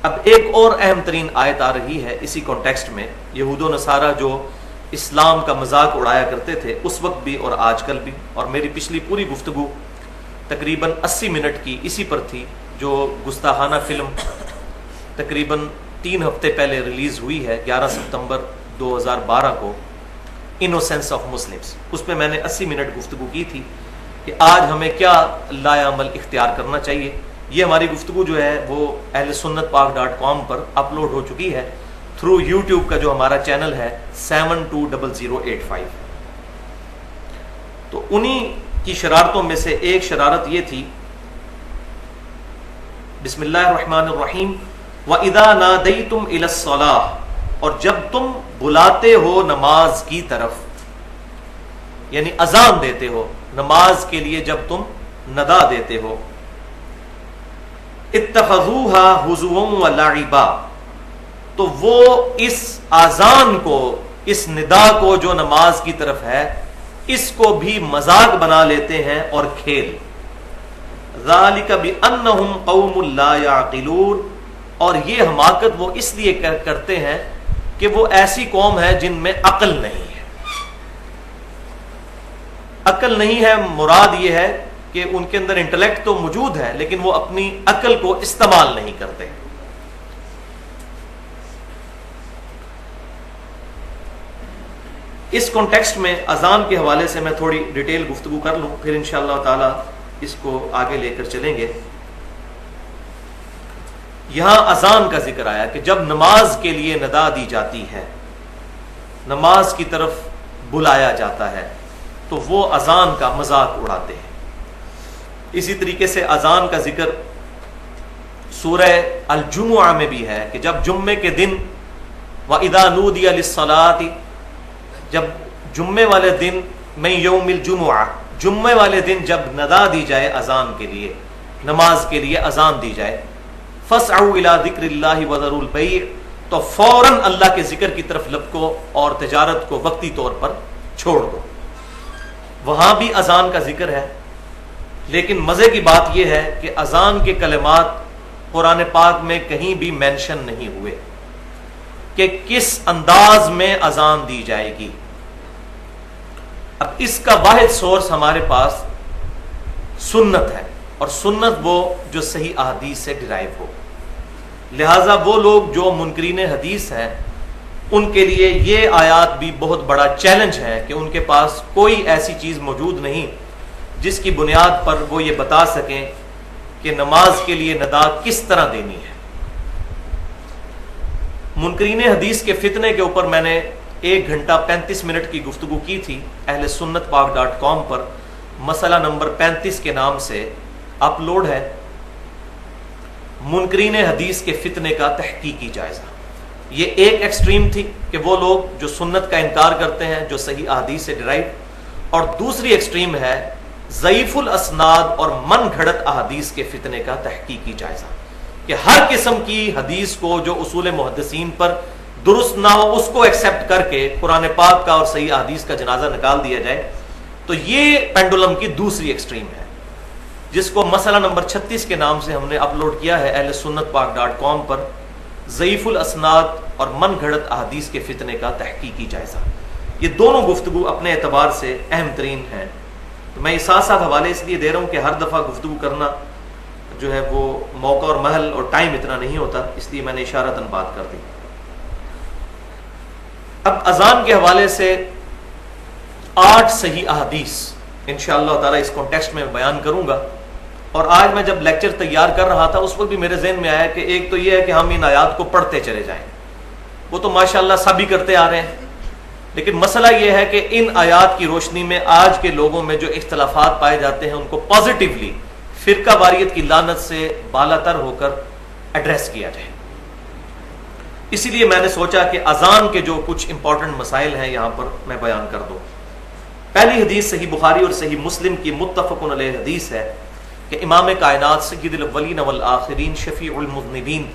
اب ایک اور اہم ترین آیت آ رہی ہے اسی کانٹیکسٹ میں. یہود و نصارہ جو اسلام کا مذاق اڑایا کرتے تھے اس وقت بھی اور آج کل بھی، اور میری پچھلی پوری گفتگو تقریباً 80 منٹ کی اسی پر تھی، جو گستاخانہ فلم تقریباً 3 ہفتے پہلے ریلیز ہوئی ہے 11 ستمبر 2012 کو، انوسینس آف مسلمز. اس پہ میں نے 80 منٹ گفتگو کی تھی کہ آج ہمیں کیا لایا عمل اختیار کرنا چاہیے. یہ ہماری گفتگو جو ہے وہ اہل سنت پاک .com پر اپلوڈ ہو چکی ہے تھرو یوٹیوب کا جو ہمارا چینل ہے 720085. تو انہی کی شرارتوں میں سے ایک شرارت یہ تھی، بسم اللہ الرحمن الرحیم، وَإِذَا نَادَيْتُمْ إِلَى الصَّلَاةِ، اور جب تم بلاتے ہو نماز کی طرف، یعنی اذان دیتے ہو نماز کے لیے، جب تم ندا دیتے ہو، اتخذوها ہزوا ولعبا، تو وہ اس اذان کو، اس ندا کو جو نماز کی طرف ہے، اس کو بھی مذاق بنا لیتے ہیں اور کھیل. ذالک بانہم قوم لا یعقلون، اور یہ حماقت وہ اس لیے کرتے ہیں کہ وہ ایسی قوم ہے جن میں عقل نہیں ہے. عقل نہیں ہے مراد یہ ہے کہ ان کے اندر انٹلیکٹ تو موجود ہے لیکن وہ اپنی عقل کو استعمال نہیں کرتے. اس کانٹیکسٹ میں اذان کے حوالے سے میں تھوڑی ڈیٹیل گفتگو کر لوں، پھر انشاءاللہ تعالی اس کو آگے لے کر چلیں گے. یہاں اذان کا ذکر آیا کہ جب نماز کے لیے ندا دی جاتی ہے، نماز کی طرف بلایا جاتا ہے، تو وہ اذان کا مذاق اڑاتے ہیں. اسی طریقے سے اذان کا ذکر سورہ الجمعہ میں بھی ہے کہ جب جمعے کے دن وَإِذَا نُودِيَ لِلصَّلَاةِ، جب جمعے والے دن میں یوم الجمعہ، جمعے والے دن جب ندا دی جائے اذان کے لیے، نماز کے لیے اذان دی جائے، فَاسْعَوْا إِلَىٰ ذِكْرِ اللَّهِ وَذَرُوا الْبَيْعَ، تو فوراً اللہ کے ذکر کی طرف لپکو اور تجارت کو وقتی طور پر چھوڑ دو. وہاں بھی اذان کا ذکر ہے، لیکن مزے کی بات یہ ہے کہ اذان کے کلمات قرآن پاک میں کہیں بھی مینشن نہیں ہوئے کہ کس انداز میں اذان دی جائے گی. اب اس کا واحد سورس ہمارے پاس سنت ہے، اور سنت وہ جو صحیح احادیث سے ڈرائیو ہو. لہٰذا وہ لوگ جو منکرین حدیث ہیں ان کے لیے یہ آیات بھی بہت بڑا چیلنج ہے کہ ان کے پاس کوئی ایسی چیز موجود نہیں جس کی بنیاد پر وہ یہ بتا سکیں کہ نماز کے لیے ندا کس طرح دینی ہے. منکرین حدیث کے فتنے کے اوپر میں نے 1 گھنٹہ 35 منٹ کی گفتگو کی تھی اہل سنت پاک .com پر، مسئلہ نمبر 35 کے نام سے اپلوڈ ہے. منکرین حدیث کے فتنے کا تحقیقی جائزہ. یہ ایک ایکسٹریم تھی کہ وہ لوگ جو سنت کا انکار کرتے ہیں جو صحیح احادیث سے ڈرائیو، اور دوسری ایکسٹریم ہے ضعیف الاسناد اور من گھڑت احادیث کے فتنے کا تحقیقی جائزہ، کہ ہر قسم کی حدیث کو جو اصول محدثین پر درست نہ ہو اس کو ایکسیپٹ کر کے قرآن پاک کا اور صحیح احادیث کا جنازہ نکال دیا جائے. تو یہ پینڈولم کی دوسری ایکسٹریم ہے جس کو مسئلہ نمبر 36 کے نام سے ہم نے اپلوڈ کیا ہے اہل سنت پاک .com پر، ضعیف الاسناد اور من گھڑت احادیث کے فتنے کا تحقیقی جائزہ. یہ دونوں گفتگو اپنے اعتبار سے اہم ترین ہیں. تو میں ساتھ ساتھ حوالے اس لیے دے رہا ہوں کہ ہر دفعہ گفتگو کرنا جو ہے وہ موقع اور محل اور ٹائم اتنا نہیں ہوتا، اس لیے میں نے اشارتاً بات کر دی. اب اذان کے حوالے سے 8 صحیح احادیث انشاءاللہ تعالی اس کانٹیکسٹ میں بیان کروں گا. اور آج میں جب لیکچر تیار کر رہا تھا اس وقت بھی میرے ذہن میں آیا کہ ایک تو یہ ہے کہ ہم ان آیات کو پڑھتے چلے جائیں، وہ تو ماشاءاللہ سبھی کرتے آ رہے ہیں، لیکن مسئلہ یہ ہے کہ ان آیات کی روشنی میں آج کے لوگوں میں جو اختلافات پائے جاتے ہیں ان کو پازیٹیولی فرقہ واریت کی لعنت سے بالا تر ہو کر ایڈریس کیا جائے. اسی لیے میں نے سوچا کہ اذان کے جو کچھ امپورٹنٹ مسائل ہیں یہاں پر میں بیان کر دوں. پہلی حدیث صحیح بخاری اور صحیح مسلم کی متفق علیہ حدیث ہے کہ امام کائنات سید الاولین والآخرین شفیع المذنبین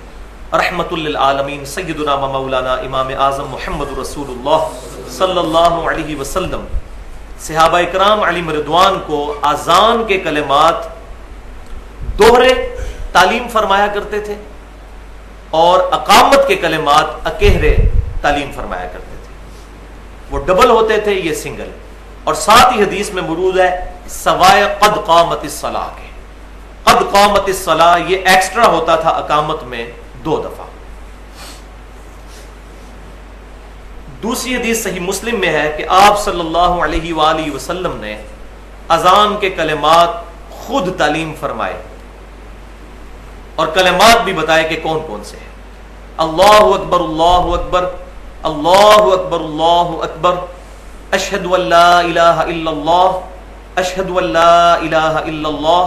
رحمت للعالمین سیدنا و مولانا امام اعظم محمد رسول اللہ صلی اللہ علیہ وسلم صحابہ اکرام علیہم رضوان کو اذان کے کلمات دوہرے تعلیم فرمایا کرتے تھے. اور اقامت کے کلمات اکہرے تعلیم فرمایا کرتے تھے. وہ ڈبل ہوتے تھے، یہ سنگل. اور ساتھ ہی حدیث میں مرود ہے سوائے قد قامت الصلاۃ کے. قد قامت الصلاۃ یہ ایکسٹرا ہوتا تھا اقامت میں 2 دفعہ. دوسری حدیث صحیح مسلم میں ہے کہ آپ صلی اللہ علیہ وآلہ وسلم نے اذان کے کلمات خود تعلیم فرمائے اور کلمات بھی بتائے کہ کون کون سے ہیں. اللہ اکبر اللہ اکبر، اللہ اکبر اللہ اکبر، اشہد ان لا الہ الا اللہ، اشہد ان لا الہ الا اللہ،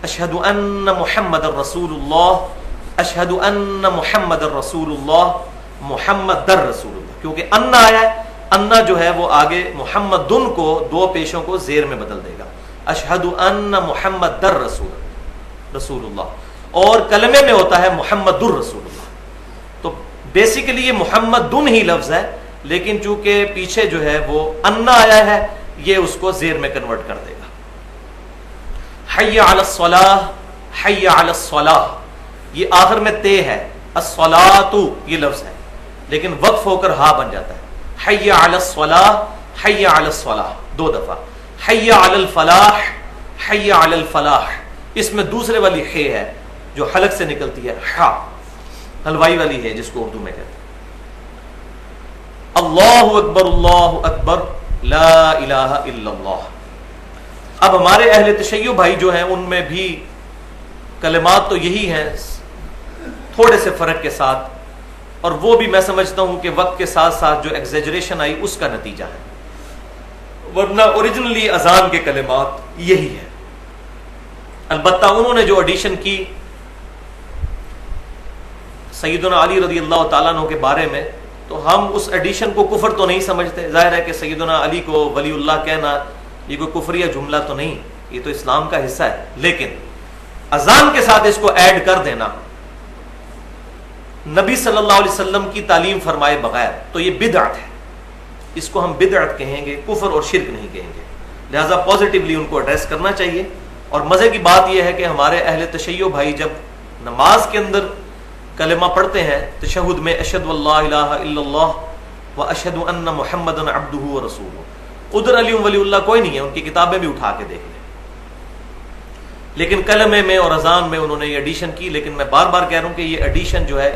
اشہد ان محمد رسول اللہ، اشہد ان محمد رسول اللہ، محمد در رسول اللہ. کیونکہ انا آیا ہے، انا جو ہے وہ آگے محمد دن کو 2 پیشوں کو زیر میں بدل دے گا. اشہد ان محمد در رسول اللہ، اور کلمے میں ہوتا ہے محمد الرسول اللہ. تو بیسیکلی یہ محمد دن ہی لفظ ہے، لیکن چونکہ پیچھے جو ہے وہ انا آیا ہے، یہ اس کو زیر میں کنورٹ کر دے گا. حی علی الصلاۃ، حی علی الصلاۃ، یہ آخر میں تے ہے. الصلاۃ یہ لفظ ہے لیکن وقف ہو کر ہا بن جاتا ہے. حی علی الصلاۃ، حی علی الصلاۃ 2 دفعہ. حی علی الفلاح، حی علی الفلاح، اس میں دوسرے والی خے ہے جو حلق سے نکلتی ہے، ہا حلوائی والی ہے جس کو اردو میں کہتے ہیں. اللہ اکبر اللہ اکبر، لا الہ الا اللہ. اب ہمارے اہل تشیع بھائی جو ہیں ان میں بھی کلمات تو یہی ہیں، تھوڑے سے فرق کے ساتھ، اور وہ بھی میں سمجھتا ہوں کہ وقت کے ساتھ ساتھ جو ایگزیجریشن آئی اس کا نتیجہ ہے، ورنہ اوریجنلی اذان کے کلمات یہی ہے. البتہ انہوں نے جو ایڈیشن کی سیدنا علی رضی اللہ تعالیٰ عنہ کے بارے میں، تو ہم اس ایڈیشن کو کفر تو نہیں سمجھتے. ظاہر ہے کہ سیدنا علی کو ولی اللہ کہنا یہ کوئی کفریہ جملہ تو نہیں، یہ تو اسلام کا حصہ ہے. لیکن اذان کے ساتھ اس کو ایڈ کر دینا نبی صلی اللہ علیہ وسلم کی تعلیم فرمائے بغیر تو یہ بدعت ہے. اس کو ہم بدعت کہیں گے، کفر اور شرک نہیں کہیں گے. لہٰذا پازیٹیولی ان کو ایڈریس کرنا چاہیے. اور مزے کی بات یہ ہے کہ ہمارے اہل تشیع بھائی جب نماز کے اندر کلمہ پڑھتے ہیں تشہد میں، اشہد اللہ الہ الا اللہ و اشہد ان محمد عبدہ و رسولہ، ادھر علی ولی اللہ کوئی نہیں ہے، ان کی کتابیں بھی اٹھا کے دیکھ لیں. لیکن کلمے میں اور اذان میں انہوں نے یہ ایڈیشن کی. لیکن میں بار بار کہہ رہا ہوں کہ یہ ایڈیشن جو ہے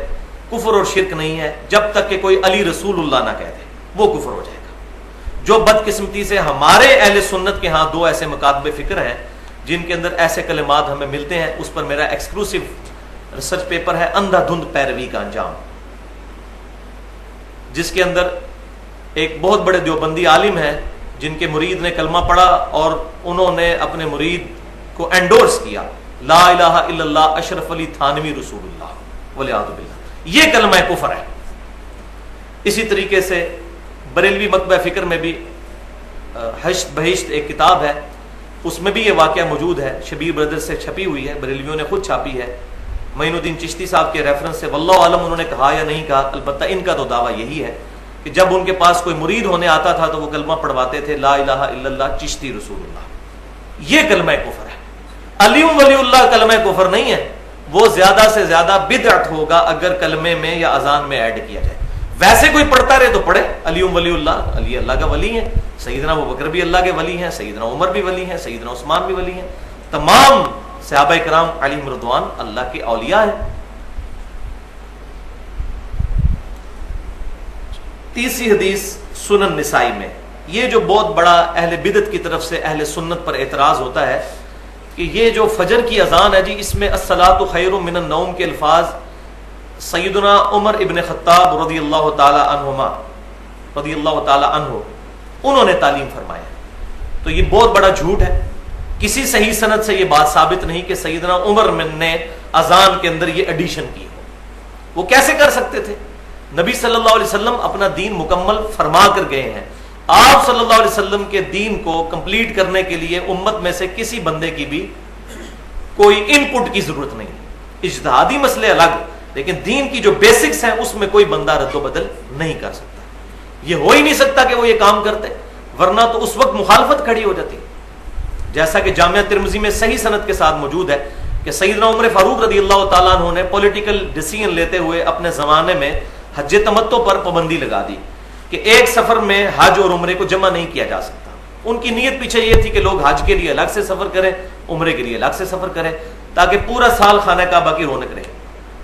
کفر اور شرک نہیں ہے جب تک کہ کوئی علی رسول اللہ نہ کہہ دے، وہ کفر ہو جائے گا. جو بدقسمتی سے ہمارے اہل سنت کے ہاں 2 ایسے مکاتب فکر ہیں جن کے اندر ایسے کلمات ہمیں ملتے ہیں، اس پر میرا ایکسکلوسو ریسرچ پیپر ہے اندھا دھند پیروی کا انجام، جس کے اندر ایک بہت بڑے دیوبندی عالم ہیں جن کے مرید نے کلمہ پڑھا اور انہوں نے اپنے مرید کو انڈورس کیا، لا الہ الا اللہ اشرف علی تھانوی رسول اللہ والعیاذ باللہ. یہ کلمہ کفر ہے. اسی طریقے سے بریلوی مکتبہ فکر میں بھی حشت بہشت ایک کتاب ہے، اس میں بھی یہ واقعہ موجود ہے، شبیر بردر سے چھپی ہوئی ہے، بریلویوں نے خود چھاپی ہے. معین الدین چشتی صاحب کے ریفرنس سے، واللہ عالم انہوں نے کہا یا نہیں کہا، البتہ ان کا تو دعویٰ یہی ہے کہ جب ان کے پاس کوئی مرید ہونے آتا تھا تو وہ کلمہ پڑھواتے تھے، لا الہ الا اللہ چشتی رسول اللہ. یہ کلمہ کفر ہے. علی ولی اللہ کلمہ کفر نہیں ہے، وہ زیادہ سے زیادہ بدعت ہوگا اگر کلمے میں یا اذان میں ایڈ کیا جائے. ویسے کوئی پڑھتا رہے تو پڑھے، علی ولی اللہ، علی اللہ کا ولی ہے، سیدنا ابوبکر بھی اللہ کے ولی ہیں، سیدنا عمر بھی ولی ہیں، سیدنا عثمان بھی ولی ہیں، تمام صحابہ کرام علیہم رضوان اللہ کے اولیاء ہیں. تیسری حدیث سنن نسائی میں، یہ جو بہت بڑا اہل بدعت کی طرف سے اہل سنت پر اعتراض ہوتا ہے کہ یہ جو فجر کی اذان ہے جی، اس میں الصلاۃ خیر من النوم کے الفاظ سیدنا عمر ابن خطاب رضی اللہ تعالی عنہما رضی اللہ تعالی عنہ انہوں نے تعلیم فرمایا. تو یہ بہت بڑا جھوٹ ہے. کسی صحیح سند سے یہ بات ثابت نہیں کہ سیدنا عمر نے اذان کے اندر یہ ایڈیشن کی ہو. وہ کیسے کر سکتے تھے؟ نبی صلی اللہ علیہ وسلم اپنا دین مکمل فرما کر گئے ہیں. آپ صلی اللہ علیہ وسلم کے دین کو کمپلیٹ کرنے کے لیے امت میں سے کسی بندے کی بھی کوئی ان پٹ کی ضرورت نہیں. اجتہادی مسئلے الگ، لیکن دین کی جو بیسکس ہیں اس میں کوئی بندہ رد و بدل نہیں کر سکتا. یہ ہو ہی نہیں سکتا کہ وہ یہ کام کرتے، ورنہ تو اس وقت مخالفت کھڑی ہو جاتی. جیسا کہ جامعہ ترمذی میں صحیح سند کے ساتھ موجود ہے کہ کہ سیدنا عمر فاروق رضی اللہ تعالیٰ عنہ نے پولیٹیکل ڈیسیژن لیتے ہوئے اپنے زمانے میں حج تمتع پر پابندی لگا دی کہ ایک سفر میں حج اور عمرے کو جمع نہیں کیا جا سکتا. ان کی نیت پیچھے یہ تھی کہ لوگ حج کے لیے الگ سے سفر کریں, عمرے کے لیے الگ سے سفر کریں, تاکہ پورا سال خانہ کعبہ کی رونق رہے.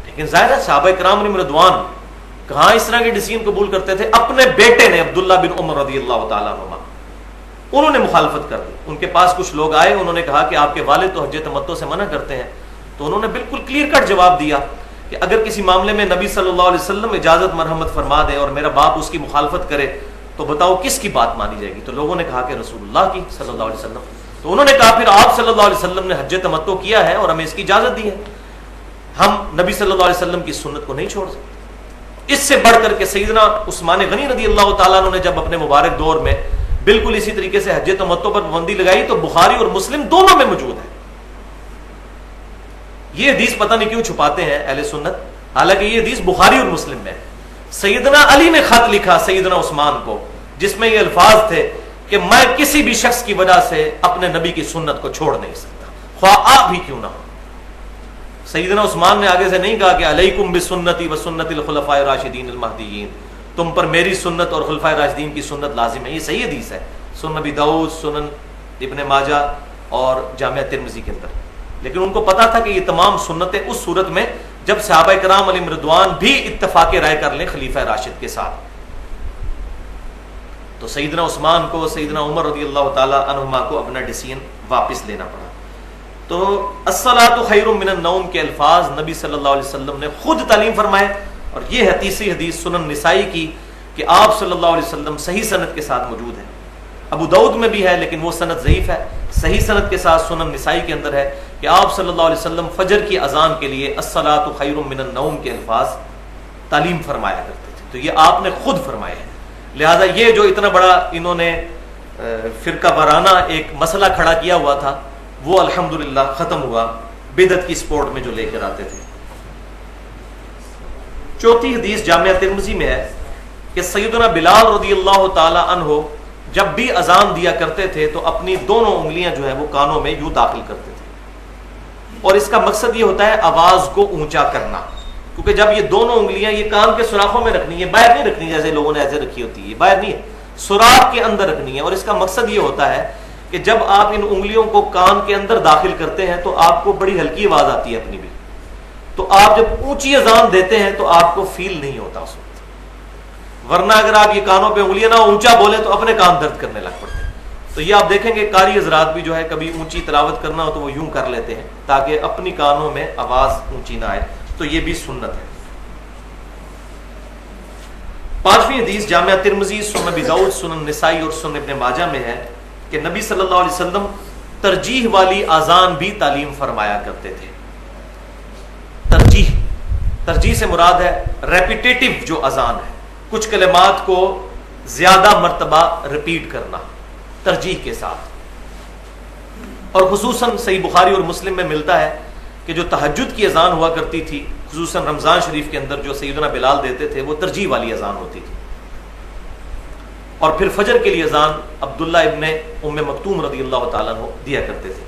لیکن ظاہر ہے صحابہ کرام علیہم رضوان کہاں اس طرح کے ڈیسیژن قبول کرتے تھے. اپنے بیٹے نے عبداللہ بن عمر رضی اللہ تعالیٰ عنہ, انہوں نے مخالفت کر دی. ان کے پاس کچھ لوگ آئے, انہوں نے کہا کہ آپ کے والد تو حج تمتع سے منع کرتے ہیں. تو انہوں نے بالکل کلیئر کٹ جواب دیا کہ اگر کسی معاملے میں نبی صلی اللہ علیہ وسلم اجازت مرحمت فرما دے اور میرا باپ اس کی مخالفت کرے تو بتاؤ کس کی بات مانی جائے گی. تو لوگوں نے کہا کہ رسول اللہ کی صلی اللہ علیہ وسلم. تو انہوں نے کہا پھر آپ صلی اللہ علیہ وسلم نے حج تمتع کیا ہے اور ہمیں اس کی اجازت دی ہے, ہم نبی صلی اللہ علیہ وسلم کی سنت کو نہیں چھوڑ سکتے. اس سے بڑھ کر کے سیدنا عثمان غنی رضی اللہ تعالیٰ عنہ نے جب اپنے مبارک دور میں بالکل اسی طریقے سے حج تمتع پر پابندی لگائی تو بخاری اور مسلم دونوں میں موجود ہے. یہ حدیث پتہ نہیں کیوں چھپاتے ہیں اہل سنت, حالانکہ یہ حدیث بخاری اور مسلم میں. سیدنا علی نے خط لکھا سیدنا عثمان کو جس میں یہ الفاظ تھے کہ میں کسی بھی شخص کی وجہ سے اپنے نبی کی سنت کو چھوڑ نہیں سکتا, خواہ آپ ہی کیوں نہ ہو. سیدنا عثمان نے آگے سے نہیں کہا کہ علیکم بسنتی وسنت الخلفاء الراشدین المہدیین, تم پر میری سنت اور خلفاء راشدین کی سنت لازم ہے. یہ صحیح حدیث ہے سنن ابی داؤد, سنن ابن ماجہ اور جامعہ ترمذی کے اندر. لیکن ان کو پتا تھا کہ یہ تمام سنتیں اس صورت میں جب صحابہ کرام علیہم رضوان بھی اتفاق رائے کر لیں خلیفہ راشد کے ساتھ. تو سیدنا عثمان کو سیدنا عمر رضی اللہ تعالی عنہما کو اپنا ڈیسیژن واپس لینا پڑا. تو الصلاۃ خیر من النوم کے الفاظ نبی صلی اللہ علیہ وسلم نے خود تعلیم فرمائے, اور یہ ہے تیسری حدیث سنن نسائی کی کہ آپ صلی اللہ علیہ وسلم صحیح سند کے ساتھ موجود ہے. ابو داؤد میں بھی ہے لیکن وہ سند ضعیف ہے. صحیح سند کے ساتھ سنن نسائی کے اندر ہے کہ آپ صلی اللہ علیہ وسلم فجر کی اذان کے لیے الصلاۃ خیر من النوم کے الفاظ تعلیم فرمایا کرتے تھے. تو یہ آپ نے خود فرمائے ہیں. لہذا یہ جو اتنا بڑا انہوں نے فرقہ وارانہ ایک مسئلہ کھڑا کیا ہوا تھا وہ الحمدللہ ختم ہوا بدعت کی سپورٹ میں جو لے کر آتے تھے. چوتھی حدیث جامعہ ترمذی میں ہے کہ سیدنا بلال رضی اللہ تعالی عنہ جب بھی اذان دیا کرتے تھے تو اپنی دونوں انگلیاں جو ہیں وہ کانوں میں یوں داخل کرتے تھے, اور اس کا مقصد یہ ہوتا ہے آواز کو اونچا کرنا, کیونکہ جب یہ دونوں انگلیاں یہ کان کے سوراخوں میں رکھنی ہے, باہر نہیں رکھنی جیسے لوگوں نے ایسے رکھی ہوتی ہے, باہر نہیں ہے, سوراخ کے اندر رکھنی ہے. اور اس کا مقصد یہ ہوتا ہے کہ جب آپ ان انگلیوں کو کان کے اندر داخل کرتے ہیں تو آپ کو بڑی ہلکی آواز آتی ہے اپنی بھی, تو آپ جب اونچی اذان دیتے ہیں تو آپ کو فیل نہیں ہوتا اس وقت. ورنہ اگر آپ یہ کانوں پہ انگلیاں نہ اونچا بولے تو اپنے کان درد کرنے لگ پڑتے ہیں. تو یہ آپ دیکھیں گے قاری حضرات بھی جو ہے کبھی اونچی تلاوت کرنا ہو تو وہ یوں کر لیتے ہیں تاکہ اپنی کانوں میں آواز اونچی نہ آئے. تو یہ بھی سنت ہے. پانچویں حدیث جامعہ ترمذی, سنن ابی داؤد, سنن نسائی اور سنن ابن ماجہ میں ہے کہ نبی صلی اللہ علیہ وسلم ترجیح والی اذان بھی تعلیم فرمایا کرتے تھے. ترجیح سے مراد ہے ریپیٹیٹو جو اذان ہے, کچھ کلمات کو زیادہ مرتبہ ریپیٹ کرنا ترجیح کے ساتھ. اور خصوصاً صحیح بخاری اور مسلم میں ملتا ہے کہ جو تہجد کی اذان ہوا کرتی تھی خصوصاً رمضان شریف کے اندر جو سیدنا بلال دیتے تھے وہ ترجیح والی اذان ہوتی تھی. اور پھر فجر کے لیے اذان عبداللہ ابن ام مکتوم رضی اللہ تعالیٰ عنہ دیا کرتے تھے.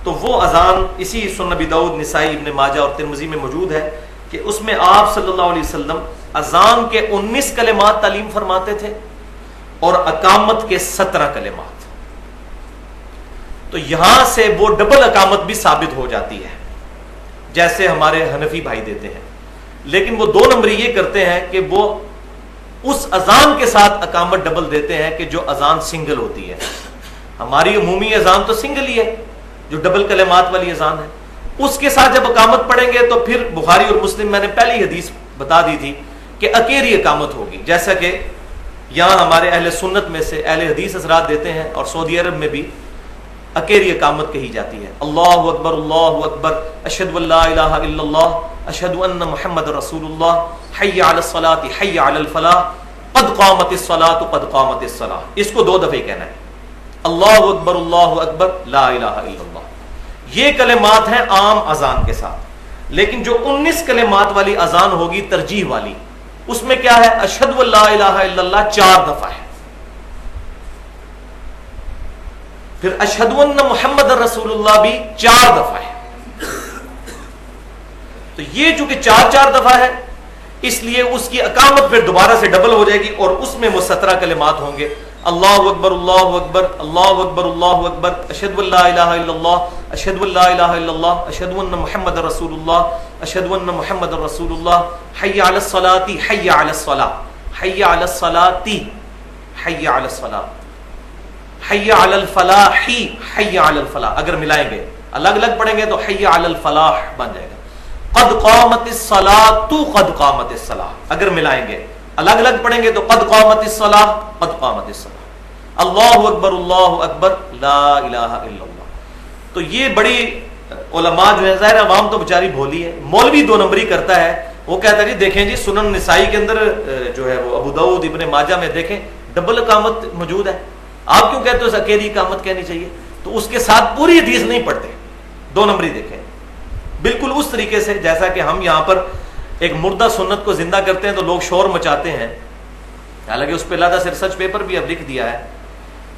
تو وہ اذان اسی سنن ابی داؤد, نسائی, ابن ماجہ اور ترمذی میں موجود ہے کہ اس میں آپ صلی اللہ علیہ وسلم اذان کے 19 کلمات تعلیم فرماتے تھے اور اقامت کے 17 کلمات. تو یہاں سے وہ ڈبل اقامت بھی ثابت ہو جاتی ہے جیسے ہمارے حنفی بھائی دیتے ہیں, لیکن وہ 2 نمبر یہ کرتے ہیں کہ وہ اس اذان کے ساتھ اقامت ڈبل دیتے ہیں کہ جو اذان سنگل ہوتی ہے. ہماری عمومی اذان تو سنگل ہی ہے جو ڈبل کلمات والی اذان ہے, اس کے ساتھ جب اقامت پڑھیں گے تو پھر بخاری اور مسلم میں نے پہلی حدیث بتا دی تھی کہ اکیلی اقامت ہوگی, جیسا کہ یہاں ہمارے اہل سنت میں سے اہل حدیث حضرات دیتے ہیں اور سعودی عرب میں بھی اکیلی اقامت کہی جاتی ہے. اللہ اکبر اشہد ان لا الہ الا اللہ اشہد ان محمد رسول اللہ حی علی الصلاۃ حی علی الفلاح قد قامت الصلاۃ قد قامت الصلاۃ. اس کو 2 دفعہ کہنا ہے, اللہ اکبر لا الہ الا اللہ. یہ کلمات ہیں عام اذان کے ساتھ, لیکن جو 19 کلمات والی اذان ہوگی ترجیح والی, اس میں کیا ہے اشہد ان لا الہ الا اللہ 4 دفعہ ہے, پھر اشہد ان محمد رسول اللہ بھی 4 دفعہ ہے. تو یہ چونکہ 4 دفعہ ہے اس لیے اس کی اقامت پھر دوبارہ سے ڈبل ہو جائے گی اور اس میں وہ 17 کلمات ہوں گے. اللہ اکبر اللہ اکبر اللہ اکبر اللہ اکبر اشہد ان لا الہ الا اللہ اشہد ان لا الہ الا اللہ اشہد ان محمد رسول اللہ اشہد ان محمد رسول اللہ حی علی الصلاۃ حی علی الصلاۃ حی علی الصلاۃ حی علی الصلاۃ حی علی الفلاح حی علی الفلاح. اگر ملائیں گے الگ الگ پڑھیں گے تو حی علی الفلاح بن جائے گا. قد قامت الصلاۃ قد قامت الصلاۃ. اگر ملائیں گے الگ الگ پڑھیں گے تو قد قامت الصلاۃ قد قامت الصلاۃ. اللہ اکبر لا الہ الا اللہ. تو یہ بڑی علماء جو ہے ظاہر عوام تو بیچاری بھولی ہے. مولوی 2 نمبری کرتا ہے. وہ کہتا ہے جی دیکھیں جی سنن نسائی کے اندر جو ہے وہ ابو داؤد ابن ماجہ میں دیکھیں ڈبل اقامت موجود ہے. آپ کیوں کہتے ہو اکیلی اقامت کہنی چاہیے؟ تو اس کے ساتھ پوری حدیث نہیں پڑھتے. 2 نمبری دیکھیں بالکل اس طریقے سے جیسا کہ ہم یہاں پر ایک مردہ سنت کو زندہ کرتے ہیں تو لوگ شور مچاتے ہیں. حالانکہ اس پہ علیحدہ سے ریسرچ پیپر بھی اب لکھ دیا ہے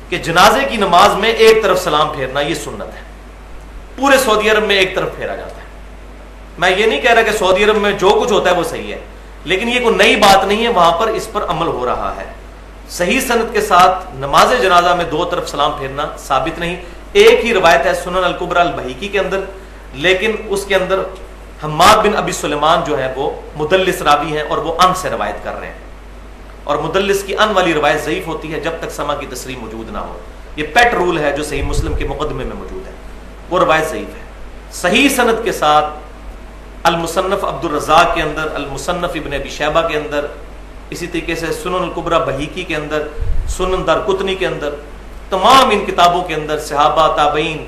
کہ جنازے کی نماز میں ایک طرف سلام پھیرنا یہ سنت ہے. پورے سعودی عرب میں ایک طرف پھیرا جاتا ہے. میں یہ نہیں کہہ رہا کہ سعودی عرب میں جو کچھ ہوتا ہے وہ صحیح ہے, لیکن یہ کوئی نئی بات نہیں ہے, وہاں پر اس پر عمل ہو رہا ہے. صحیح سند کے ساتھ نماز جنازہ میں 2 طرف سلام پھیرنا ثابت نہیں. ایک ہی روایت ہے سنن الکبری البہیقی کے اندر, لیکن اس کے اندر حماد بن ابی سلیمان جو ہے وہ مدلس راوی ہیں اور وہ ان سے روایت کر رہے ہیں, اور مدلس کی ان والی روایت ضعیف ہوتی ہے جب تک سما کی تصریح موجود نہ ہو. یہ پیٹ رول ہے جو صحیح مسلم کے مقدمے میں موجود ہے, وہ روایت ضعیف ہے. صحیح سند کے ساتھ المصنف عبد الرزاق کے اندر, المصنف ابن ابی شیبہ کے اندر, اسی طریقے سے سنن الکبری بہیقی کے اندر, سنن دارقطنی کے اندر, تمام ان کتابوں کے اندر صحابہ تابعین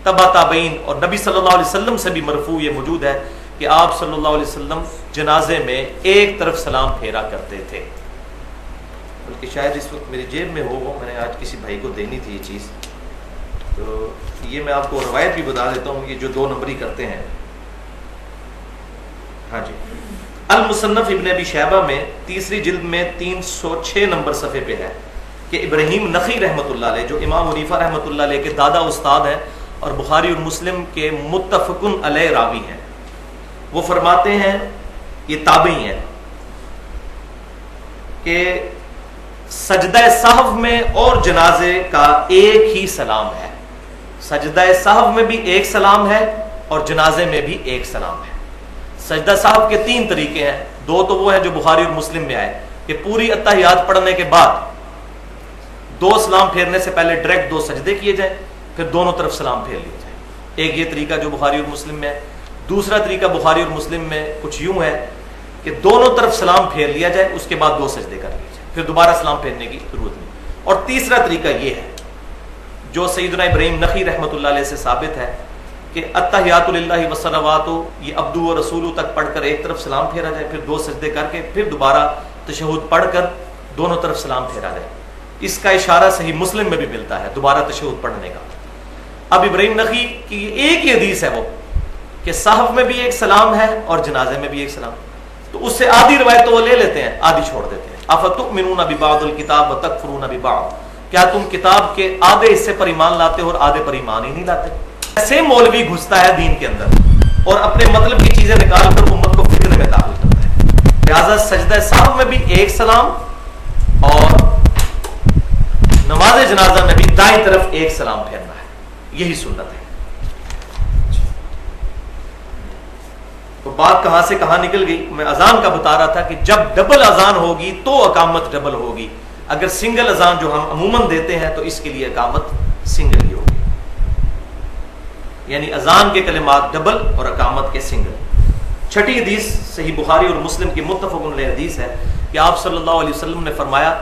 تبع تابعین اور نبی صلی اللہ علیہ وسلم سے بھی مرفوع یہ موجود ہے کہ آپ صلی اللہ علیہ وسلم جنازے میں ایک طرف سلام پھیرا کرتے تھے. بلکہ شاید اس وقت میری جیب میں ہو, میں نے آج کسی بھائی کو دینی تھی یہ چیز, تو یہ میں آپ کو روایت بھی بتا دیتا ہوں. یہ جو 2 نمبری کرتے ہیں, ہاں جی, المصنف ابن ابی شیبہ میں 3 جلد میں 306 نمبر صفحے پہ ہے کہ ابراہیم نخعی رحمۃ اللہ علیہ, جو امام حنیفہ رحمۃ اللہ علیہ کے دادا استاد ہیں اور بخاری اور مسلم کے متفقن علیہ راوی ہیں, وہ فرماتے ہیں, یہ تابعی ہیں, کہ سجدہ سہو میں اور جنازے کا ایک ہی سلام ہے. سجدہ سہو میں بھی ایک سلام ہے اور جنازے میں بھی ایک سلام ہے. سجدہ سہو کے 3 طریقے ہیں. 2 تو وہ ہیں جو بخاری اور مسلم میں آئے کہ پوری اتحیات پڑھنے کے بعد 2 سلام پھیرنے سے پہلے ڈائریکٹ 2 سجدے کیے جائیں, پھر دونوں طرف سلام پھیر لیے جائیں. ایک یہ طریقہ جو بخاری اور مسلم میں ہے. دوسرا طریقہ بخاری اور مسلم میں کچھ یوں ہے کہ دونوں طرف سلام پھیر لیا جائے, اس کے بعد 2 سجدے کر لیے جائیں, پھر دوبارہ سلام پھیرنے کی ضرورت نہیں. اور تیسرا طریقہ یہ ہے جو سیدنا ابراہیم نخعی رحمۃ اللہ علیہ سے ثابت ہے کہ التحیات للہ والصلوات, یہ عبدو و رسولو تک پڑھ کر ایک طرف سلام پھیرا جائے, پھر 2 سجدے کر کے پھر دوبارہ تشہد پڑھ کر دونوں طرف سلام پھیرا جائے. اس کا اشارہ صحیح مسلم میں بھی ملتا ہے دوبارہ تشہد پڑھنے کا. اب ابراہیم نخعی کی ایک ہی حدیث ہے وہ کہ صحف میں بھی ایک سلام ہے اور جنازے میں بھی ایک سلام, تو اس سے آدھی روایت تو وہ لے لیتے ہیں, آدھی چھوڑ دیتے ہیں. افتؤمنون ببعض الکتاب وتکفرون ببعض, کیا تم کتاب کے آدھے حصے پر ایمان لاتے ہو اور آدھے پر ایمان ہی نہیں لاتے؟ ایسے مولوی گھستا ہے دین کے اندر اور اپنے مطلب کی چیزیں نکال کر امت کو فتنے میں داخل کرتا ہے. لہٰذا سجدہ سہو میں بھی ایک سلام اور نماز جنازہ میں بھی دائیں طرف ایک سلام پھیرنا ہے, یہی سنت ہے. تو بات کہاں سے کہاں نکل گئی؟ میں اذان کا بتا رہا تھا کہ جب ڈبل اذان ہوگی تو اقامت ڈبل ہوگی. اگر سنگل اذان جو ہم عموماً دیتے ہیں تو اس کے لیے اقامت سنگل ہی ہوگی, یعنی اذان کے کلمات ڈبل اور اقامت کے سنگل. 6 حدیث صحیح بخاری اور مسلم کی متفق علیہ حدیث ہے کہ آپ صلی اللہ علیہ وسلم نے فرمایا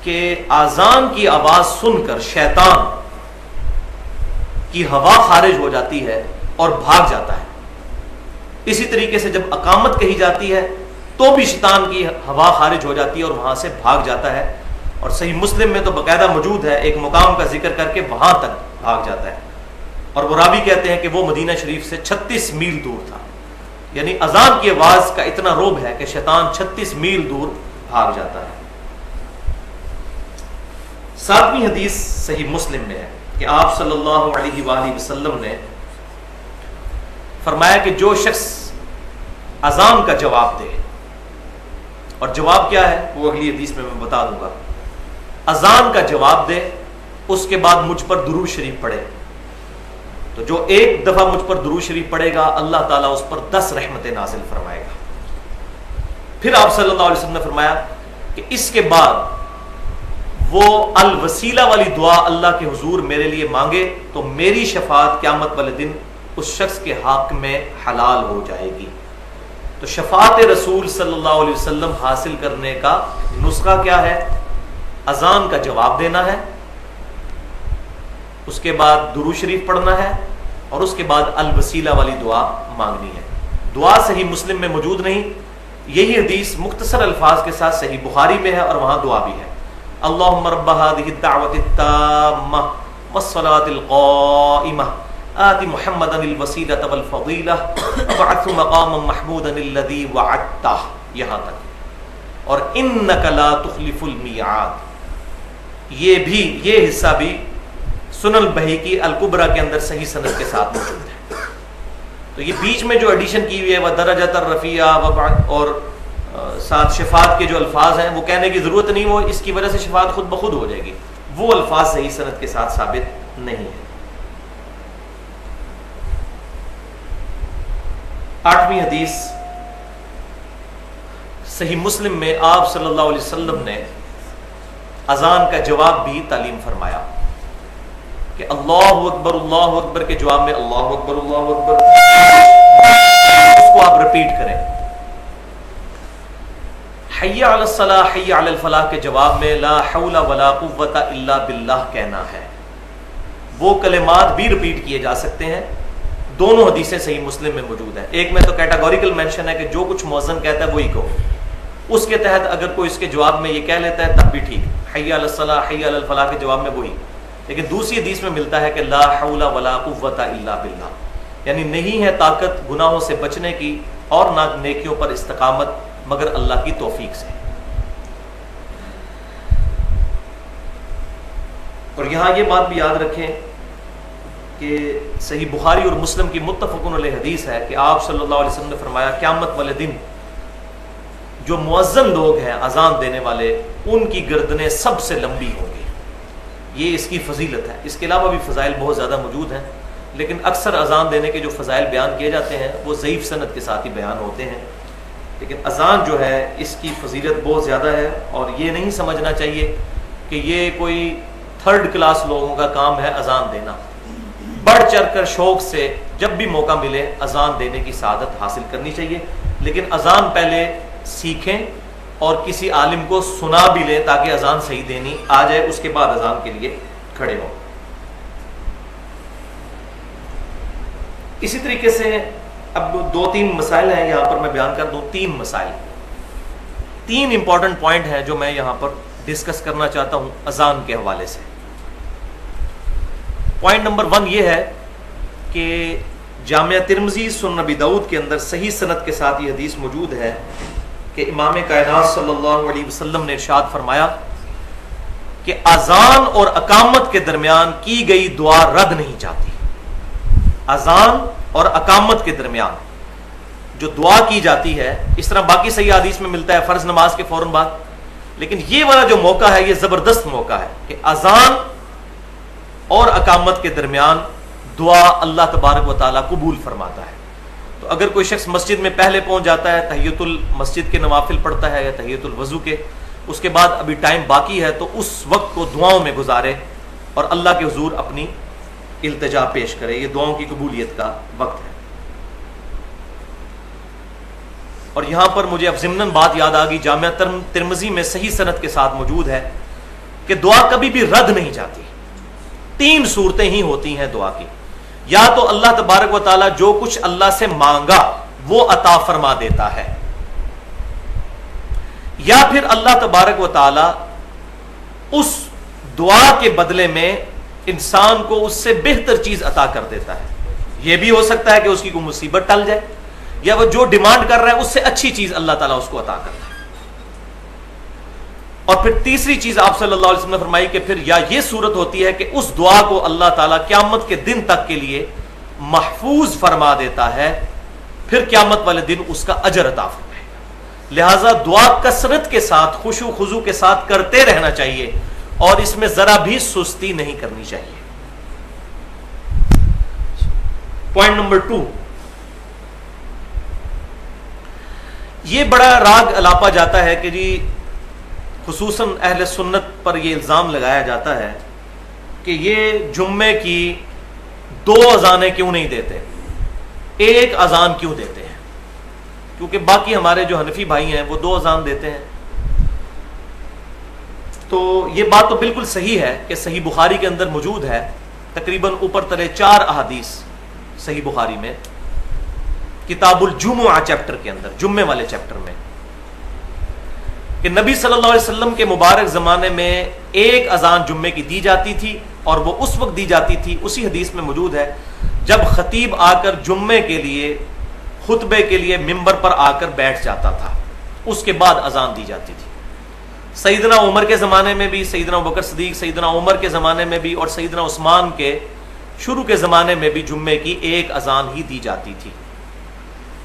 کہ اذان کی آواز سن کر شیطان کی ہوا خارج ہو جاتی ہے اور بھاگ جاتا ہے. اسی طریقے سے جب اقامت کہی جاتی ہے تو بھی شیطان کی ہوا خارج ہو جاتی ہے اور وہاں سے بھاگ جاتا ہے. اور صحیح مسلم میں تو باقاعدہ موجود ہے, ایک مقام کا ذکر کر کے وہاں تک بھاگ جاتا ہے. اور وہ راوی کہتے ہیں کہ وہ مدینہ شریف سے 36 میل دور تھا, یعنی اذان کی آواز کا اتنا رعب ہے کہ شیطان 36 میل دور بھاگ جاتا ہے. 7ویں حدیث صحیح مسلم میں ہے کہ آپ صلی اللہ علیہ وآلہ وسلم نے فرمایا کہ جو شخص اذان کا جواب دے، اور جواب کیا ہے وہ اگلی حدیث میں بتا دوں گا، اذان کا جواب دے، اس کے بعد مجھ پر درود شریف پڑھے، تو جو ایک دفعہ مجھ پر درود شریف پڑھے گا اللہ تعالیٰ اس پر 10 رحمتیں نازل فرمائے گا۔ پھر آپ صلی اللہ علیہ وسلم نے فرمایا کہ اس کے بعد وہ الوسیلہ والی دعا اللہ کے حضور میرے لیے مانگے تو میری شفاعت قیامت والے دن اس شخص کے حق میں حلال ہو جائے گی۔ تو شفاعت رسول صلی اللہ علیہ وسلم حاصل کرنے کا نسخہ کیا ہے؟ اذان کا جواب دینا ہے، اس کے بعد درود شریف پڑھنا ہے، اور اس کے بعد الوسیلہ والی دعا مانگنی ہے۔ دعا صحیح مسلم میں موجود نہیں، یہی حدیث مختصر الفاظ کے ساتھ صحیح بخاری میں ہے اور وہاں دعا بھی ہے۔ اللہم رب هذه الدعوة التامة والصلاة القائمة آت محمدا الوسیلة والفضیلہ وابعثه مقاما محمودا الذی وعدتہ، یہاں تک، اور انک لا تخلف المیعاد، یہ حصہ بھی سنن البہیقی الکبریٰ کے اندر صحیح سند کے ساتھ موجود ہے۔ تو یہ بیچ میں جو ایڈیشن کی ہوئی ہے وہ درجۃ الرفیعہ اور ساتھ شفاعت کے جو الفاظ ہیں وہ کہنے کی ضرورت نہیں، وہ اس کی وجہ سے شفاعت خود بخود ہو جائے گی، وہ الفاظ صحیح سند کے ساتھ ثابت نہیں ہے۔ 8ویں حدیث صحیح مسلم میں آپ صلی اللہ علیہ وسلم نے اذان کا جواب بھی تعلیم فرمایا کہ اللہ اکبر کے جواب میں اللہ اکبر اس کو آپ ریپیٹ کریں، حی علی الصلاح حی علی الفلاح کے جواب میں لا حول ولا قوت الا باللہ کہنا ہے۔ وہ کلمات بھی ریپیٹ کیے جا سکتے ہیں، دونوں حدیثیں صحیح مسلم میں موجود ہیں۔ ایک میں تو کیٹاگوریکل مینشن ہے کہ جو کچھ مؤذن کہتا ہے وہی کہو، اس کے تحت اگر کوئی اس کے جواب میں یہ کہہ لیتا ہے تب بھی ٹھیک، حی علی الصلاح حی علی الفلاح کے جواب میں وہی۔ لیکن دوسری حدیث میں ملتا ہے کہ لا حول ولا قوت الا باللہ، یعنی نہیں ہے طاقت گناہوں سے بچنے کی اور نہ نیکیوں پر استقامت مگر اللہ کی توفیق سے۔ اور یہاں یہ بات بھی یاد رکھیں کہ صحیح بخاری اور مسلم کی متفقن علیہ حدیث ہے کہ آپ صلی اللہ علیہ وسلم نے فرمایا قیامت والے دن جو مؤذن لوگ ہیں اذان دینے والے ان کی گردنیں سب سے لمبی ہوں گی، یہ اس کی فضیلت ہے۔ اس کے علاوہ بھی فضائل بہت زیادہ موجود ہیں، لیکن اکثر اذان دینے کے جو فضائل بیان کیے جاتے ہیں وہ ضعیف سند کے ساتھ ہی بیان ہوتے ہیں، لیکن اذان جو ہے اس کی فضیلت بہت زیادہ ہے، اور یہ نہیں سمجھنا چاہیے کہ یہ کوئی 3rd کلاس لوگوں کا کام ہے اذان دینا۔ بڑھ چڑھ کر شوق سے جب بھی موقع ملے اذان دینے کی سعادت حاصل کرنی چاہیے، لیکن اذان پہلے سیکھیں اور کسی عالم کو سنا بھی لیں تاکہ اذان صحیح دینی آ جائے، اس کے بعد اذان کے لیے کھڑے ہوں۔ اسی طریقے سے اب 2-3 مسائل ہیں یہاں پر میں بیان کر دوں، 3 مسائل، 3 امپورٹنٹ پوائنٹ ہیں جو میں یہاں پر ڈسکس کرنا چاہتا ہوں اذان کے حوالے سے۔ پوائنٹ نمبر 1 یہ ہے کہ جامعہ ترمذی سنن نبی داؤد کے اندر صحیح سند کے ساتھ یہ حدیث موجود ہے کہ امام کائنات صلی اللہ علیہ وسلم نے ارشاد فرمایا کہ اذان اور اقامت کے درمیان کی گئی دعا رد نہیں جاتی۔ اذان اور اقامت کے درمیان جو دعا کی جاتی ہے، اس طرح باقی صحیح حدیث میں ملتا ہے فرض نماز کے فوراً بعد، لیکن یہ والا جو موقع ہے یہ زبردست موقع ہے کہ اذان اور اقامت کے درمیان دعا اللہ تبارک و تعالیٰ قبول فرماتا ہے۔ تو اگر کوئی شخص مسجد میں پہلے پہنچ جاتا ہے، تحیۃ المسجد کے نوافل پڑھتا ہے یا تحیۃ الوضو کے، اس کے بعد ابھی ٹائم باقی ہے تو اس وقت کو دعاؤں میں گزارے اور اللہ کے حضور اپنی التجا پیش کرے، یہ دعاؤں کی قبولیت کا وقت ہے۔ اور یہاں پر مجھے اب ضمناً بات یاد آ گئی، جامعہ ترمذی میں صحیح سند کے ساتھ موجود ہے کہ دعا کبھی بھی رد نہیں جاتی۔ 3 صورتیں ہی ہوتی ہیں دعا کی، یا تو اللہ تبارک و تعالیٰ جو کچھ اللہ سے مانگا وہ عطا فرما دیتا ہے، یا پھر اللہ تبارک و تعالیٰ اس دعا کے بدلے میں انسان کو اس سے بہتر چیز عطا کر دیتا ہے۔ یہ بھی ہو سکتا ہے کہ اس کی کوئی مصیبت ٹل جائے، یا وہ جو ڈیمانڈ کر رہا ہے اس سے اچھی چیز اللہ تعالیٰ اس کو عطا کرتا ہے۔ اور پھر تیسری چیز آپ صلی اللہ علیہ وسلم نے فرمائی کہ پھر یا یہ صورت ہوتی ہے کہ اس دعا کو اللہ تعالیٰ قیامت کے دن تک کے لیے محفوظ فرما دیتا ہے، پھر قیامت والے دن اس کا اجر عطا فرمائے گا۔ لہذا دعا کثرت کے ساتھ، خشوع خضوع کے ساتھ کرتے رہنا چاہیے، اور اس میں ذرا بھی سستی نہیں کرنی چاہیے۔ پوائنٹ نمبر 2، یہ بڑا راگ الاپا جاتا ہے کہ جی خصوصاً اہل سنت پر یہ الزام لگایا جاتا ہے کہ یہ جمعے کی 2 اذانیں کیوں نہیں دیتے، 1 اذان کیوں دیتے ہیں، کیونکہ باقی ہمارے جو حنفی بھائی ہیں وہ 2 اذان دیتے ہیں۔ تو یہ بات تو بالکل صحیح ہے کہ صحیح بخاری کے اندر موجود ہے، تقریباً اوپر تلے 4 احادیث صحیح بخاری میں، کتاب الجمعہ چیپٹر کے اندر، جمعے والے چیپٹر میں، کہ نبی صلی اللہ علیہ وسلم کے مبارک زمانے میں 1 اذان جمعے کی دی جاتی تھی، اور وہ اس وقت دی جاتی تھی، اسی حدیث میں موجود ہے، جب خطیب آ کر جمعے کے لیے، خطبے کے لیے ممبر پر آ کر بیٹھ جاتا تھا، اس کے بعد اذان دی جاتی تھی۔ سیدنا عمر کے زمانے میں بھی، سیدنا ابوبکر صدیق، سیدنا عمر کے زمانے میں بھی، اور سیدنا عثمان کے شروع کے زمانے میں بھی جمعے کی 1 اذان ہی دی جاتی تھی۔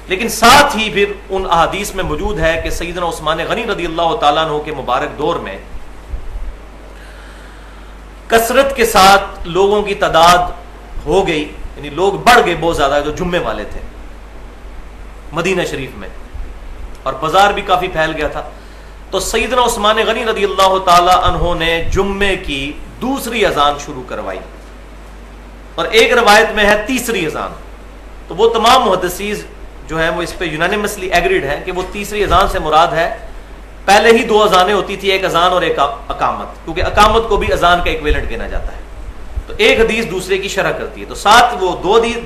لیکن ساتھ ہی پھر ان احادیث میں موجود ہے کہ سیدنا عثمان غنی رضی اللہ تعالیٰ عنہ کے مبارک دور میں کثرت کے ساتھ لوگوں کی تعداد ہو گئی، یعنی لوگ بڑھ گئے بہت زیادہ جو جمعے والے تھے مدینہ شریف میں، اور بازار بھی کافی پھیل گیا تھا۔ تو سیدنا عثمان غنی رضی اللہ تعالیٰ عنہ نے جمعے کی 2ری اذان شروع کروائی، اور ایک روایت میں ہے 3ری اذان۔ تو وہ تمام محدثین جو ہیں وہ اس پہ یونانیمسلی ایگریڈ ہیں کہ وہ 3ری اذان سے مراد ہے، پہلے ہی 2 اذانیں ہوتی تھی، 1 اذان اور 1 اقامت، کیونکہ اقامت کو بھی اذان کا ایکویلنٹ کہا جاتا ہے۔ تو ایک حدیث دوسرے کی شرح کرتی ہے، تو ساتھ وہ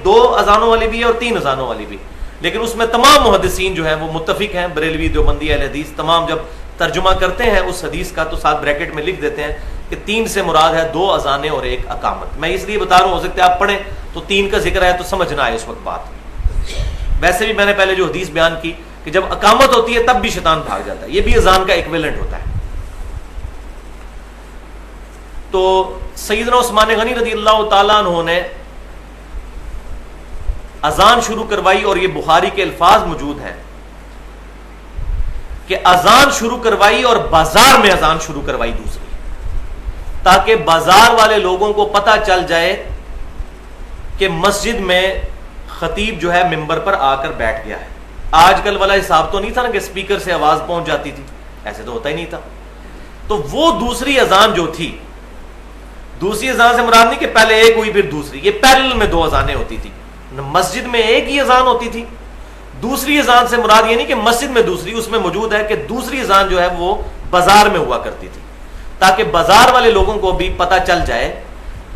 2 اذانوں والی بھی ہے اور 3 اذانوں والی بھی، لیکن اس میں تمام محدثین جو ہیں وہ متفق ہیں، بریلوی، دیوبندی، اہل حدیث، تمام جب ترجمہ کرتے ہیں اس حدیث کا تو ساتھ بریکٹ میں لکھ دیتے ہیں کہ 3 سے مراد ہے 2 اذانیں اور 1 اقامت۔ میں اس لیے بتا رہا ہوں، ہو سکتا ہے آپ پڑھیں تو 3 کا ذکر ہے تو سمجھ نہ آئے اس وقت بات۔ ویسے بھی میں نے پہلے جو حدیث بیان کی کہ جب اقامت ہوتی ہے تب بھی شیطان بھاگ جاتا ہے، یہ بھی اذان کا ایکویلنٹ ہوتا ہے۔ تو سیدنا عثمان غنی رضی اللہ تعالیٰ عنہ نے اذان شروع کروائی، اور یہ بخاری کے الفاظ موجود ہیں کہ اذان شروع کروائی اور بازار میں اذان شروع کروائی 2ری، تاکہ بازار والے لوگوں کو پتہ چل جائے کہ مسجد میں خطیب جو ہے ممبر پر آ کر بیٹھ گیا ہے۔ آج کل والا حساب تو نہیں تھا نا کہ اسپیکر سے آواز پہنچ جاتی تھی، ایسے تو ہوتا ہی نہیں تھا۔ تو وہ 2ری اذان جو تھی، 2ری اذان سے مراد نہیں کہ پہلے 1 ہوئی پھر 2ری، یہ پیرلل میں 2 اذانیں ہوتی تھی، مسجد میں 1 ہی اذان ہوتی تھی۔ 2ری اذان سے مراد یہ نہیں کہ مسجد میں 2ری، اس میں موجود ہے کہ 2ری اذان جو ہے وہ بازار میں ہوا کرتی تھی، تاکہ بازار والے لوگوں کو بھی پتہ چل جائے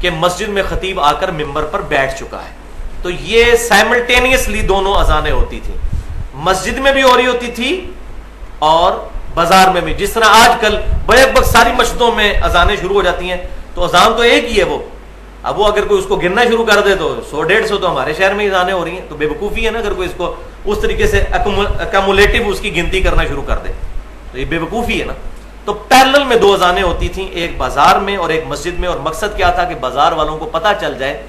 کہ مسجد میں خطیب آ کر ممبر پر بیٹھ چکا ہے۔ تو یہ سائملٹینیسلی دونوں اذانیں ہوتی تھیں، مسجد میں بھی ہو رہی ہوتی تھی اور بازار میں بھی، جس طرح آج کل بڑے ساری مسجدوں میں اذانیں شروع ہو جاتی ہیں، تو اذان تو 1 ہی ہے وہ، اب وہ اگر کوئی اس کو گننا شروع کر دے تو 100-150 تو ہمارے شہر میں اذانیں ہو رہی ہیں، تو بے وقوفی ہے نا اگر کوئی اس کو اس طریقے سے ایکومولیٹو اس کی گنتی کرنا شروع کر دے، تو یہ بے وقوفی ہے نا۔ تو پیرلل میں 2 اذانیں ہوتی تھیں، ایک بازار میں اور ایک مسجد میں، اور مقصد کیا تھا کہ بازار والوں کو پتہ چل جائے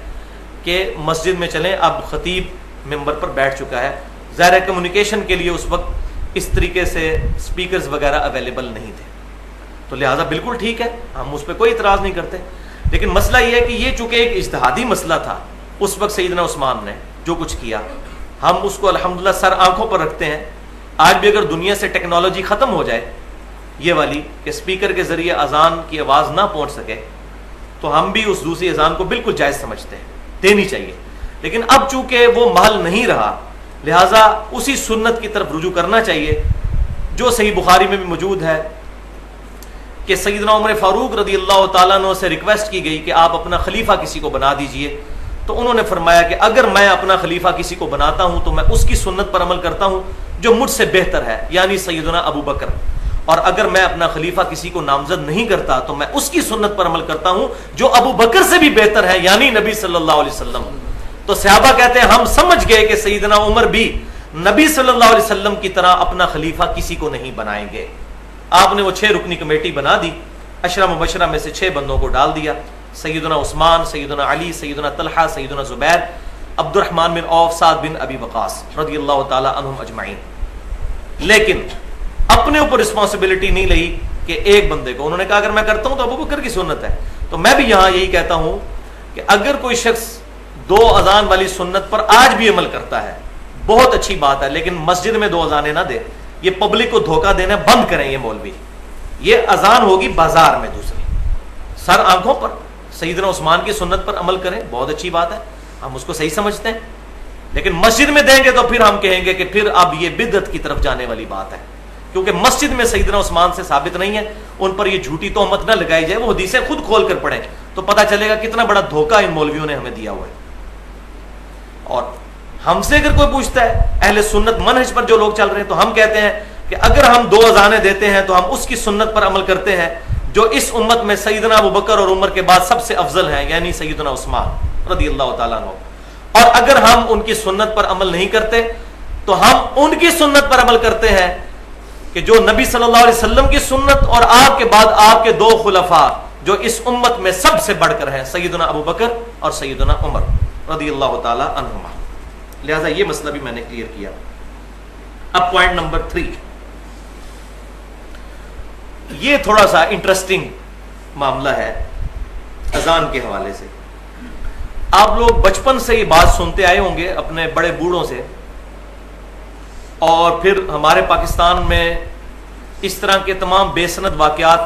کہ مسجد میں چلیں، اب خطیب ممبر پر بیٹھ چکا ہے۔ ظاہر کمیونیکیشن کے لیے اس وقت اس طریقے سے اسپیکرز وغیرہ اویلیبل نہیں تھے، تو لہٰذا بالکل ٹھیک ہے، ہم اس پہ کوئی اعتراض نہیں کرتے۔ لیکن مسئلہ یہ ہے کہ یہ چونکہ ایک اجتہادی مسئلہ تھا، اس وقت سیدنا عثمان نے جو کچھ کیا، ہم اس کو الحمدللہ سر آنکھوں پر رکھتے ہیں۔ آج بھی اگر دنیا سے ٹیکنالوجی ختم ہو جائے یہ والی کہ اسپیکر کے ذریعے اذان کی آواز نہ پہنچ سکے، تو ہم بھی اس 2ری اذان کو بالکل جائز سمجھتے ہیں، دینی چاہیے۔ لیکن اب چونکہ وہ محل نہیں رہا، لہٰذا اسی سنت کی طرف رجوع کرنا چاہیے جو صحیح بخاری میں بھی موجود ہے کہ سیدنا عمر فاروق رضی اللہ تعالیٰ عنہ سے ریکویسٹ کی گئی کہ آپ اپنا خلیفہ کسی کو بنا دیجئے، تو انہوں نے فرمایا کہ اگر میں اپنا خلیفہ کسی کو بناتا ہوں تو میں اس کی سنت پر عمل کرتا ہوں جو مجھ سے بہتر ہے، یعنی سیدنا ابو بکر، اور اگر میں اپنا خلیفہ کسی کو نامزد نہیں کرتا تو میں اس کی سنت پر عمل کرتا ہوں جو ابو بکر سے بھی بہتر ہے، یعنی نبی صلی اللہ علیہ وسلم۔ تو صحابہ کہتے ہیں ہم سمجھ گئے کہ سیدنا عمر بھی نبی صلی اللہ علیہ وسلم کی طرح اپنا خلیفہ کسی کو نہیں بنائیں گے۔ آپ نے وہ 6 رکنی کمیٹی بنا دی، 10 مبشرہ میں سے 6 بندوں کو ڈال دیا، سیدنا عثمان، سیدنا علی، سیدنا طلحہ، سیدنا زبیر، عبد الرحمن بن عوف، سعد بن ابی وقاص رضی اللہ تعالی عنہم اجمعین. لیکن اپنے اوپر رسپانسبلٹی نہیں لئی کہ ایک بندے کو، انہوں نے کہا اگر میں کرتا ہوں تو ابو بکر کی سنت ہے. تو میں بھی یہاں یہی کہتا ہوں کہ اگر کوئی شخص 2 اذان والی سنت پر آج بھی عمل کرتا ہے بہت اچھی بات ہے، لیکن مسجد میں 2 اذانیں نہ دے. یہ پبلک کو دھوکہ دینا بند کریں. یہ مولوی، یہ اذان ہوگی بازار میں دوسری، سر آنکھوں پر. سیدنا عثمان کی سنت پر عمل کریں، بہت اچھی بات ہے، ہم اس کو صحیح سمجھتے ہیں. لیکن مسجد میں دیں گے تو پھر ہم کہیں گے کہ پھر اب یہ بدعت کی طرف جانے والی بات ہے، کیونکہ مسجد میں سیدنا عثمان سے ثابت نہیں ہے. ان پر یہ جھوٹی تہمت نہ لگائی جائے. وہ حدیثیں خود کھول کر پڑھیں تو پتہ چلے گا کتنا بڑا دھوکہ ان مولویوں نے ہمیں دیا ہوا ہے. اور ہم سے اگر کوئی پوچھتا ہے اہل سنت منہج پر جو لوگ چل رہے ہیں، تو ہم کہتے ہیں کہ اگر ہم 2 اذانیں دیتے ہیں تو ہم اس کی سنت پر عمل کرتے ہیں جو اس امت میں سیدنا ابو بکر اور عمر کے بعد سب سے افضل ہیں، یعنی سیدنا عثمان رضی اللہ تعالیٰ عنہ. اور اگر ہم ان کی سنت پر عمل نہیں کرتے تو ہم ان کی سنت پر عمل کرتے ہیں کہ جو نبی صلی اللہ علیہ وسلم کی سنت اور آپ کے بعد آپ کے 2 خلفاء جو اس امت میں سب سے بڑھ کر ہیں، سیدنا ابو بکر اور سیدنا عمر رضی اللہ تعالی عنہما. لہذا یہ مسئلہ بھی میں نے کلیئر کیا. اب پوائنٹ نمبر 3، یہ تھوڑا سا انٹرسٹنگ معاملہ ہے اذان کے حوالے سے. آپ لوگ بچپن سے یہ بات سنتے آئے ہوں گے اپنے بڑے بوڑھوں سے، اور پھر ہمارے پاکستان میں اس طرح کے تمام بے سند واقعات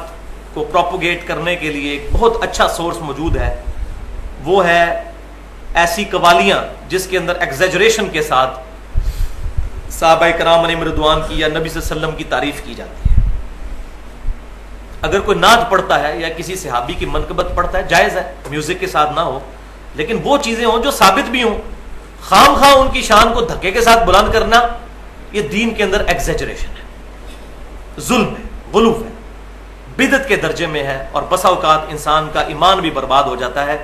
کو پروپوگیٹ کرنے کے لیے ایک بہت اچھا سورس موجود ہے. وہ ہے ایسی قوالیاں جس کے اندر ایگزیجریشن کے ساتھ صحابہ کرام علیہم رضوان کی یا نبی صلی اللہ علیہ وسلم کی تعریف کی جاتی ہے. اگر کوئی نعت پڑھتا ہے یا کسی صحابی کی منقبت پڑھتا ہے جائز ہے، میوزک کے ساتھ نہ ہو، لیکن وہ چیزیں ہوں جو ثابت بھی ہوں. خام خواہ ان کی شان کو دھکے کے ساتھ بلند کرنا یہ دین کے اندر ایگزیجریشن ہے، ظلم ہے، غلو ہے، بدعت کے درجے میں ہے. اور بسا اوقات انسان کا ایمان بھی برباد ہو جاتا ہے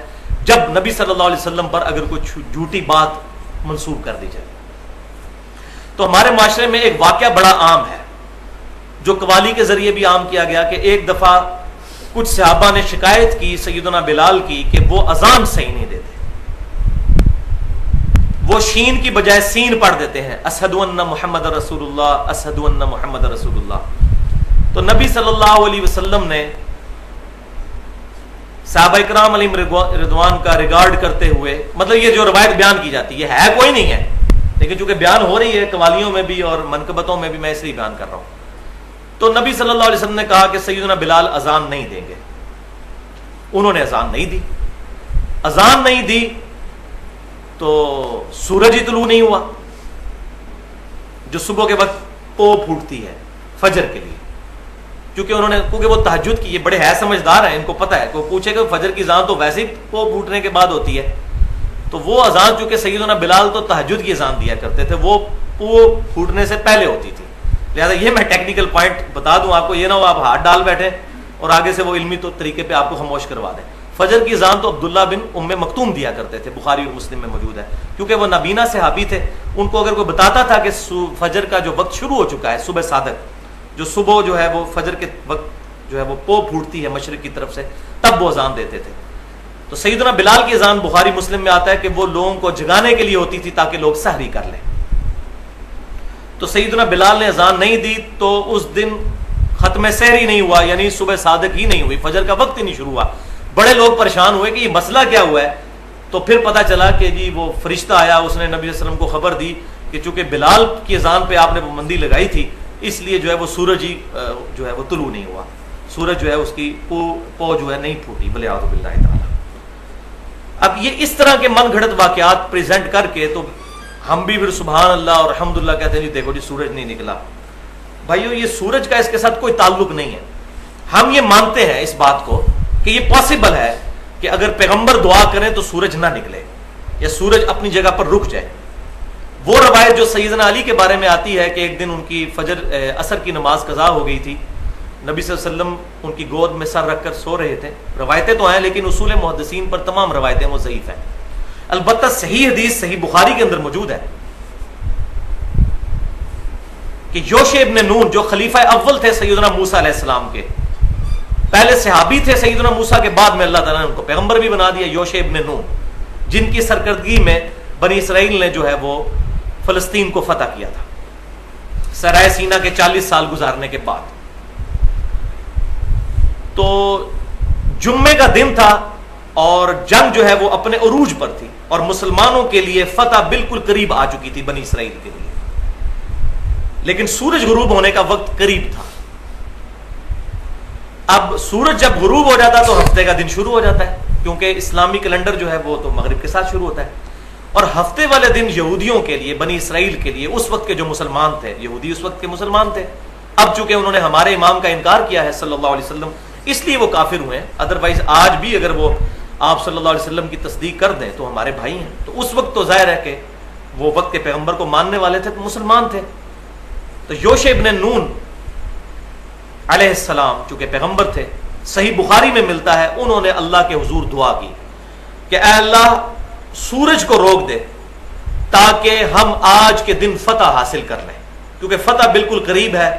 جب نبی صلی اللہ علیہ وسلم پر اگر کوئی جھوٹی بات منسوب کر دی جائے. تو ہمارے معاشرے میں ایک واقعہ بڑا عام ہے جو قوالی کے ذریعے بھی عام کیا گیا کہ ایک دفعہ کچھ صحابہ نے شکایت کی سیدنا بلال کی کہ وہ اذان صحیح نہیں دیتے، وہ شین کی بجائے سین پڑھ دیتے ہیں، اشہد ان محمد رسول اللہ، اشہد ان محمد رسول اللہ. تو نبی صلی اللہ علیہ وسلم نے صحابہ کرام علیہم رضوان کا ریگارڈ کرتے ہوئے، مطلب یہ جو روایت بیان کی جاتی ہے یہ ہے کوئی نہیں ہے، لیکن چونکہ بیان ہو رہی ہے قوالیوں میں بھی اور منقبتوں میں بھی، میں اس لیے بیان کر رہا ہوں. تو نبی صلی اللہ علیہ وسلم نے کہا کہ سیدنا بلال اذان نہیں دیں گے. انہوں نے اذان نہیں دی. اذان نہیں دی تو سورج ہی طلوع نہیں ہوا جو صبح کے وقت پو پھوٹتی ہے فجر کے لیے. کیونکہ وہ تہجد کی، یہ بڑے ہے سمجھدار ہیں، ان کو پتہ ہے. کوئی پوچھے کہ فجر کی اذان تو ویسے ہی پو پھوٹنے کے بعد ہوتی ہے، تو وہ اذان چونکہ سیدنا بلال تو تہجد کی اذان دیا کرتے تھے، وہ پو پھوٹنے سے پہلے ہوتی تھی. لہٰذا یہ میں ٹیکنیکل پوائنٹ بتا دوں آپ کو، یہ نہ ہو آپ ہاتھ ڈال بیٹھے اور آگے سے وہ علمی طریقے پہ آپ کو خاموش کروا دیں. فجر کی اذان تو عبداللہ بن ام مکتوم دیا کرتے تھے، بخاری اور مسلم میں موجود ہے، کیونکہ وہ نابینا صحابی تھے. ان کو اگر کوئی بتاتا تھا کہ فجر کا جو وقت شروع ہو چکا ہے، صبح صادق، جو صبح جو ہے وہ فجر کے وقت جو ہے وہ پو پھوٹتی ہے مشرق کی طرف سے، تب وہ اذان دیتے تھے. تو سیدنا بلال کی اذان بخاری مسلم میں آتا ہے کہ وہ لوگوں کو جگانے کے لیے ہوتی تھی تاکہ لوگ سحری کر لیں. تو سیدنا بلال نے اذان نہیں دی تو اس دن ختم سحری نہیں ہوا، یعنی صبح صادق ہی نہیں ہوئی، فجر کا وقت ہی نہیں شروع ہوا. بڑے لوگ پریشان ہوئے کہ یہ مسئلہ کیا ہوا ہے. تو پھر پتہ چلا کہ جی وہ فرشتہ آیا، اس نے نبی صلی اللہ علیہ وسلم کو خبر دی کہ چونکہ بلال کی اذان پہ آپ نے پابندی لگائی تھی، اس لیے جو ہے وہ سورج ہی جو ہے وہ طلوع نہیں ہوا، سورج جو ہے اس کی پو جو ہے نہیں پھوٹی، ولیعوذ باللہ تعالی. اب یہ اس طرح کے من گھڑت واقعات پریزنٹ کر کے تو ہم بھی پھر سبحان اللہ اور الحمدللہ کہتے ہیں جی دیکھو جی سورج نہیں نکلا. بھائیو یہ سورج کا اس کے ساتھ کوئی تعلق نہیں ہے. ہم یہ مانتے ہیں اس بات کو کہ یہ پاسبل ہے کہ اگر پیغمبر دعا کریں تو سورج نہ نکلے یا سورج اپنی جگہ پر رک جائے. وہ روایت جو سیدنا علی کے بارے میں آتی ہے کہ ایک دن ان کی عصر کی نماز قضا ہو گئی تھی، نبی صلی اللہ علیہ وسلم ان کی گود میں سر رکھ کر سو رہے تھے. روایتیں تو ہیں لیکن اصول محدثین پر تمام روایتیں وہ ضعیف ہیں. البتہ صحیح حدیث صحیح بخاری کے اندر موجود ہے کہ یوشع ابن نون جو خلیفہ اول تھے سیدنا موسیٰ علیہ السلام کے، پہلے صحابی تھے سیدنا موسیٰ کے، بعد میں اللہ تعالیٰ نے ان کو پیغمبر بھی بنا دیا. یوشع ابن نون جن کی سرکردگی میں بنی اسرائیل نے جو ہے وہ فلسطین کو فتح کیا تھا سرائے سینا کے 40 سال گزارنے کے بعد. تو جمعے کا دن تھا اور جنگ جو ہے وہ اپنے عروج پر تھی اور مسلمانوں کے لیے فتح بالکل قریب آ چکی تھی بنی اسرائیل کے لیے. لیکن سورج غروب ہونے کا وقت قریب تھا. اب سورج جب غروب ہو جاتا تو ہفتے کا دن شروع ہو جاتا ہے, کیونکہ اسلامی کیلنڈر جو ہے وہ تو مغرب کے ساتھ شروع ہوتا ہے. اور ہفتے والے دن یہودیوں کے لیے, بنی اسرائیل کے لیے, اس وقت کے جو مسلمان تھے, یہودی اس وقت کے مسلمان تھے, اب چونکہ انہوں نے ہمارے امام کا انکار کیا ہے صلی اللہ علیہ وسلم, اس لیے وہ کافر ہوئے ہیں. ادروائز آج بھی اگر وہ آپ صلی اللہ علیہ وسلم کی تصدیق کر دیں تو ہمارے بھائی ہیں. تو اس وقت تو ظاہر ہے کہ وہ وقت کے پیغمبر کو ماننے والے تھے تو مسلمان تھے. تو یوشع ابن نون علیہ السلام چونکہ پیغمبر تھے, صحیح بخاری میں ملتا ہے, انہوں نے اللہ کے حضور دعا کی کہ اے اللہ سورج کو روک دے تاکہ ہم آج کے دن فتح حاصل کر لیں, کیونکہ فتح بالکل قریب ہے.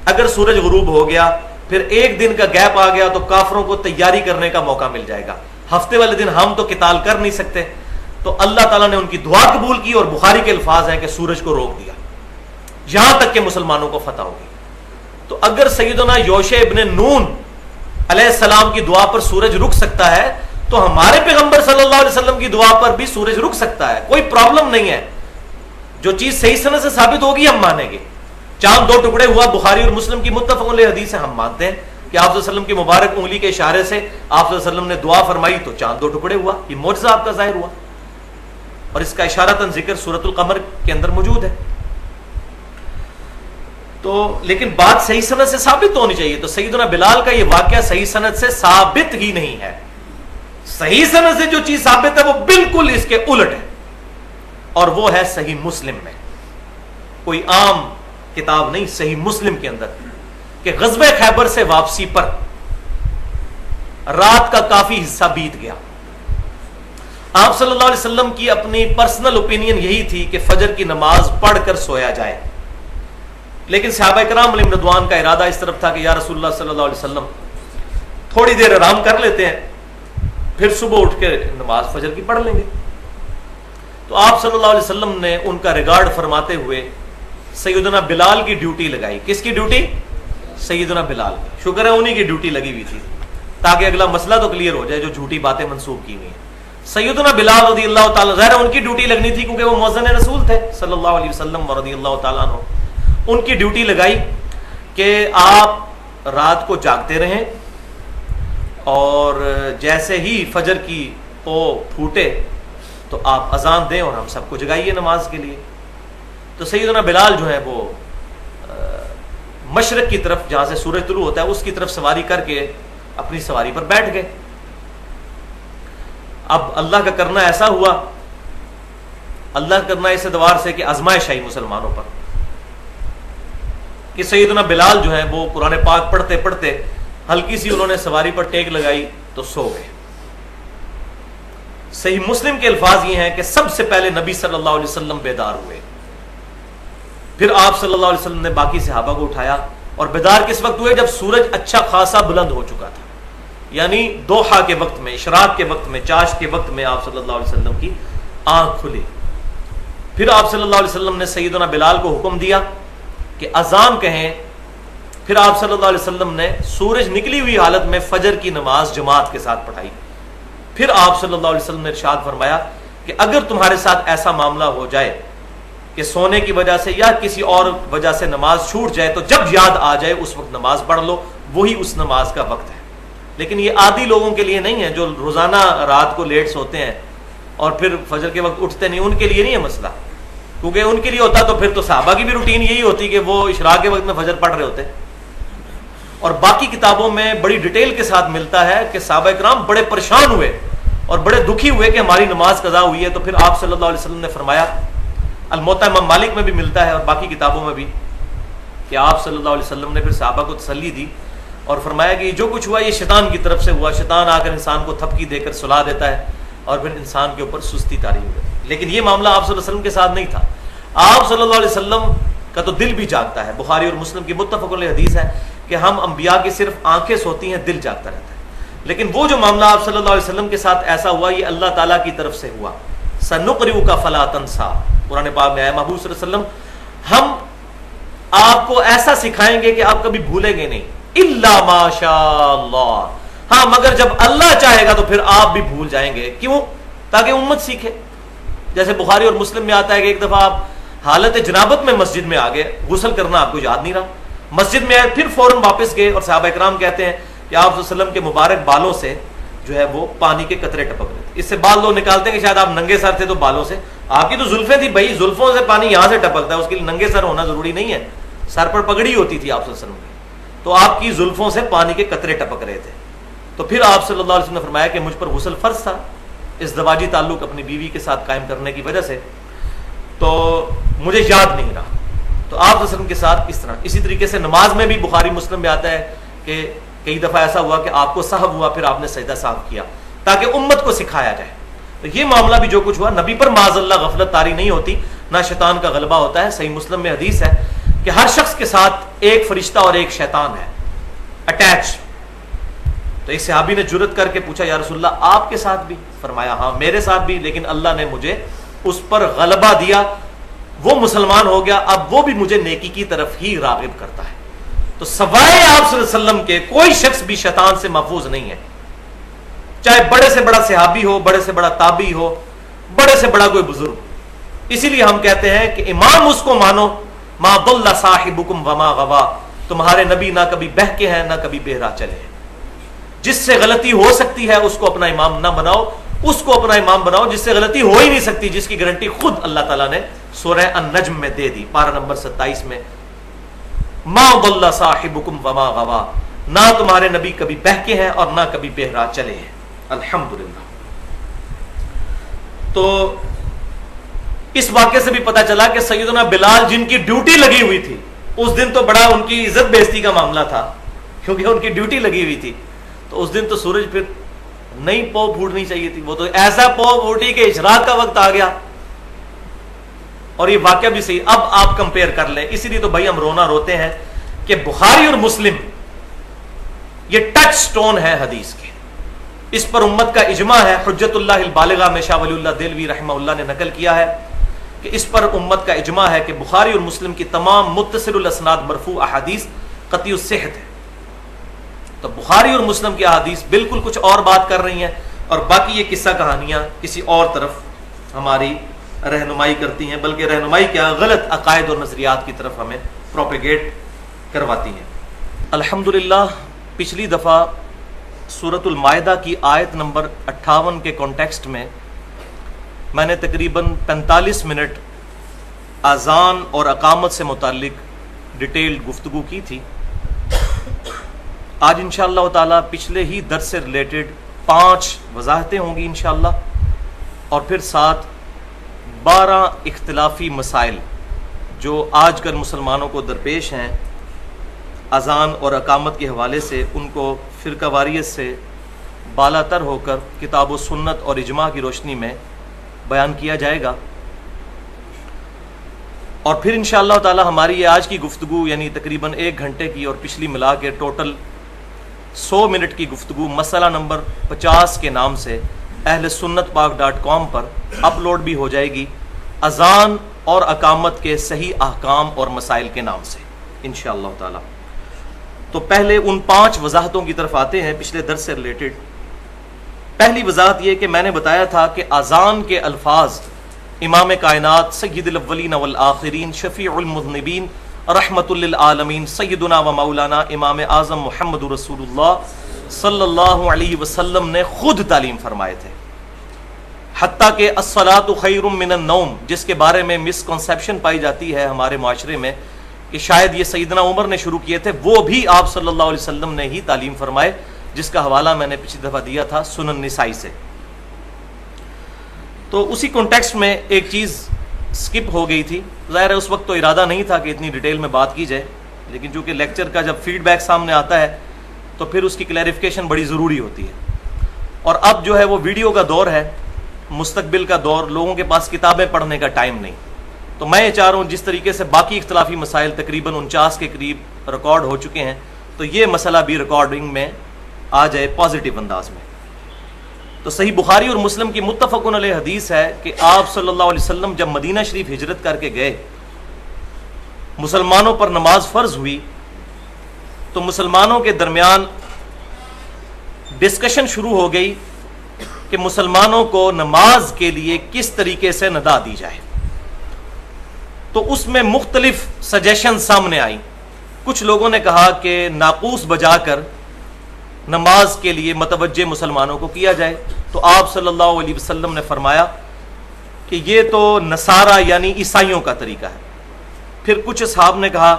اگر سورج غروب ہو گیا پھر ایک دن کا گیپ آ گیا تو کافروں کو تیاری کرنے کا موقع مل جائے گا. ہفتے والے دن ہم تو قتال کر نہیں سکتے. تو اللہ تعالیٰ نے ان کی دعا قبول کی اور بخاری کے الفاظ ہیں کہ سورج کو روک دیا یہاں تک کہ مسلمانوں کو فتح ہوگی. تو اگر سیدنا یوشع ابن نون علیہ السلام کی دعا پر سورج رک سکتا ہے تو ہمارے پیغمبر صلی اللہ علیہ وسلم کی دعا پر بھی سورج رک سکتا ہے, کوئی پرابلم نہیں ہے. جو چیز صحیح سند سے ثابت ہوگی ہم مانیں گے. چاند 2 ٹکڑے ہوا, بخاری اور مسلم کی متفق علیہ حدیث ہے, ہم مانتے ہیں کہ آپ صلی اللہ علیہ وسلم کی مبارک انگلی کے اشارے سے آپ صلی اللہ علیہ وسلم نے دعا فرمائی تو چاند 2 ٹکڑے ہوا. یہ معجزہ آپ کا ظاہر ہوا اور اس کا اشارتاً ذکر سورۃ القمر کے اندر موجود ہے. تو لیکن بات صحیح سند سے ثابت ہونی چاہیے. تو سیدنا بلال کا یہ واقعہ صحیح سند سے ثابت ہی نہیں ہے. صحیح سند سے جو چیز ثابت ہے وہ بالکل اس کے الٹ ہے, اور وہ ہے صحیح مسلم میں. کوئی عام کتاب نہیں, صحیح مسلم کے اندر کہ غزوہ خیبر سے واپسی پر رات کا کافی حصہ بیت گیا. آپ صلی اللہ علیہ وسلم کی اپنی پرسنل اوپینین یہی تھی کہ فجر کی نماز پڑھ کر سویا جائے, لیکن صحابہ کرام علیہم رضوان کا ارادہ اس طرف تھا کہ یا رسول اللہ صلی اللہ علیہ وسلم تھوڑی دیر آرام کر لیتے ہیں پھر صبح اٹھ کے نماز فجر کی پڑھ لیں گے. تو آپ صلی اللہ علیہ وسلم نے ان کا ریگارڈ فرماتے ہوئے سیدنا بلال کی ڈیوٹی لگائی. کس کی ڈیوٹی؟ سیدنا بلال کی. شکر ہے انہی کی ڈیوٹی لگی ہوئی تھی تاکہ اگلا مسئلہ تو کلیئر ہو جائے جو جھوٹی باتیں منسوب کی ہوئی ہیں. سیدنا بلال رضی اللہ تعالیٰ, ظاہر ان کی ڈیوٹی لگنی تھی کیونکہ وہ مؤذن رسول تھے صلی اللہ علیہ وسلم رضی اللہ تعالیٰ عنہ. ان کی ڈیوٹی لگائی کہ آپ رات کو جاگتے رہیں اور جیسے ہی فجر کی پو پھوٹے تو آپ اذان دیں اور ہم سب کو جگائیے نماز کے لیے. تو سیدنا بلال جو ہے وہ مشرق کی طرف جہاں سے سورج طلوع ہوتا ہے اس کی طرف سواری کر کے اپنی سواری پر بیٹھ گئے. اب اللہ کا کرنا ایسا ہوا, اللہ کرنا اس اعتبار سے کہ آزمائش آئی مسلمانوں پر کہ سیدنا بلال جو ہے وہ قرآن پاک پڑھتے پڑھتے ہلکی سی انہوں نے سواری پر ٹیک لگائی تو سو گئے. صحیح مسلم کے الفاظ یہ ہیں کہ سب سے پہلے نبی صلی اللہ علیہ وسلم بیدار ہوئے, پھر آپ صلی اللہ علیہ وسلم نے باقی صحابہ کو اٹھایا. اور بیدار کس وقت ہوئے؟ جب سورج اچھا خاصا بلند ہو چکا تھا, یعنی دوحہ کے وقت میں, اشراق کے وقت میں, چاش کے وقت میں آپ صلی اللہ علیہ وسلم کی آنکھ کھلی. پھر آپ صلی اللہ علیہ وسلم نے سیدنا بلال کو حکم دیا کہ اذان کہیں. پھر آپ صلی اللہ علیہ وسلم نے سورج نکلی ہوئی حالت میں فجر کی نماز جماعت کے ساتھ پڑھائی. پھر آپ صلی اللہ علیہ وسلم نے ارشاد فرمایا کہ اگر تمہارے ساتھ ایسا معاملہ ہو جائے کہ سونے کی وجہ سے یا کسی اور وجہ سے نماز چھوٹ جائے تو جب یاد آ جائے اس وقت نماز پڑھ لو, وہی اس نماز کا وقت ہے. لیکن یہ عادی لوگوں کے لیے نہیں ہے جو روزانہ رات کو لیٹ سوتے ہیں اور پھر فجر کے وقت اٹھتے نہیں, ان کے لیے نہیں ہے مسئلہ. کیونکہ ان کے لیے ہوتا تو پھر تو صحابہ کی بھی روٹین یہی ہوتی کہ وہ اشراق کے وقت میں فجر پڑھ رہے ہوتے. اور باقی کتابوں میں بڑی ڈیٹیل کے ساتھ ملتا ہے کہ صحابہ کرام بڑے پریشان ہوئے اور بڑے دکھی ہوئے کہ ہماری نماز قضا ہوئی ہے. تو پھر آپ صلی اللہ علیہ وسلم نے فرمایا, الموطا امام مالک میں بھی ملتا ہے اور باقی کتابوں میں بھی, کہ آپ صلی اللہ علیہ وسلم نے پھر صحابہ کو تسلی دی اور فرمایا کہ جو کچھ ہوا یہ شیطان کی طرف سے ہوا. شیطان آ کر انسان کو تھپکی دے کر سلا دیتا ہے اور پھر انسان کے اوپر سستی طاری ہو جاتی. لیکن یہ معاملہ آپ صلی اللہ علیہ وسلم کے ساتھ نہیں تھا. آپ صلی اللہ علیہ وسلم کا تو دل بھی جاگتا ہے. بخاری اور مسلم کی متفق علیہ حدیث ہے کہ ہم انبیاء کی صرف آنکھیں سوتی ہیں, دل جاگتا رہتا ہے. لیکن وہ جو معاملہ آپ صلی اللہ علیہ وسلم کے ساتھ ایسا ہوا یہ اللہ تعالیٰ کی طرف سے ہوا. سنقرئک فلا تنسى، قرآن پاک میں ہے محبوب صلی اللہ علیہ وسلم ہم آپ کو ایسا سکھائیں گے کہ آپ کبھی بھولیں گے نہیں، الا ما شاء اللہ، ہاں مگر جب اللہ چاہے گا تو پھر آپ بھی بھول جائیں گے. کیوں؟ تاکہ امت سیکھے. جیسے بخاری اور مسلم میں آتا ہے کہ ایک دفعہ آپ حالت جنابت میں مسجد میں آ گئے، غسل کرنا آپ کو یاد نہیں رہا، مسجد میں آئے، پھر فوراً واپس گئے، اور صحابہ کرام کہتے ہیں کہ آپ صلی اللہ علیہ وسلم کے مبارک بالوں سے جو ہے وہ پانی کے قطرے ٹپک رہے تھے. اس سے بال لوگ نکالتے ہیں کہ شاید آپ ننگے سر تھے تو بالوں سے، آپ کی تو زلفیں تھی بھائی، زلفوں سے پانی یہاں سے ٹپکتا ہے، اس کے لیے ننگے سر ہونا ضروری نہیں ہے، سر پر پگڑی ہوتی تھی آپ صلی اللہ علیہ وسلم کی، تو آپ کی زلفوں سے پانی کے قطرے ٹپک رہے تھے. تو پھر آپ صلی اللہ علیہ وسلم نے فرمایا کہ مجھ پر غسل فرض تھا ازدواجی تعلق اپنی بیوی کے ساتھ قائم کرنے کی وجہ سے، تو مجھے یاد نہیں رہا. تو آپ صلی اللہ علیہ وسلم کے ساتھ اس طرح. اسی طریقے سے نماز میں بھی بخاری مسلم میں آتا ہے کہ کئی دفعہ ایسا ہوا کہ آپ کو سہو ہوا، پھر آپ نے سجدہ سہو کیا تاکہ امت کو سکھایا جائے. تو یہ معاملہ بھی جو کچھ ہوا، نبی پر معاذ اللہ غفلت طاری نہیں ہوتی، نہ شیطان کا غلبہ ہوتا ہے. صحیح مسلم میں حدیث ہے کہ ہر شخص کے ساتھ ایک فرشتہ اور ایک شیطان ہے اٹیچ. تو ایک صحابی نے جرت کر کے پوچھا یا رسول اللہ آپ کے ساتھ بھی؟ فرمایا ہاں میرے ساتھ بھی، لیکن اللہ نے مجھے اس پر غلبہ دیا، وہ مسلمان ہو گیا، اب وہ بھی مجھے نیکی کی طرف ہی راغب کرتا ہے. تو سوائے آپ صلی اللہ علیہ وسلم کے کوئی شخص بھی شیطان سے محفوظ نہیں ہے، چاہے بڑے سے بڑا صحابی ہو، بڑے سے بڑا تابعی ہو، بڑے سے بڑا کوئی بزرگ. اسی لیے ہم کہتے ہیں کہ امام اس کو مانو ما ضل صاحبکم وما غوا، تمہارے نبی نہ کبھی بہکے ہیں نہ کبھی بہرا چلے ہیں. جس سے غلطی ہو سکتی ہے اس کو اپنا امام نہ بناؤ، اس کو اپنا امام بناؤ جس سے غلطی ہو ہی نہیں سکتی، جس کی گارنٹی خود اللہ تعالیٰ نے سورہ النجم میں دے دی، پارہ نمبر 27 میں. ما ضل صاحبکم وما غوا، نہ تمہارے نبی کبھی بہکے ہیں اور نہ کبھی بہرا چلے ہیں. الحمدللہ. تو اس واقعے سے بھی پتا چلا کہ سیدنا بلال جن کی ڈیوٹی لگی ہوئی تھی، اس دن تو بڑا ان کی عزت بےزتی کا معاملہ تھا، کیونکہ ان کی ڈیوٹی لگی ہوئی تھی. تو اس دن تو سورج پھر نہیں پو پھوٹنی چاہیے تھی، وہ تو ایسا پو پھوٹی کہ اشراق کا وقت آ گیا. اور یہ واقعہ بھی صحیح. اب آپ کمپیئر کر لیں. اسی لیے تو بھائی ہم رونا روتے ہیں کہ بخاری اور مسلم یہ ٹچ سٹون ہے حدیث کے، اس پر امت کا اجماع ہے. حجت اللہ البالغہ میں شاہ ولی اللہ دہلوی رحمہ اللہ نے نقل کیا ہے کہ اس پر امت کا اجماع ہے کہ بخاری اور مسلم کی تمام متصل الاسناد مرفوع احادیث قطعی الصحت ہے. تو بخاری اور مسلم کی احادیث بالکل کچھ اور بات کر رہی ہیں، اور باقی یہ قصہ کہانیاں کسی اور طرف ہماری رہنمائی کرتی ہیں، بلکہ رہنمائی کیا غلط عقائد اور نظریات کی طرف ہمیں پروپیگیٹ کرواتی ہیں. الحمدللہ پچھلی دفعہ سورۃ المائدہ کی آیت نمبر 58 کے کانٹیکسٹ میں میں نے تقریباً 45 منٹ اذان اور اقامت سے متعلق ڈیٹیلڈ گفتگو کی تھی. آج انشاءاللہ تعالی پچھلے ہی درس سے ریلیٹڈ 5 وضاحتیں ہوں گی انشاءاللہ، اور پھر ساتھ 12 اختلافی مسائل جو آج کل مسلمانوں کو درپیش ہیں اذان اور اقامت کے حوالے سے، ان کو فرقہ واریت سے بالا تر ہو کر کتاب و سنت اور اجماع کی روشنی میں بیان کیا جائے گا. اور پھر انشاءاللہ تعالی ہماری یہ آج کی گفتگو یعنی تقریباً 1 گھنٹے کی اور پچھلی ملا کے ٹوٹل 100 منٹ کی گفتگو مسئلہ نمبر 50 کے نام سے اہل سنت پاک.com پر اپلوڈ بھی ہو جائے گی، اذان اور اقامت کے صحیح احکام اور مسائل کے نام سے انشاءاللہ تعالی. تو پہلے ان 5 وضاحتوں کی طرف آتے ہیں پچھلے درس سے ریلیٹڈ. پہلی وضاحت یہ کہ میں نے بتایا تھا کہ اذان کے الفاظ امام کائنات سید الاولین والآخرین شفیع المذنبین رحمت للعالمین سیدنا و مولانا امام اعظم محمد رسول اللہ صلی اللہ علیہ وسلم نے خود تعلیم فرمائے تھے. حتیٰ کہ الصلاۃ خیر من النوم، جس کے بارے میں مسکنسیپشن پائی جاتی ہے ہمارے معاشرے میں کہ شاید یہ سیدنا عمر نے شروع کیے تھے، وہ بھی آپ صلی اللہ علیہ وسلم نے ہی تعلیم فرمائے، جس کا حوالہ میں نے پچھلی دفعہ دیا تھا سنن نسائی سے. تو اسی کانٹیکسٹ میں ایک چیز سکپ ہو گئی تھی. ظاہر ہے اس وقت تو ارادہ نہیں تھا کہ اتنی ڈیٹیل میں بات کی جائے، لیکن چونکہ لیکچر کا جب فیڈ بیک سامنے آتا ہے تو پھر اس کی کلیریفیکیشن بڑی ضروری ہوتی ہے. اور اب جو ہے وہ ویڈیو کا دور ہے، مستقبل کا دور، لوگوں کے پاس کتابیں پڑھنے کا ٹائم نہیں. تو میں یہ چاہ رہا ہوں جس طریقے سے باقی اختلافی مسائل تقریباً 49 کے قریب ریکارڈ ہو چکے ہیں، تو یہ مسئلہ بھی ریکارڈنگ میں آ جائے پازیٹیو انداز میں. تو صحیح بخاری اور مسلم کی متفقن علیہ حدیث ہے کہ آپ صلی اللہ علیہ وسلم جب مدینہ شریف ہجرت کر کے گئے، مسلمانوں پر نماز فرض ہوئی، تو مسلمانوں کے درمیان ڈسکشن شروع ہو گئی کہ مسلمانوں کو نماز کے لیے کس طریقے سے ندا دی جائے۔ تو اس میں مختلف سجیشن سامنے آئی۔ کچھ لوگوں نے کہا کہ ناقوس بجا کر نماز کے لیے متوجہ مسلمانوں کو کیا جائے، تو آپ صلی اللہ علیہ وسلم نے فرمایا کہ یہ تو نصارہ یعنی عیسائیوں کا طریقہ ہے۔ پھر کچھ اصحاب نے کہا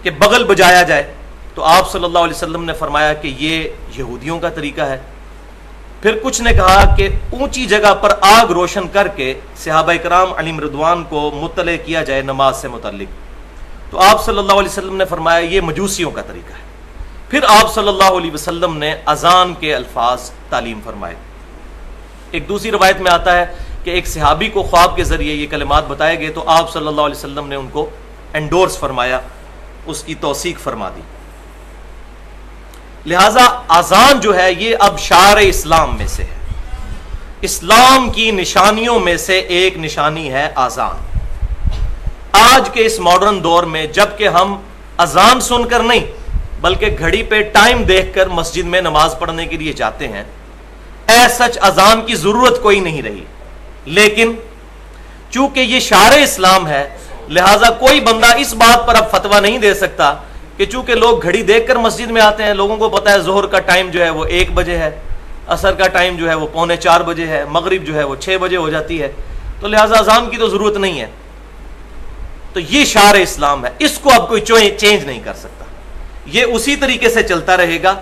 کہ بغل بجایا جائے، تو آپ صلی اللہ علیہ وسلم نے فرمایا کہ یہ یہودیوں کا طریقہ ہے۔ پھر کچھ نے کہا کہ اونچی جگہ پر آگ روشن کر کے صحابہ کرام علیہم رضوان کو مطلع کیا جائے نماز سے متعلق، تو آپ صلی اللہ علیہ وسلم نے فرمایا یہ مجوسیوں کا طریقہ ہے۔ پھر آپ صلی اللہ علیہ وسلم نے اذان کے الفاظ تعلیم فرمائے۔ ایک دوسری روایت میں آتا ہے کہ ایک صحابی کو خواب کے ذریعے یہ کلمات بتائے گئے، تو آپ صلی اللہ علیہ وسلم نے ان کو انڈورس فرمایا، اس کی توثیق فرما دی۔ لہذا اذان جو ہے یہ اب شعائر اسلام میں سے ہے، اسلام کی نشانیوں میں سے ایک نشانی ہے اذان۔ آج کے اس ماڈرن دور میں جب کہ ہم اذان سن کر نہیں بلکہ گھڑی پہ ٹائم دیکھ کر مسجد میں نماز پڑھنے کے لیے جاتے ہیں، سچ اذان کی ضرورت کوئی نہیں رہی، لیکن چونکہ یہ شعائر اسلام ہے لہذا کوئی بندہ اس بات پر اب فتویٰ نہیں دے سکتا کہ چونکہ لوگ گھڑی دیکھ کر مسجد میں آتے ہیں، لوگوں کو پتا ہے ظہر کا ٹائم جو ہے وہ 1 بجے ہے، عصر کا ٹائم جو ہے وہ 3:45 بجے ہے، مغرب جو ہے وہ 6 بجے ہو جاتی ہے، تو لہذا اذان کی تو ضرورت نہیں ہے۔ تو یہ شعائر اسلام ہے، اس کو اب کوئی چینج نہیں کر سکتا، یہ اسی طریقے سے چلتا رہے گا۔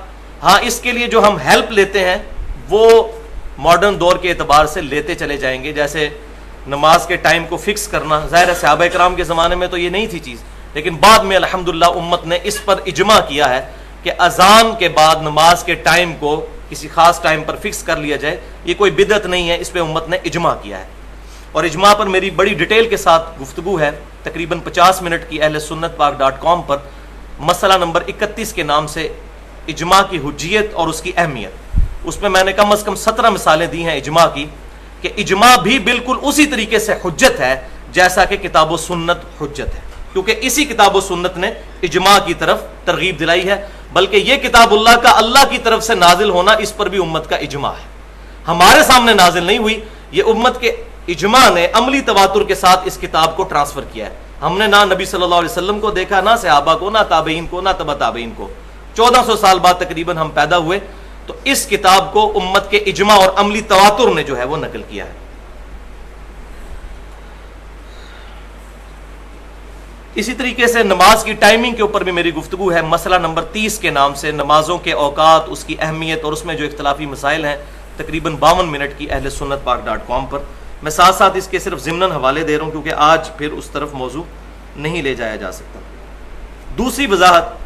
ہاں اس کے لیے جو ہم ہیلپ لیتے ہیں وہ ماڈرن دور کے اعتبار سے لیتے چلے جائیں گے، جیسے نماز کے ٹائم کو فکس کرنا، ظاہر ہے صحابہ کرام کے زمانے میں تو یہ نہیں تھی چیز، لیکن بعد میں الحمدللہ امت نے اس پر اجماع کیا ہے کہ اذان کے بعد نماز کے ٹائم کو کسی خاص ٹائم پر فکس کر لیا جائے، یہ کوئی بدعت نہیں ہے، اس پہ امت نے اجماع کیا ہے۔ اور اجماع پر میری بڑی ڈیٹیل کے ساتھ گفتگو ہے، تقریباً 50 منٹ کی اہل سنت پاک.com پر، مسئلہ نمبر 31 کے نام سے اجماع کی حجیت اور اس کی اہمیت۔ اس میں نے کم از کم 17 مثالیں دی ہیں اجماع کی، کہ اجماع بھی بالکل اسی طریقے سے حجت ہے جیسا کہ کتاب و سنت حجت ہے، کیونکہ اسی کتاب و سنت نے اجماع کی طرف ترغیب دلائی ہے، بلکہ یہ کتاب اللہ کا اللہ کی طرف سے نازل ہونا اس پر بھی امت کا اجماع ہے، ہمارے سامنے نازل نہیں ہوئی، یہ امت کے اجماع نے عملی تواتر کے ساتھ اس کتاب کو ٹرانسفر کیا ہے۔ ہم نے نہ نبی صلی اللہ علیہ وسلم کو دیکھا، نہ صحابہ کو، نہ تابعین کو، نہ تبع تابعین کو، 1400 سال بعد تقریباً ہم پیدا ہوئے، تو اس کتاب کو امت کے اجماع اور عملی تواتر نے جو ہے وہ نقل کیا ہے۔ اسی طریقے سے نماز کی ٹائمنگ کے اوپر بھی میری گفتگو ہے، مسئلہ نمبر 30 کے نام سے، نمازوں کے اوقات، اس کی اہمیت اور اس میں جو اختلافی مسائل ہیں، تقریباً 52 منٹ کی اہل سنت پاک.com پر۔ میں ساتھ ساتھ اس کے صرف ضمناً حوالے دے رہا ہوں کیونکہ آج پھر اس طرف موضوع نہیں لے جایا جا سکتا۔ دوسری وضاحت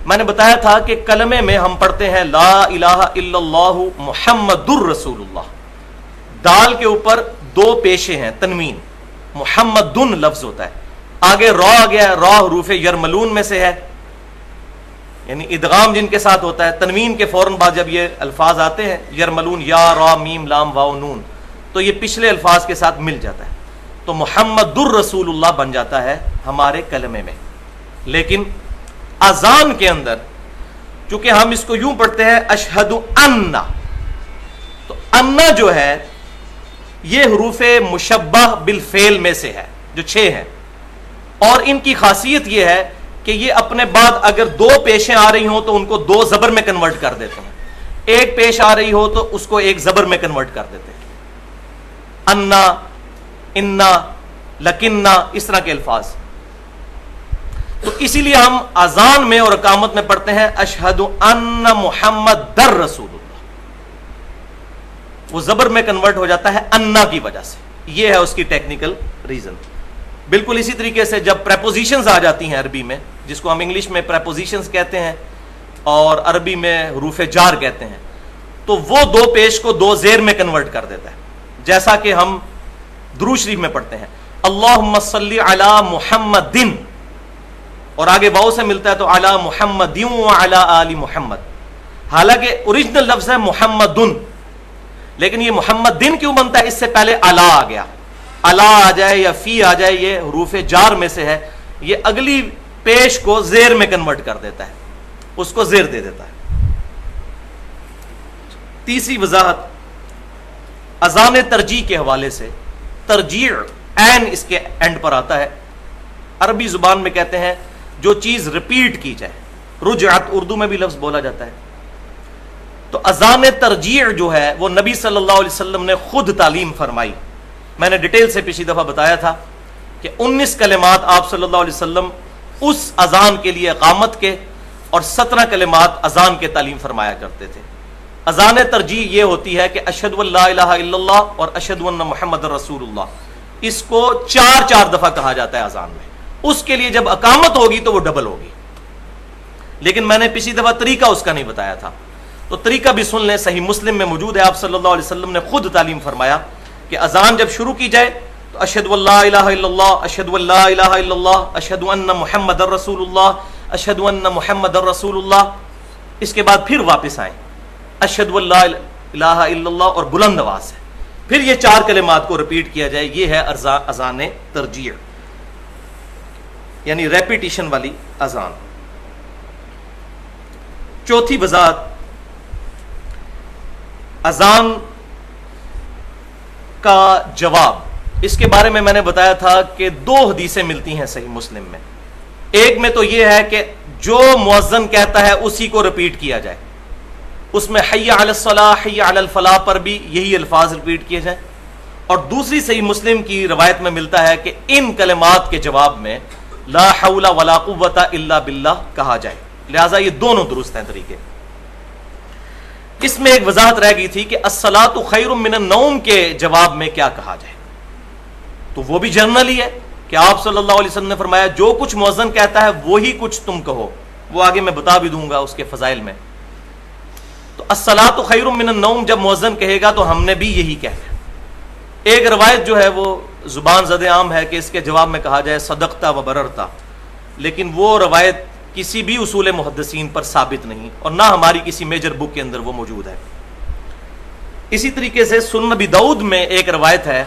میں نے بتایا تھا کہ کلمے میں ہم پڑھتے ہیں لا الہ الا اللہ محمد الرسول اللہ، دال کے اوپر 2 پیشے ہیں، تنوین، محمدن لفظ ہوتا ہے، آگے را آ گیا ہے، را حروف یرملون میں سے ہے، یعنی ادغام جن کے ساتھ ہوتا ہے، تنوین کے فوراً بعد جب یہ الفاظ آتے ہیں یرملون، یا را میم لام واو نون، تو یہ پچھلے الفاظ کے ساتھ مل جاتا ہے، تو محمد الرسول اللہ بن جاتا ہے ہمارے کلمے میں۔ لیکن اذان کے اندر چونکہ ہم اس کو یوں پڑھتے ہیں اشہد ان، تو ان جو ہے یہ حروف مشبہ بالفعل میں سے ہے جو 6 ہیں، اور ان کی خاصیت یہ ہے کہ یہ اپنے بعد اگر 2 پیشیں آ رہی ہوں تو ان کو 2 زبر میں کنورٹ کر دیتے ہیں، ایک پیش آ رہی ہو تو اس کو ایک زبر میں کنورٹ کر دیتے ہیں، انا، انا، لکننا، اس طرح کے الفاظ۔ تو اسی لیے ہم اذان میں اور اقامت میں پڑھتے ہیں اشہد ان محمد در رسول اللہ، وہ زبر میں کنورٹ ہو جاتا ہے انا کی وجہ سے، یہ ہے اس کی ٹیکنیکل ریزن۔ بالکل اسی طریقے سے جب پریپوزیشنز آ جاتی ہیں عربی میں، جس کو ہم انگلش میں پریپوزیشنز کہتے ہیں اور عربی میں حروف جار کہتے ہیں، تو وہ 2 پیش کو 2 زیر میں کنورٹ کر دیتا ہے، جیسا کہ ہم درود شریف میں پڑھتے ہیں اللہم صلی علی محمد، اور آگے واو سے ملتا ہے تو علی محمد و علی آل محمد، حالانکہ اوریجنل لفظ ہے محمدن، لیکن یہ محمد دن کیوں بنتا ہے؟ اس سے پہلے الا آ گیا، الا آ جائے یا فی آ جائے، یہ حروف جار میں سے ہے، یہ اگلی پیش کو زیر میں کنورٹ کر دیتا ہے، اس کو زیر دے دیتا ہے۔ تیسری وضاحت اذان ترجیح کے حوالے سے، ترجیح عین اس کے اینڈ پر آتا ہے، عربی زبان میں کہتے ہیں جو چیز ریپیٹ کی جائے، رجعت اردو میں بھی لفظ بولا جاتا ہے۔ تو اذان ترجیح جو ہے وہ نبی صلی اللہ علیہ وسلم نے خود تعلیم فرمائی۔ میں نے ڈیٹیل سے پچھلی دفعہ بتایا تھا کہ 19 کلمات آپ صلی اللہ علیہ وسلم اس اذان کے لیے اقامت کے، اور 17 کلمات اذان کے تعلیم فرمایا کرتے تھے۔ اذان ترجیح یہ ہوتی ہے کہ اشہد ان لا الہ الا اللہ اور اشہد ان محمد رسول اللہ، اس کو 4 دفعہ کہا جاتا ہے اذان میں۔ اس کے لیے جب اقامت ہوگی تو وہ ڈبل ہوگی، لیکن میں نے پچھلی دفعہ طریقہ اس کا نہیں بتایا تھا، تو طریقہ بھی سن لیں، صحیح مسلم میں موجود ہے۔ آپ صلی اللہ علیہ وسلم نے خود تعلیم فرمایا کہ اذان جب شروع کی جائے تو اشہد ان لا الہ الا اللہ، اشہد ان لا الہ الا اللہ، اشہد ان محمد رسول اللہ، اشہد ان محمد رسول اللہ، اس کے بعد پھر واپس آئیں اشہد ان لا الہ الا اللہ، اور بلند آواز سے پھر یہ 4 کلمات کو ریپیٹ کیا جائے۔ یہ ہے اذان ترجیح، یعنی ریپیٹیشن والی اذان۔ چوتھی وضاحت، اذان کا جواب، اس کے بارے میں نے بتایا تھا کہ 2 حدیثیں ملتی ہیں صحیح مسلم میں۔ ایک میں تو یہ ہے کہ جو مؤذن کہتا ہے اسی کو ریپیٹ کیا جائے، اس میں حی علی الصلاح حی علی الفلاح پر بھی یہی الفاظ ریپیٹ کیے جائیں، اور دوسری صحیح مسلم کی روایت میں ملتا ہے کہ ان کلمات کے جواب میں لا حول ولا قوت الا باللہ کہا جائے۔ لہذا یہ دونوں درست ہیں طریقے۔ اس میں ایک وضاحت رہ گئی تھی کہ الصلاۃ خیر من النوم کے جواب میں کیا کہا جائے، تو وہ بھی جنرل ہی ہے کہ آپ صلی اللہ علیہ وسلم نے فرمایا جو کچھ مؤذن کہتا ہے وہی کچھ تم کہو، وہ آگے میں بتا بھی دوں گا اس کے فضائل میں۔ تو الصلاۃ خیر من النوم جب مؤذن کہے گا تو ہم نے بھی یہی کہنا ہے۔ ایک روایت جو ہے وہ زبان زد عام ہے کہ اس کے جواب میں کہا جائے صدقتا و بررتا، لیکن وہ روایت کسی بھی اصول محدثین پر ثابت نہیں، اور نہ ہماری کسی میجر بک کے اندر وہ موجود ہے۔ اسی طریقے سے سنن ابی داؤد میں ایک روایت ہے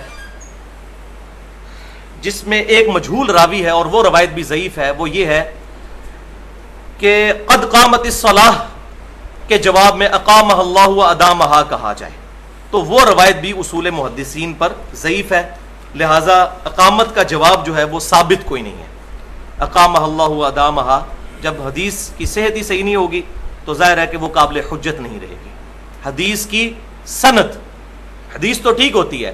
جس میں ایک مجہول راوی ہے، اور وہ روایت بھی ضعیف ہے۔ وہ یہ ہے کہ قد قامت الصلاۃ کے جواب میں اقامہ اللہ و ادامہا کہا جائے، تو وہ روایت بھی اصول محدثین پر ضعیف ہے، لہذا اقامت کا جواب جو ہے وہ ثابت کوئی نہیں ہے۔ اقامہ اللہ و ادامہا، جب حدیث کی صحت ہی صحیح نہیں ہوگی تو ظاہر ہے کہ وہ قابل حجت نہیں رہے گی۔ حدیث کی سند، حدیث تو ٹھیک ہوتی ہے،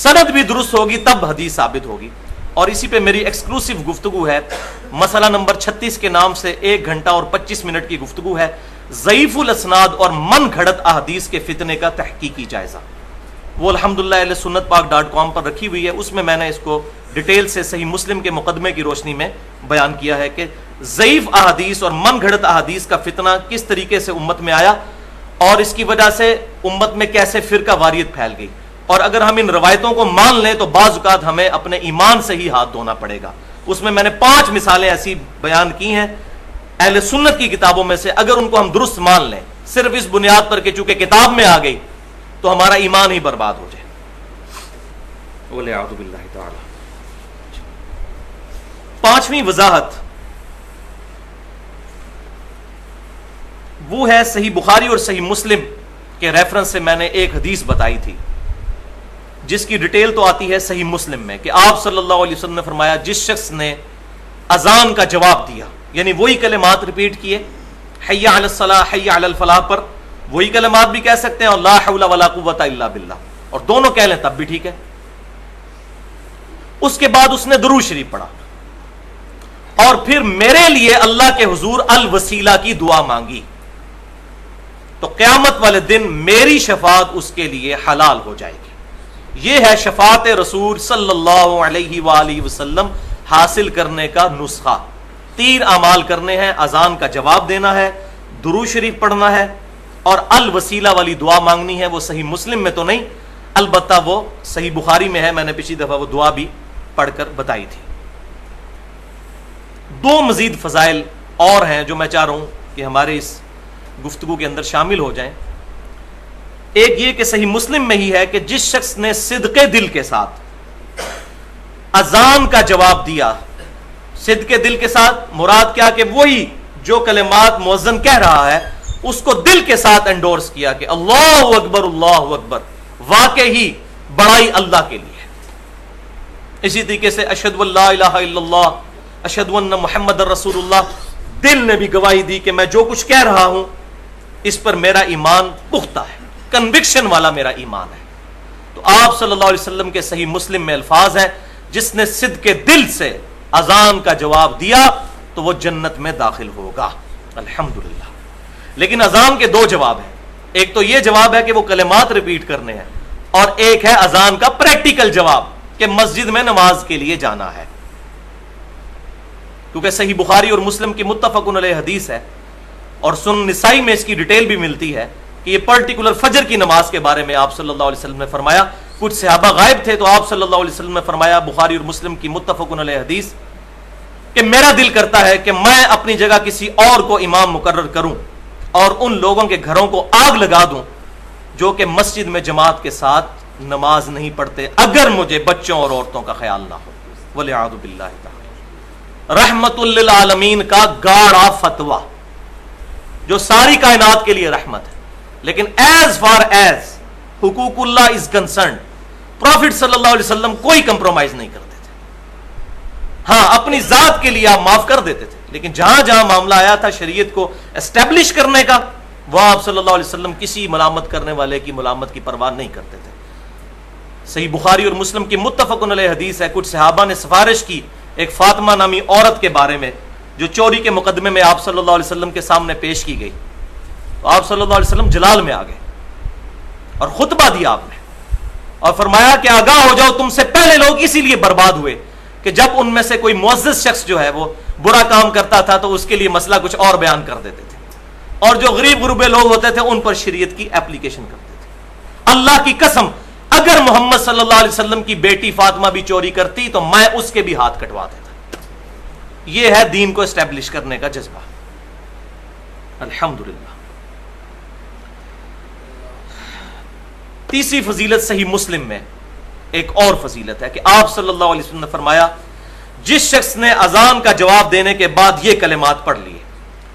سند بھی درست ہوگی تب حدیث ثابت ہوگی۔ اور اسی پہ میری ایکسکلوسیو گفتگو ہے، مسئلہ نمبر 36 کے نام سے 1 گھنٹہ اور 25 منٹ کی گفتگو ہے، ضعیف الاسناد اور من گھڑت احادیث کے فتنے کا تحقیقی جائزہ۔ وہ الحمدللہ اہل سنت پاک .com پر رکھی ہوئی ہے، اس میں نے اس کو ڈیٹیل سے صحیح مسلم کے مقدمے کی روشنی میں بیان کیا ہے کہ ضعیف احادیث اور من گھڑت احادیث کا فتنہ کس طریقے سے امت میں آیا، اور اس کی وجہ سے امت میں کیسے فرقہ واریت پھیل گئی، اور اگر ہم ان روایتوں کو مان لیں تو بعض اوقات ہمیں اپنے ایمان سے ہی ہاتھ دھونا پڑے گا۔ اس میں نے 5 مثالیں ایسی بیان کی ہیں اہل سنت کی کتابوں میں سے، اگر ان کو ہم درست مان لیں صرف اس بنیاد پر کہ چونکہ کتاب میں آ گئی تو ہمارا ایمان ہی برباد ہو جائے۔ وَلِعَوْذُ بِاللَّهِ تَعَالَى۔ 5ویں وضاحت وہ ہے صحیح بخاری اور صحیح مسلم کے ریفرنس سے میں نے ایک حدیث بتائی تھی جس کی ڈیٹیل تو آتی ہے صحیح مسلم میں، کہ آپ صلی اللہ علیہ وسلم نے فرمایا جس شخص نے اذان کا جواب دیا، یعنی وہی کلمات ریپیٹ کیے، حی علی الصلاح حی علی الفلاح پر وہی کلمات بھی کہہ سکتے ہیں، اور لا حول ولا قوت الا باللہ، اور دونوں کہہ لیں تب بھی ٹھیک ہے۔ اس کے بعد اس نے درود شریف پڑھا، اور پھر میرے لیے اللہ کے حضور الوسیلہ کی دعا مانگی، تو قیامت والے دن میری شفاعت اس کے لیے حلال ہو جائے گی۔ یہ ہے شفاعت رسول صلی اللہ علیہ وآلہ وسلم حاصل کرنے کا نسخہ۔ 3 اعمال کرنے ہیں، اذان کا جواب دینا ہے، درود شریف پڑھنا ہے، اور الوسیلہ والی دعا مانگنی ہے۔ وہ صحیح مسلم میں تو نہیں، البتہ وہ صحیح بخاری میں ہے، میں نے پچھلی دفعہ وہ دعا بھی پڑھ کر بتائی تھی۔ 2 مزید فضائل اور ہیں جو میں چاہ رہا ہوں کہ ہمارے اس گفتگو کے اندر شامل ہو جائیں۔ ایک یہ کہ صحیح مسلم میں ہی ہے کہ جس شخص نے صدق دل کے ساتھ اذان کا جواب دیا، صدق دل کے ساتھ مراد کیا کہ وہی جو کلمات مؤذن کہہ رہا ہے اس کو دل کے ساتھ انڈورس کیا کہ اللہ اکبر، واقعی بڑائی اللہ کے لیے. اسی طریقے سے اشہد ان لا الہ الا اللہ، اشہد ان محمد رسول اللہ، دل نے بھی گواہی دی کہ میں جو کچھ کہہ رہا ہوں اس پر میرا ایمان پختہ ہے، کنوکشن والا میرا ایمان ہے. تو آپ صلی اللہ علیہ وسلم کے صحیح مسلم میں الفاظ ہیں جس نے صدق دل سے اذان کا جواب دیا تو وہ جنت میں داخل ہوگا الحمدللہ. لیکن اذان کے دو جواب ہیں، ایک تو یہ جواب ہے کہ وہ کلمات ریپیٹ کرنے ہیں، اور ایک ہے اذان کا پریکٹیکل جواب کہ مسجد میں نماز کے لیے جانا ہے. کیونکہ صحیح بخاری اور مسلم کی متفق علیہ حدیث ہے، اور سنن نسائی میں اس کی ڈیٹیل بھی ملتی ہے کہ یہ پرٹیکولر فجر کی نماز کے بارے میں آپ صلی اللہ علیہ وسلم نے فرمایا. کچھ صحابہ غائب تھے تو آپ صلی اللہ علیہ وسلم نے فرمایا، بخاری اور مسلم کی متفق علیہ حدیث، کہ میرا دل کرتا ہے کہ میں اپنی جگہ کسی اور کو امام مقرر کروں اور ان لوگوں کے گھروں کو آگ لگا دوں جو کہ مسجد میں جماعت کے ساتھ نماز نہیں پڑھتے، اگر مجھے بچوں اور عورتوں کا خیال نہ ہو. وَلِعَاذُ بِاللَّهِ تَعَالَى. رحمت للعالمین کا گاڑا فتویٰ جو ساری کائنات کے لیے رحمت ہے، لیکن ایز فار ایز حقوق اللہ از کنسرنڈ، پروفٹ صلی اللہ علیہ وسلم کوئی کمپرومائز نہیں کرتے تھے. ہاں اپنی ذات کے لیے آپ معاف کر دیتے تھے، لیکن جہاں جہاں معاملہ آیا تھا شریعت کو اسٹیبلش کرنے کا، وہاں آپ صلی اللہ علیہ وسلم کسی ملامت کرنے والے کی ملامت کی پرواہ نہیں کرتے تھے. صحیح بخاری اور مسلم کی متفق علیہ حدیث ہے، کچھ صحابہ نے سفارش کی ایک فاطمہ نامی عورت کے بارے میں جو چوری کے مقدمے میں آپ صلی اللہ علیہ وسلم کے سامنے پیش کی گئی. تو آپ صلی اللہ علیہ وسلم جلال میں آ گئے اور خطبہ دیا آپ نے، اور فرمایا کہ آگاہ ہو جاؤ، تم سے پہلے لوگ اسی لیے برباد ہوئے کہ جب ان میں سے کوئی معزز شخص جو ہے وہ برا کام کرتا تھا تو اس کے لیے مسئلہ کچھ اور بیان کر دیتے تھے، اور جو غریب غربے لوگ ہوتے تھے ان پر شریعت کی اپلیکیشن کرتے تھے. اللہ کی قسم اگر محمد صلی اللہ علیہ وسلم کی بیٹی فاطمہ بھی چوری کرتی تو میں اس کے بھی ہاتھ کٹوا دیتا. یہ ہے دین کو اسٹیبلش کرنے کا جذبہ الحمدللہ. تیسری فضیلت صحیح مسلم میں ایک اور فضیلت ہے کہ آپ صلی اللہ علیہ وسلم نے فرمایا، جس شخص نے اذان کا جواب دینے کے بعد یہ کلمات پڑھ لیے،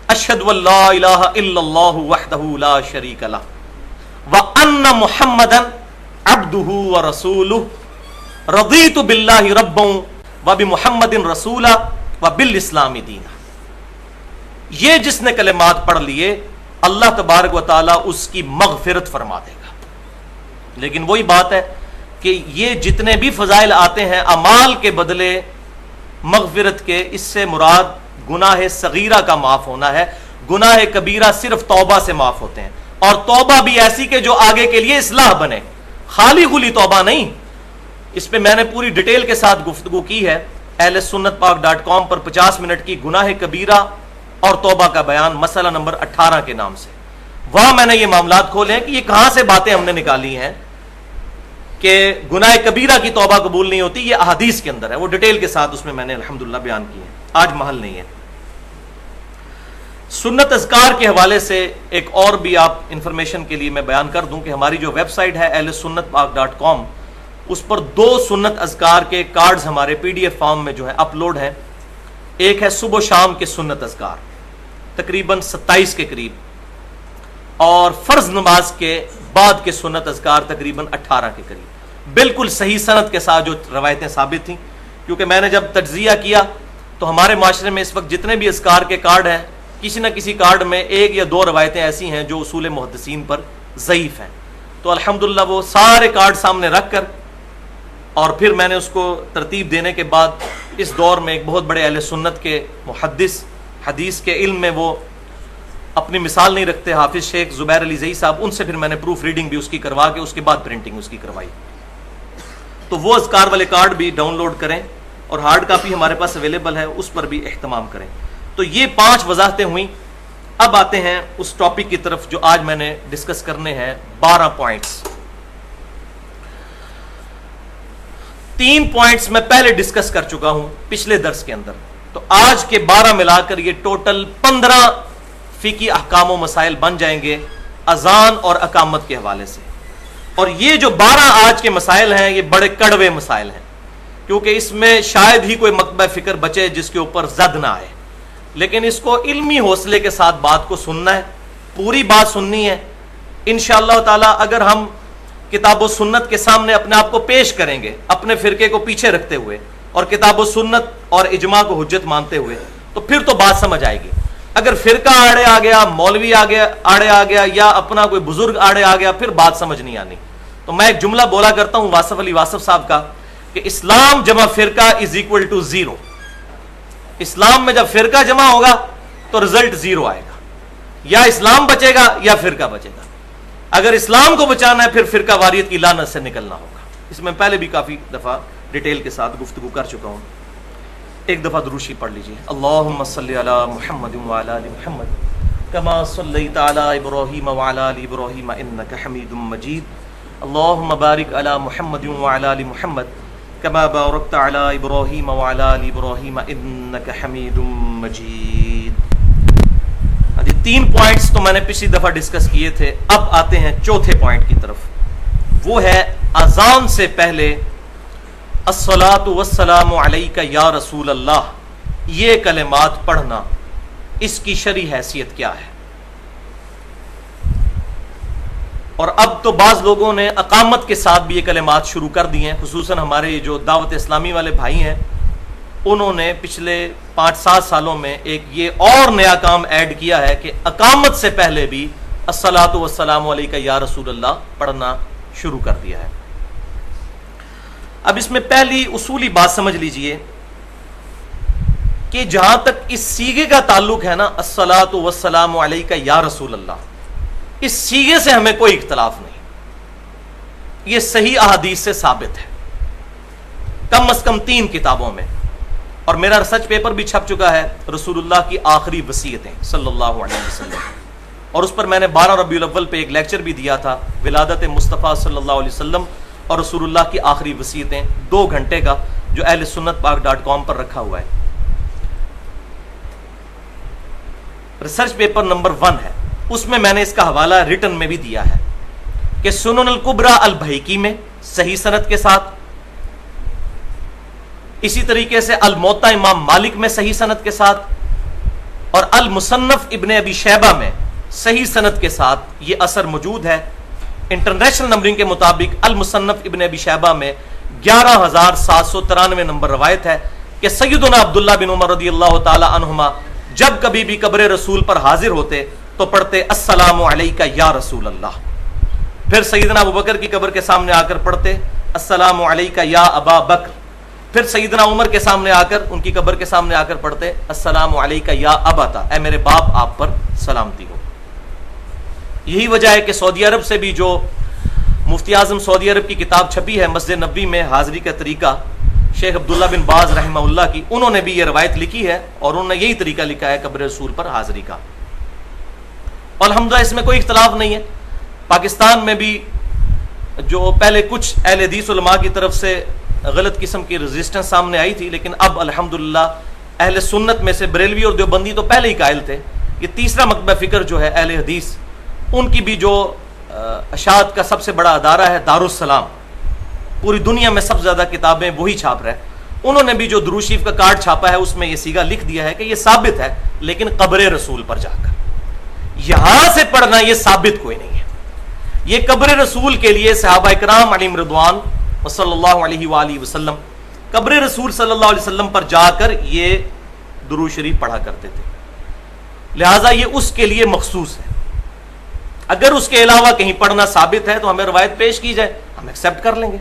اشہد ان لا الہ الا اللہ وحدہ لا شریک لہ وان محمدا عبدہ ورسولہ رضیت باللہ ربا وبمحمد رسولا وبالاسلام دینا. یہ جس نے کلمات پڑھ لیے اللہ تبارک و تعالی اس کی مغفرت فرما دے گا. لیکن وہی بات ہے کہ یہ جتنے بھی فضائل آتے ہیں اعمال کے بدلے مغفرت کے، اس سے مراد گناہ صغیرہ کا معاف ہونا ہے. گناہ کبیرہ صرف توبہ سے معاف ہوتے ہیں، اور توبہ بھی ایسی کہ جو آگے کے لیے اصلاح بنے، خالی خلی توبہ نہیں. اس پہ میں نے پوری ڈیٹیل کے ساتھ گفتگو کی ہے اہل سنت پاک .com پر 50 منٹ کی گناہ کبیرہ اور توبہ کا بیان، مسئلہ نمبر 18 کے نام سے. وہاں میں نے یہ معاملات کھولے ہیں کہ یہ کہاں سے باتیں ہم نے نکالی ہیں کہ گناہ کبیرہ کی توبہ قبول نہیں ہوتی. یہ احادیث کے اندر ہے، وہ ڈیٹیل کے ساتھ اس میں نے الحمدللہ بیان کی ہے، آج محل نہیں ہے. سنت اذکار کے حوالے سے ایک اور بھی آپ انفارمیشن کے لیے میں بیان کر دوں کہ ہماری جو ویب سائٹ ہے اہل سنت پاک .com، اس پر 2 سنت اذکار کے کارڈز ہمارے PDF فارم میں جو ہے اپلوڈ ہیں. ایک ہے صبح و شام کے سنت اذکار تقریباً 27 کے قریب، اور فرض نماز کے بعد کے سنت اذکار تقریباً 18 کے قریب، بالکل صحیح سند کے ساتھ جو روایتیں ثابت تھیں. کیونکہ میں نے جب تجزیہ کیا تو ہمارے معاشرے میں اس وقت جتنے بھی اذکار کے کارڈ ہیں، کسی نہ کسی کارڈ میں 1 یا 2 روایتیں ایسی ہیں جو اصول محدثین پر ضعیف ہیں. تو الحمدللہ وہ سارے کارڈ سامنے رکھ کر اور پھر میں نے اس کو ترتیب دینے کے بعد اس دور میں ایک بہت بڑے اہل سنت کے محدث، حدیث کے علم میں وہ اپنی مثال نہیں رکھتے، حافظ شیخ زبیر علی زئی صاحب، ان سے پھر میں نے پروف ریڈنگ بھی اس کی کروا کے اس کے بعد پرنٹنگ اس کی کروائی. تو وہ اذکار والے کارڈ بھی ڈاؤن لوڈ کریں، اور ہارڈ کاپی ہمارے پاس اویلیبل ہے، اس پر بھی اہتمام کریں. تو یہ 5 وضاحتیں ہوئیں. اب آتے ہیں اس ٹاپک کی طرف جو آج میں نے ڈسکس کرنے ہیں، 12 پوائنٹس. 3 پوائنٹس میں پہلے ڈسکس کر چکا ہوں پچھلے درس کے اندر، تو آج کے 12 ملا کر یہ ٹوٹل 15 فقہی احکام و مسائل بن جائیں گے اذان اور اقامت کے حوالے سے. اور یہ جو 12 آج کے مسائل ہیں یہ بڑے کڑوے مسائل ہیں، کیونکہ اس میں شاید ہی کوئی مکتبہ فکر بچے جس کے اوپر زد نہ آئے، لیکن اس کو علمی حوصلے کے ساتھ بات کو سننا ہے، پوری بات سننی ہے۔ انشاءاللہ تعالی اگر ہم کتاب و سنت کے سامنے اپنے آپ کو پیش کریں گے، اپنے فرقے کو پیچھے رکھتے ہوئے اور کتاب و سنت اور اجماع کو حجت مانتے ہوئے، تو پھر تو بات سمجھ آئے گی۔ اگر فرقہ آڑے آ گیا، مولوی آڑے آ گیا، یا اپنا کوئی بزرگ آڑے آ گیا، پھر بات سمجھ نہیں آنی۔ تو میں ایک جملہ بولا کرتا ہوں واصف علی واصف صاحب کا کہ اسلام جمع فرقہ از اکول ٹو 0۔ اسلام میں جب فرقہ جمع ہوگا تو رزلٹ 0 آئے گا، یا اسلام بچے گا یا فرقہ بچے گا۔ اگر اسلام کو بچانا ہے پھر فرقہ واریت کی لعنت سے نکلنا ہوگا۔ اس میں پہلے بھی کافی دفعہ ڈیٹیل کے ساتھ گفتگو کر چکا ہوں۔ ایک دفعہ درود شریف پڑھ لیجیے۔ اللہم صلی علی محمد وعلی آل محمد کما صلیت علی ابراہیم وعلی آل ابراہیم انک حمید مجید۔ اللہم بارک علی محمد وعلی آل محمد کما بارکت علی ابراہیم وعلی آل ابراہیم انک حمید مجید۔ 3 پوائنٹس تو میں نے پچھلی دفعہ ڈسکس کیے تھے، اب آتے ہیں چوتھے پوائنٹ کی طرف، وہ ہے اذان سے پہلے الصلاۃ والسلام علیک یا رسول اللہ، یہ کلمات پڑھنا، اس کی شرعی حیثیت کیا ہے؟ اور اب تو بعض لوگوں نے اقامت کے ساتھ بھی یہ کلمات شروع کر دی ہیں، خصوصاً ہمارے جو دعوت اسلامی والے بھائی ہیں، انہوں نے پچھلے 5-7 سالوں میں ایک یہ اور نیا کام ایڈ کیا ہے کہ اقامت سے پہلے بھی الصلاۃ والسلام علیک یا رسول اللہ پڑھنا شروع کر دیا ہے۔ اب اس میں پہلی اصولی بات سمجھ لیجئے کہ جہاں تک اس سیغے کا تعلق ہے نا، الصلاۃ والسلام علیک یا رسول اللہ، اس سیغے سے ہمیں کوئی اختلاف نہیں، یہ صحیح احادیث سے ثابت ہے، کم از کم 3 کتابوں میں، اور میرا ریسرچ پیپر بھی چھپ چکا ہے، رسول اللہ کی آخری وصیتیں صلی اللہ علیہ وسلم، اور اس پر میں نے 12 ربیع الاول پہ ایک لیکچر بھی دیا تھا، ولادت مصطفیٰ صلی اللہ علیہ وسلم اور رسول اللہ کی آخری وصیتیں، 2 گھنٹے کا، جو اہل سنت پاک.com پر رکھا ہوا ہے۔ ریسرچ پیپر نمبر 1 ہے، اس میں میں نے اس کا حوالہ ریٹن میں بھی دیا ہے کہ سنن الکبریٰ البیہقی میں صحیح سند کے ساتھ، اسی طریقے سے الموطا امام مالک میں صحیح سند کے ساتھ، اور المصنف ابن ابی شیبہ میں صحیح سند کے ساتھ یہ اثر موجود ہے۔ انٹرنیشنل نمبرنگ کے مطابق المصنف ابن ابی شیبہ میں 11793 نمبر روایت ہے کہ سیدنا عبداللہ بن عمر رضی اللہ تعالی عنہما جب کبھی بھی قبر رسول پر حاضر ہوتے تو پڑھتے السلام علیک یا رسول اللہ، پھر سیدنا ابوبکر کی قبر کے سامنے آ کر پڑھتے السلام علیک یا ابا بکر، پھر سیدنا عمر کے سامنے آ کر، ان کی قبر کے سامنے آ کر پڑھتے السلام علیک یا ابتا، اے میرے باپ آپ پر سلامتی ہو۔ یہی وجہ ہے کہ سعودی عرب سے بھی جو مفتی اعظم سعودی عرب کی کتاب چھپی ہے مسجد نبوی میں حاضری کا طریقہ، شیخ عبداللہ بن باز رحمہ اللہ کی، انہوں نے بھی یہ روایت لکھی ہے اور انہوں نے یہی طریقہ لکھا ہے قبر رسول پر حاضری کا۔ الحمدللہ اس میں کوئی اختلاف نہیں ہے۔ پاکستان میں بھی جو پہلے کچھ اہل حدیث علماء کی طرف سے غلط قسم کی ریزسٹنس سامنے آئی تھی، لیکن اب الحمدللہ اہل سنت میں سے بریلوی اور دیوبندی تو پہلے ہی قائل تھے، یہ تیسرا مکتبہ فکر جو ہے اہل حدیث، ان کی بھی جو اشاعت کا سب سے بڑا ادارہ ہے دارالسلام، پوری دنیا میں سب سے زیادہ کتابیں وہی چھاپ رہا ہے، انہوں نے بھی جو درود شریف کا کارڈ چھاپا ہے اس میں یہ سیگا لکھ دیا ہے کہ یہ ثابت ہے، لیکن قبر رسول پر جا کر یہاں سے پڑھنا یہ ثابت کوئی نہیں ہے۔ یہ قبر رسول کے لیے صحابہ اکرام علیہم رضوان صلی اللہ علیہ وآلہ وسلم قبر رسول صلی اللہ علیہ وسلم پر جا کر یہ درود شریف پڑھا کرتے تھے، لہٰذا یہ اس کے لیے مخصوص ہے۔ اگر اس کے علاوہ کہیں پڑھنا ثابت ہے تو ہمیں روایت پیش کی جائے، ہم ایکسپٹ کر لیں گے۔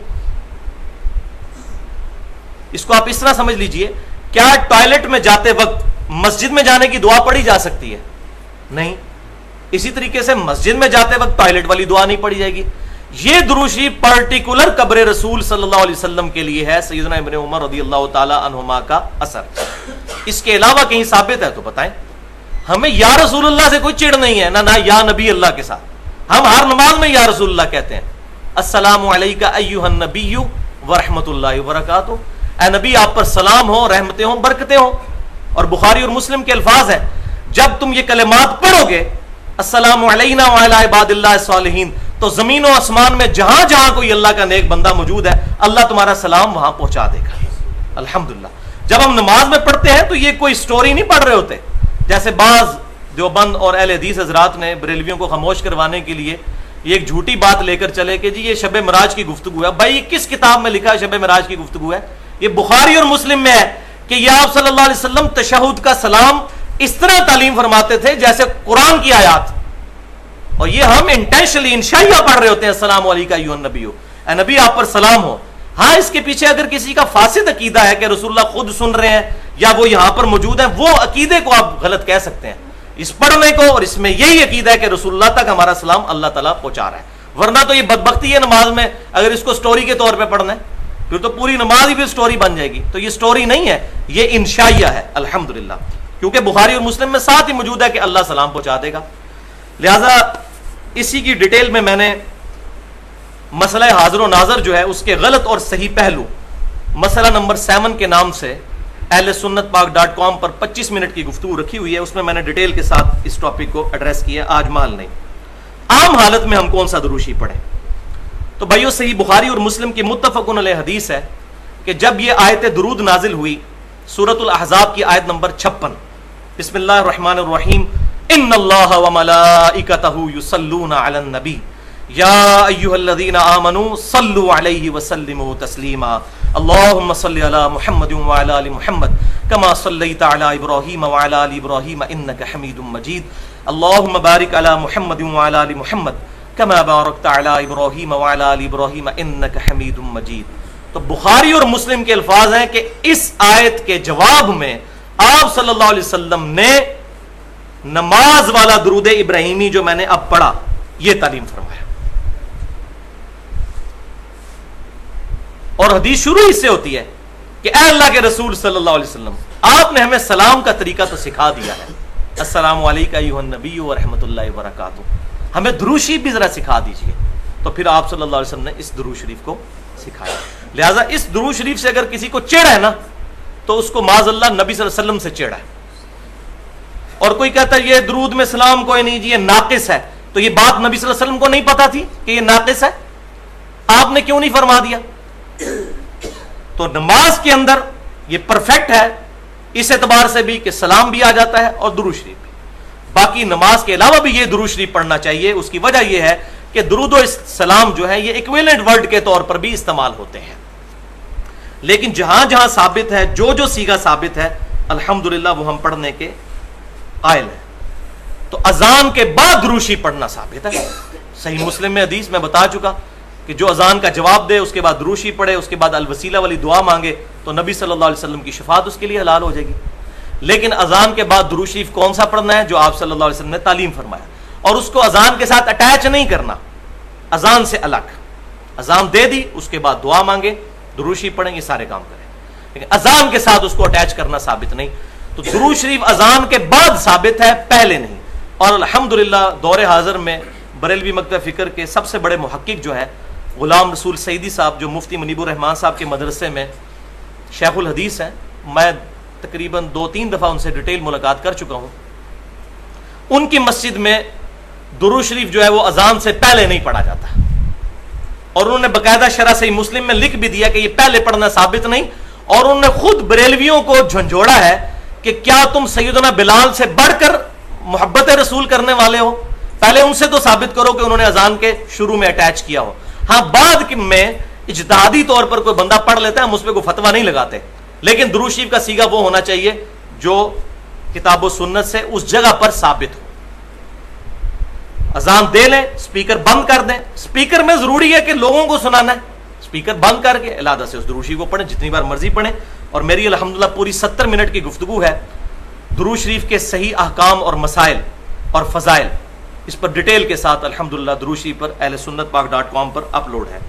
اس کو آپ اس طرح سمجھ لیجئے، کیا ٹوائلٹ میں جاتے وقت مسجد میں جانے کی دعا پڑھی جا سکتی ہے؟ نہیں۔ اسی طریقے سے مسجد میں جاتے وقت ٹوائلٹ والی دعا نہیں پڑھی جائے گی۔ یہ درود شریف پرٹیکولر قبر رسول صلی اللہ علیہ وسلم کے لیے ہے، سیدنا ابن عمر رضی اللہ تعالی عنہما کا اثر۔ اس کے علاوہ کہیں ثابت ہے تو بتائیں۔ ہمیں یا رسول اللہ سے کوئی چڑ نہیں ہے، نہ یا نبی اللہ کے ساتھ، ہم ہر نماز میں یا رسول اللہ کہتے ہیں۔ السلام علیکہ ایھا النبی ورحمۃ اللہ وبرکاتہ، اے نبی آپ پر سلام ہو، رحمتیں ہوں، برکتیں ہوں۔ اور بخاری اور مسلم کے الفاظ ہیں، جب تم یہ کلمات پڑھو گے السلام علینا وعلی عباد اللہ الصالحین، تو زمین و آسمان میں جہاں جہاں کوئی اللہ کا نیک بندہ موجود ہے اللہ تمہارا سلام وہاں پہنچا دے گا. الحمدللہ. جب ہم نماز میں پڑھتے ہیں تو یہ کوئی سٹوری نہیں پڑھ رہے ہوتے جیسے بعض دیوبند اور اہل حدیث حضرات نے بریلویوں کو خاموش کروانے کے لیے یہ ایک جھوٹی بات لے کر چلے کہ جی یہ شب معراج کی گفتگو ہے. بھائی کس کتاب میں لکھا ہے شب معراج کی گفتگو ہے؟ یہ بخاری اور مسلم میں ہے کہ یہ آپ صلی اللہ علیہ وسلم تشہد کا سلام اس طرح تعلیم فرماتے تھے جیسے قرآن کی آیات. اور یہ ہم انٹینشنلی انشائیہ پڑھ رہے ہوتے ہیں السلام علیکم ایھا النبی، اے نبی آپ پر سلام ہو. ہاں اس کے پیچھے اگر کسی کا فاسد عقیدہ ہے کہ رسول اللہ خود سن رہے ہیں یا وہ یہاں پر موجود ہیں، وہ عقیدے کو آپ غلط کہہ سکتے ہیں. اس پڑھنے کو اور اس میں یہی عقیدہ ہے کہ رسول اللہ تک ہمارا سلام اللہ تعالیٰ پہنچا رہا ہے. ورنہ تو یہ بدبختی ہے نماز میں اگر اس کو سٹوری کے طور پہ پڑھنا ہے پھر تو پوری نماز ہی پھر سٹوری بن جائے گی. تو یہ سٹوری نہیں ہے، یہ انشائیہ ہے الحمدللہ، کیونکہ بخاری اور مسلم میں ساتھ ہی موجود ہے کہ اللہ سلام پہنچا دے گا. لہذا اسی کی ڈیٹیل میں نے مسئلہ حاضر و ناظر جو ہے اس کے غلط اور صحیح پہلو مسئلہ نمبر 7 کے نام سے اہل سنت پاک .com پر 25 منٹ کی گفتگو رکھی ہوئی ہے. اس میں نے ڈیٹیل کے ساتھ اس ٹاپک کو ایڈریس کیا. آج مال نہیں، عام حالت میں ہم کون سا دروشی پڑھیں؟ تو بھائیو صحیح بخاری اور مسلم کی متفقن علیہ حدیث ہے کہ جب یہ آیت درود نازل ہوئی سورۃ الاحزاب کی آیت نمبر 56 بسم اللہ الرحمن الرحیم ان اللہ وملائکتہ یصلون علی النبی یا ایھا الذین آمنوا صلوا علیہ وسلموا تسلیما اللہم صل علی محمد وعلی آل محمد کما صلیت علی ابراہیم وعلی آل ابراہیم انک حمید مجید اللہم بارک علی محمد وعلی آل محمد کما بارکت علی ابراہیم وعلی آل ابراہیم انک حمید مجید. تو بخاری اور مسلم کے الفاظ ہیں کہ اس آیت کے جواب میں آپ صلی اللہ علیہ وسلم نے نماز والا درود ابراہیمی جو میں نے اب پڑھا یہ تعلیم فرمایا. اور حدیث شروع اس سے ہوتی ہے کہ اے اللہ کے رسول صلی اللہ علیہ وسلم آپ نے ہمیں سلام کا طریقہ تو سکھا دیا ہے، السلام علیکم ایھا النبی ورحمۃ اللہ وبرکاتہ، ہمیں درود شریف بھی ذرا سکھا دیجیے. تو پھر آپ صلی اللہ علیہ وسلم نے اس درود شریف کو سکھایا. لہٰذا اس درود شریف سے اگر کسی کو چڑ ہے نا تو اس کو معاذ اللہ نبی صلی اللہ علیہ وسلم سے چڑ ہے. اور کوئی کہتا ہے یہ درود میں سلام کوئی نہیں جی یہ ناقص ہے، تو یہ بات نبی صلی اللہ علیہ وسلم کو نہیں پتا تھی کہ یہ ناقص ہے؟ آپ نے کیوں نہیں فرما دیا؟ تو نماز کے اندر یہ پرفیکٹ ہے اس اعتبار سے بھی کہ سلام بھی آ جاتا ہے اور درود شریف بھی. باقی نماز کے علاوہ بھی یہ درود شریف پڑھنا چاہیے. اس کی وجہ یہ ہے کہ درود و سلام جو ہے یہ ایکویلنٹ ورڈ کے طور پر بھی استعمال ہوتے ہیں، لیکن جہاں جہاں ثابت ہے جو صیغہ ثابت ہے الحمدللہ وہ ہم پڑھنے کے قائل ہیں. تو اذان کے بعد درود شریف پڑھنا ثابت ہے. صحیح مسلم میں حدیث میں بتا چکا کہ جو اذان کا جواب دے اس کے بعد درود شریف پڑھے، اس کے بعد الوسیلہ والی دعا مانگے تو نبی صلی اللہ علیہ وسلم کی شفاعت اس کے لیے حلال ہو جائے گی. لیکن اذان کے بعد درود شریف کون سا پڑھنا ہے؟ جو آپ صلی اللہ علیہ وسلم نے تعلیم فرمایا، اور اس کو اذان کے ساتھ اٹیچ نہیں کرنا، اذان سے الگ. اذان دے دی اس کے بعد دعا مانگے، درود شریف پڑھیں، یہ سارے کام کریں، لیکن اذان کے ساتھ اس کو اٹیچ کرنا ثابت نہیں. تو درود شریف اذان کے بعد ثابت ہے، پہلے نہیں. اور الحمدللہ دور حاضر میں بریلوی مکتب فکر کے سب سے بڑے محقق جو ہے غلام رسول سعیدی صاحب جو مفتی منیب الرحمان صاحب کے مدرسے میں شیخ الحدیث ہیں، میں تقریباً 2-3 دفعہ ان سے ڈیٹیل ملاقات کر چکا ہوں. ان کی مسجد میں درود شریف جو ہے وہ اذان سے پہلے نہیں پڑھا جاتا، اور انہوں نے باقاعدہ شرح صحیح مسلم میں لکھ بھی دیا کہ یہ پہلے پڑھنا ثابت نہیں. اور انہوں نے خود بریلویوں کو جھنجھوڑا ہے کہ کیا تم سیدنا بلال سے بڑھ کر محبت رسول کرنے والے ہو؟ پہلے ان سے تو ثابت کرو کہ انہوں نے اذان کے شروع میں اٹیچ کیا ہو. ہاں بعد میں اجتہادی طور پر کوئی بندہ پڑھ لیتا ہے، ہم اس پہ کوئی فتویٰ نہیں لگاتے، لیکن درود شریف کا صیغہ وہ ہونا چاہیے جو کتاب و سنت سے اس جگہ پر ثابت ہو. اذان دے لیں، اسپیکر بند کر دیں. اسپیکر میں ضروری ہے کہ لوگوں کو سنانا ہے، اسپیکر بند کر کے علادہ سے اس درود شریف کو پڑھیں، جتنی بار مرضی پڑھیں. اور میری الحمدللہ پوری 70 منٹ کی گفتگو ہے درود شریف کے صحیح احکام اور مسائل اور فضائل، اس پر ڈیٹیل کے ساتھ الحمدللہ درود شریف پر اہل سنت پاک .com پر اپلوڈ ہے.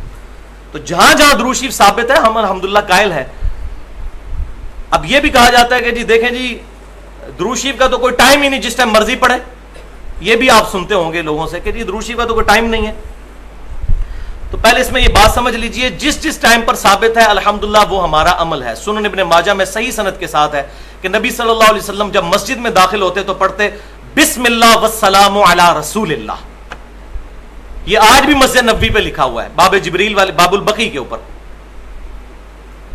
تو جہاں جہاں درود شریف ثابت ہے ہم الحمدللہ قائل ہیں. اب یہ بھی کہا جاتا ہے کہ جی دیکھیں جی درود شریف کا تو کوئی ٹائم ہی نہیں، جس ٹائم مرضی پڑھے. یہ بھی آپ سنتے ہوں گے لوگوں سے کہ جی درود شریف کا تو کوئی ٹائم نہیں ہے. تو پہلے اس میں یہ بات سمجھ لیجئے جس ٹائم پر ثابت ہے الحمدللہ وہ ہمارا عمل ہے. سنن ابن ماجہ میں صحیح سند کے ساتھ ہے کہ نبی صلی اللہ علیہ وسلم جب مسجد میں داخل ہوتے تو پڑھتے بسم اللہ والسلام علی رسول اللہ. یہ آج بھی مسجد نبوی پہ لکھا ہوا ہے، باب جبریل والے باب البقی کے اوپر،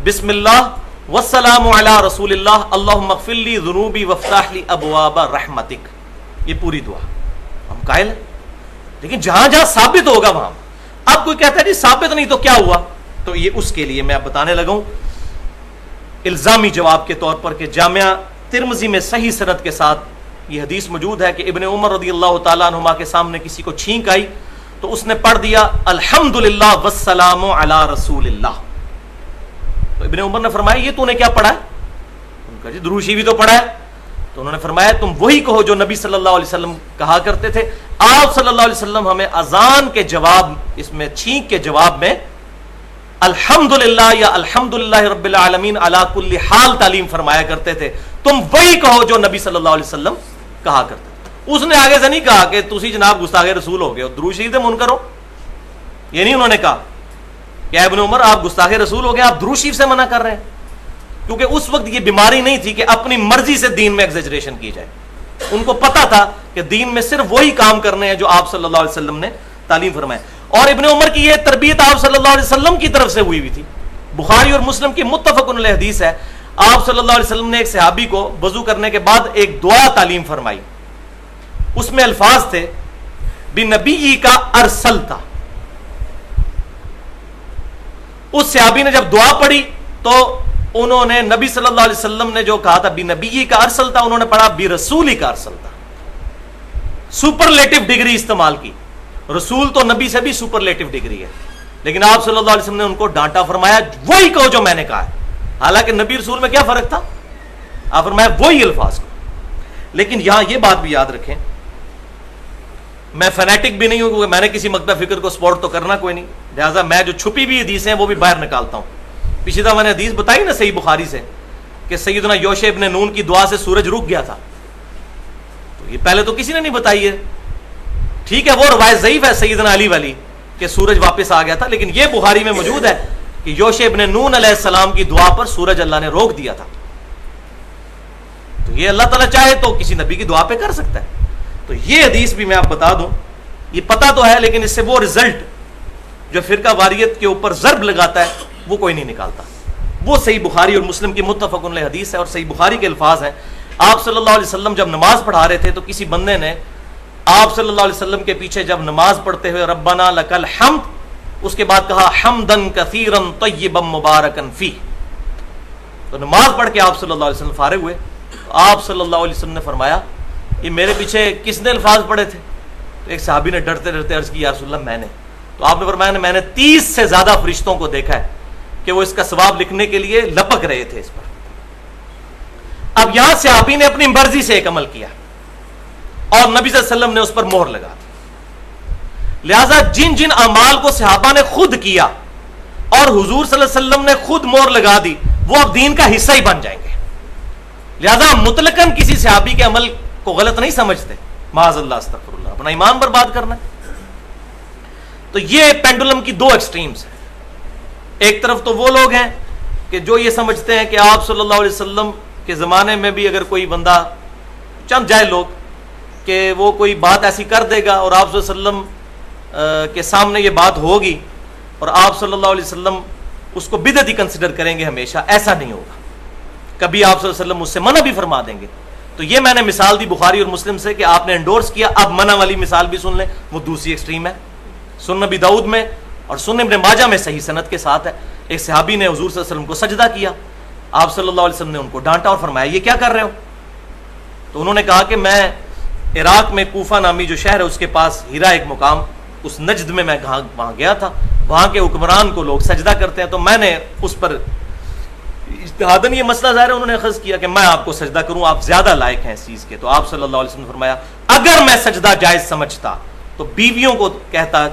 بسم اللہ والسلام علی رسول اللہ اللہم اغفر لی ذنوبی وافتح لی ابواب رحمتک، یہ پوری دعا ہم قائل ہیں، لیکن جہاں جہاں ثابت ہوگا وہاں. اب کوئی کہتا ہے جی ثابت نہیں تو کیا ہوا، تو یہ اس کے لیے میں اب بتانے لگا ہوں الزامی جواب کے طور پر کہ جامعہ ترمذی میں صحیح سند کے ساتھ یہ حدیث موجود ہے کہ ابن عمر رضی اللہ تعالیٰ عنہما کے سامنے کسی کو چھینک آئی تو اس نے پڑھ دیا الحمدللہ والسلام علی رسول اللہ. تو ابن عمر نے فرمایا یہ تو نے کیا پڑھا ہے؟ ان کا جی درود شریف بھی تو پڑھا ہے. تو انہوں نے فرمایا تم وہی کہو جو نبی صلی اللہ علیہ وسلم کہا کرتے تھے. آپ صلی اللہ علیہ وسلم ہمیں اذان کے جواب، اس میں چھینک کے جواب میں الحمدللہ یا الحمدللہ رب العالمین علی کل حال تعلیم فرمایا کرتے تھے. تم وہی کہو جو نبی صلی اللہ علیہ وسلم کہا کرتے تھے. اس نے آگے سے نہیں کہا کہ تسی جناب گستاخ رسول ہو گئے درود شریف منکر ہو، یہ نہیں انہوں نے کہا کہ ابن عمر آپ گستاخ رسول ہو گئے، آپ درود شریف سے منع کر رہے ہیں. کیونکہ اس وقت یہ بیماری نہیں تھی کہ اپنی مرضی سے دین میں ایگزیجریشن کی جائے. ان کو پتا تھا کہ دین میں صرف وہی کام کرنے ہیں جو آپ صلی اللہ علیہ وسلم نے تعلیم فرمائے. اور ابن عمر کی یہ تربیت آپ صلی اللہ علیہ وسلم کی طرف سے ہوئی تھی. بخاری اور مسلم کی متفق علیہ حدیث ہے، آپ صلی اللہ علیہ وسلم نے ایک صحابی کو وضو کرنے کے بعد ایک دعا تعلیم فرمائی. اس میں الفاظ تھے بنبی کا ارسلتا. اس صحابی نے جب دعا پڑھی تو انہوں نے نبی صلی اللہ علیہ وسلم نے جو کہا تھا بنبی کا ارسلتا، انہوں نے پڑھا برسولی کا ارسلتا. سپرلیٹو ڈگری استعمال کی. رسول تو نبی سے بھی سپرلیٹو ڈگری ہے، لیکن آپ صلی اللہ علیہ وسلم نے ان کو ڈانٹا، فرمایا وہی کہو جو میں نے کہا ہے. حالانکہ نبی رسول میں کیا فرق تھا؟ آپ فرمایا وہی الفاظ کو. لیکن یہاں یہ بات بھی یاد رکھیں، میں فینیٹک بھی نہیں ہوں کیونکہ میں نے کسی مکتب فکر کو سپورٹ تو کرنا کوئی نہیں، لہٰذا میں جو چھپی ہوئی حدیث ہیں وہ بھی باہر نکالتا ہوں. پچھلی دفعہ میں نے حدیث بتائی نا صحیح بخاری سے کہ سیدنا یوشع ابن نون کی دعا سے سورج رک گیا تھا. تو یہ پہلے تو کسی نے نہیں بتائی ہے. ٹھیک ہے وہ روایت ضعیف ہے سیدنا علی والی کہ سورج واپس آ گیا تھا، لیکن یہ بخاری میں موجود ہے کہ یوشع ابن نون علیہ السلام کی دعا پر سورج اللہ نے روک دیا تھا. تو یہ اللہ تعالیٰ چاہے تو کسی نبی کی دعا پہ کر سکتا ہے. تو یہ حدیث بھی میں آپ بتا دوں، یہ پتہ تو ہے لیکن اس سے وہ رزلٹ جو فرقہ واریت کے اوپر ضرب لگاتا ہے وہ کوئی نہیں نکالتا. وہ صحیح بخاری اور مسلم کی متفق علیہ حدیث ہے اور صحیح بخاری کے الفاظ ہیں. آپ صلی اللہ علیہ وسلم جب نماز پڑھا رہے تھے تو کسی بندے نے آپ صلی اللہ علیہ وسلم کے پیچھے جب نماز پڑھتے ہوئے ربنا لکل حمد، اس کے بعد کہا حمدن کثیرا طیبا مبارکا فیہ. تو نماز پڑھ کے آپ صلی اللہ علیہ وسلم فارغ ہوئے. آپ صلی اللہ علیہ وسلم نے فرمایا یہ میرے پیچھے کس نے الفاظ پڑھے تھے؟ تو ایک صحابی نے ڈرتے ڈرتے عرض کی یا رسول اللہ میں نے. تو آپ نے فرمایا میں نے 30 سے زیادہ فرشتوں کو دیکھا ہے کہ وہ اس کا ثواب لکھنے کے لیے لپک رہے تھے اس پر. اب یہاں صحابی نے اپنی مرضی سے ایک عمل کیا اور نبی صلی اللہ علیہ وسلم نے اس پر مہر لگا دی. لہذا جن جن اعمال کو صحابہ نے خود کیا اور حضور صلی اللہ علیہ وسلم نے خود مہر لگا دی وہ اب دین کا حصہ ہی بن جائیں گے. لہذا مطلقاً کسی صحابی کے عمل کو غلط نہیں سمجھتے، معاذ اللہ استغفر اللہ، اپنا ایمان برباد کرنا. تو یہ پینڈولم کی دو ایکسٹریمز ہیں. ایک طرف تو وہ لوگ ہیں کہ جو یہ سمجھتے ہیں کہ آپ صلی اللہ علیہ وسلم کے زمانے میں بھی اگر کوئی بندہ چند جائے لوگ کہ وہ کوئی بات ایسی کر دے گا اور آپ صلی اللہ علیہ وسلم کے سامنے یہ بات ہوگی اور آپ صلی اللہ علیہ وسلم اس کو بدعت ہی کنسیڈر کریں گے ہمیشہ. ایسا نہیں ہوگا کبھی. آپ صلی اللہ علیہ وسلم اس سے منع بھی فرما دیں گے. تو یہ میں نے مثال دی بخاری اور مسلم سے کہ آپ نے انڈورس کیا. اب منع والی مثال بھی سن لیں، وہ دوسری ایکسٹریم ہے. سنن نبی داؤد میں اور سنن ابن ماجہ میں صحیح سند کے ساتھ ہے، ایک صحابی نے حضور صلی اللہ علیہ وسلم کو سجدہ کیا. آپ صلی اللہ علیہ وسلم نے ان کو ڈانٹا اور فرمایا یہ کیا کر رہے ہو؟ تو انہوں نے کہا کہ میں عراق میں کوفہ نامی جو شہر ہے اس کے پاس ہیرا ایک مقام، اس نجد میں وہاں گیا تھا، وہاں کے حکمران کو لوگ سجدہ کرتے ہیں تو میں نے اس پر اجتہاداً یہ مسئلہ ظاہر ہے انہوں نے اخذ کیا کہ میں آپ کو سجدہ کروں، آپ زیادہ لائق ہیں اس چیز کے. تو آپ صلی اللہ علیہ وسلم نے فرمایا اگر میں سجدہ جائز سمجھتا تو بیویوں کو کہتا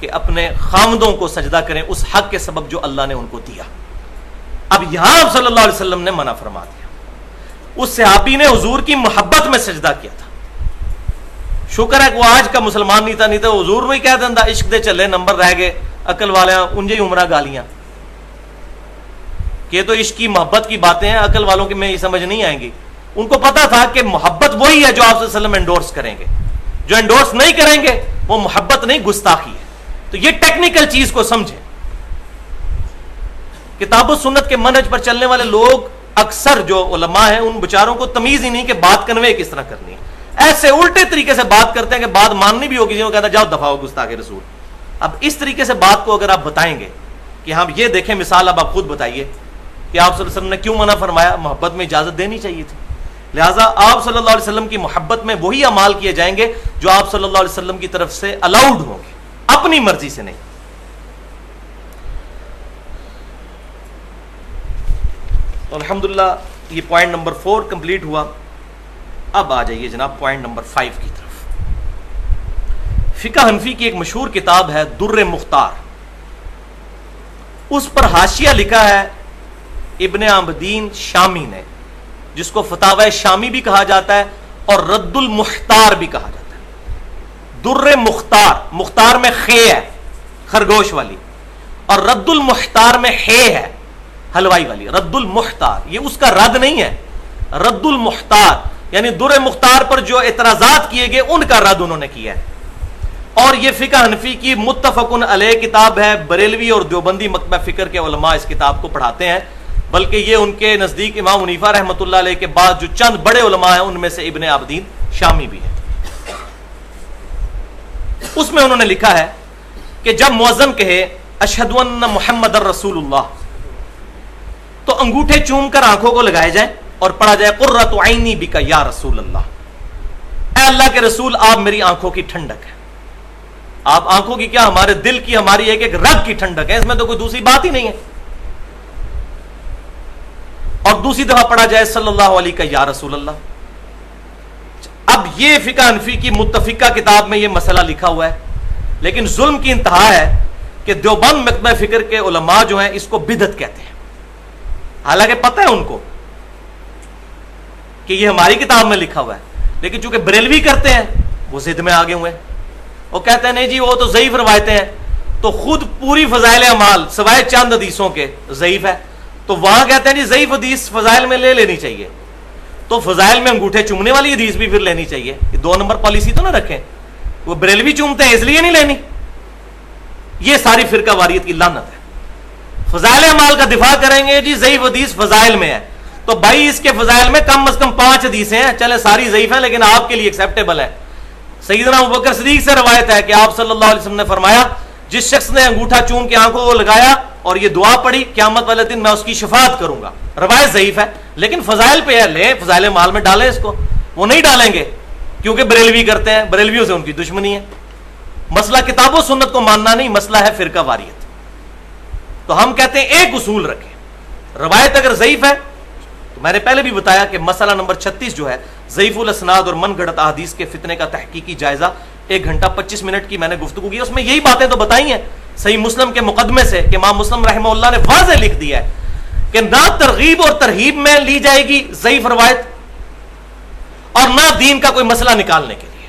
کہ اپنے خامدوں کو سجدہ کریں اس حق کے سبب جو اللہ نے ان کو دیا. اب یہاں آپ صلی اللہ علیہ وسلم نے منع فرما دیا. اس صحابی نے حضور کی محبت میں سجدہ کیا تھا. شکر ہے کہ وہ آج کا مسلمان نہیں تھا حضور میں ہی کہہ دینا عشق دے چلے نمبر رہ گئے عقل والے انجے ہی عمرہ گالیاں کہ تو عشق کی محبت کی باتیں ہیں، عقل والوں کی میں یہ سمجھ نہیں آئیں گی. ان کو پتا تھا کہ محبت وہی ہے جو آپ صلی اللہ علیہ وسلم انڈورس کریں گے. جو انڈورس نہیں کریں گے وہ محبت نہیں گستاخی ہے. تو یہ ٹیکنیکل چیز کو سمجھیں. کتاب و سنت کے منہج پر چلنے والے لوگ اکثر جو علماء ہیں ان بیچاروں کو تمیز ہی نہیں کہ بات کنوے کس طرح کرنی ہے. ایسے الٹے طریقے سے بات کرتے ہیں کہ بات ماننی بھی ہوگی, جو کہتا ہے جاؤ دفاع ہو گستاخ رسول. اب اس طریقے سے بات کو اگر آپ بتائیں گے کہ ہم یہ دیکھیں مثال, اب آپ خود بتائیے کہ آپ صلی اللہ علیہ وسلم نے کیوں منع فرمایا, محبت میں اجازت دینی چاہیے تھی. لہٰذا آپ صلی اللہ علیہ وسلم کی محبت میں وہی اعمال کیے جائیں گے جو آپ صلی اللہ علیہ وسلم کی طرف سے الاؤڈ ہوں گے, اپنی مرضی سے نہیں. تو الحمدللہ یہ پوائنٹ نمبر 4 کمپلیٹ ہوا. اب آ جائیے جناب پوائنٹ نمبر 5 کی طرف. فقہ حنفی کی ایک مشہور کتاب ہے در مختار, اس پر حاشیہ لکھا ہے ابن عابدین شامی نے, جس کو فتاوی شامی بھی کہا جاتا ہے اور رد المختار بھی کہا جاتا ہے. در مختار, مختار میں خے ہے خرگوش والی, اور رد المختار میں ہے حلوائی والی. رد المختار یہ اس کا رد نہیں ہے, رد المختار یعنی در مختار پر جو اعتراضات کیے گئے ان کا رد انہوں نے کیا ہے. اور یہ فقہ حنفی کی متفقن علیہ کتاب ہے. بریلوی اور دیوبندی مکتبہ فکر کے علماء اس کتاب کو پڑھاتے ہیں, بلکہ یہ ان کے نزدیک امام حنیفہ رحمۃ اللہ علیہ کے بعد جو چند بڑے علماء ہیں ان میں سے ابن عابدین شامی بھی ہے. اس میں انہوں نے لکھا ہے کہ جب مؤذن کہے اشہد ان محمد الرسول اللہ تو انگوٹھے چوم کر آنکھوں کو لگائے جائیں اور پڑھا جائے قرۃ عینی بک یا رسول اللہ, اے اللہ کے رسول آپ میری آنکھوں کی ٹھنڈک ہے. آپ آنکھوں کی کیا, ہمارے دل کی, ہماری ایک ایک رگ کی ٹھنڈک ہے, اس میں تو کوئی دوسری بات ہی نہیں ہے. اور دوسری دفعہ پڑھا جائے صلی اللہ علیہ کا یا رسول اللہ. اب یہ فقہ حنفی کی متفقہ کتاب میں یہ مسئلہ لکھا ہوا ہے, لیکن ظلم کی انتہا ہے کہ دیوبند مکتبہ فکر کے علماء جو ہیں اس کو بدعت کہتے ہیں, حالانکہ پتہ ہے ان کو کہ یہ ہماری کتاب میں لکھا ہوا ہے, لیکن چونکہ بریلوی کرتے ہیں وہ ضد میں آگے ہوئے, وہ کہتے ہیں نہیں جی وہ تو ضعیف روایتیں ہیں, تو خود پوری فضائل اعمال سوائے چند حدیثوں کے ضعیف ہے, تو وہاں کہتے ہیں جی ضعیف حدیث فضائل میں لے لینی چاہیے, تو فضائل میں انگوٹھے چومنے والی حدیث بھی پھر لینی چاہیے. یہ 2 نمبر پالیسی تو نہ رکھیں, وہ بریلوی چومتے ہیں اس لیے نہیں لینی. یہ ساری فرقہ واریت کی لعنت ہے. فضائل اعمال کا دفاع کریں گے جی ضعیف حدیث فضائل میں ہے, تو بھائی اس کے فضائل میں کم از کم 5 حدیثیں ہیں, چلے ساری ضعیف ہیں لیکن آپ کے لیے ایکسیپٹیبل ہے. سیدنا ابوبکر صدیق سے روایت ہے کہ آپ صلی اللہ علیہ وسلم نے فرمایا جس شخص نے انگوٹھا چوم کے آنکھوں کو لگایا اور یہ دعا پڑھی قیامت والے دن میں اس کی شفاعت کروں گا. روایت ضعیف ہے لیکن فضائل پہ ہے, لیں فضائل مال میں ڈالیں اس کو. وہ نہیں ڈالیں گے کیونکہ بریلوی کرتے ہیں, بریلویوں سے ان کی دشمنی ہے. مسئلہ کتاب و سنت کو ماننا نہیں, مسئلہ ہے فرقہ واریت. تو ہم کہتے ہیں ایک اصول رکھیں, روایت اگر ضعیف ہے تو میں نے پہلے بھی بتایا کہ مسئلہ نمبر 36 جو ہے ضعیف الاسناد اور من گھڑت احادیث کے فتنے کا تحقیقی جائزہ 1 گھنٹہ 25 منٹ کی میں نے گفتگو کی, اس میں یہی باتیں تو بتائی ہیں صحیح مسلم کے مقدمے سے کہ امام مسلم رحمہ اللہ نے واضح لکھ دیا ہے کہ نہ ترغیب اور ترہیب میں لی جائے گی ضعیف روایت, اور نہ دین کا کوئی مسئلہ نکالنے کے لیے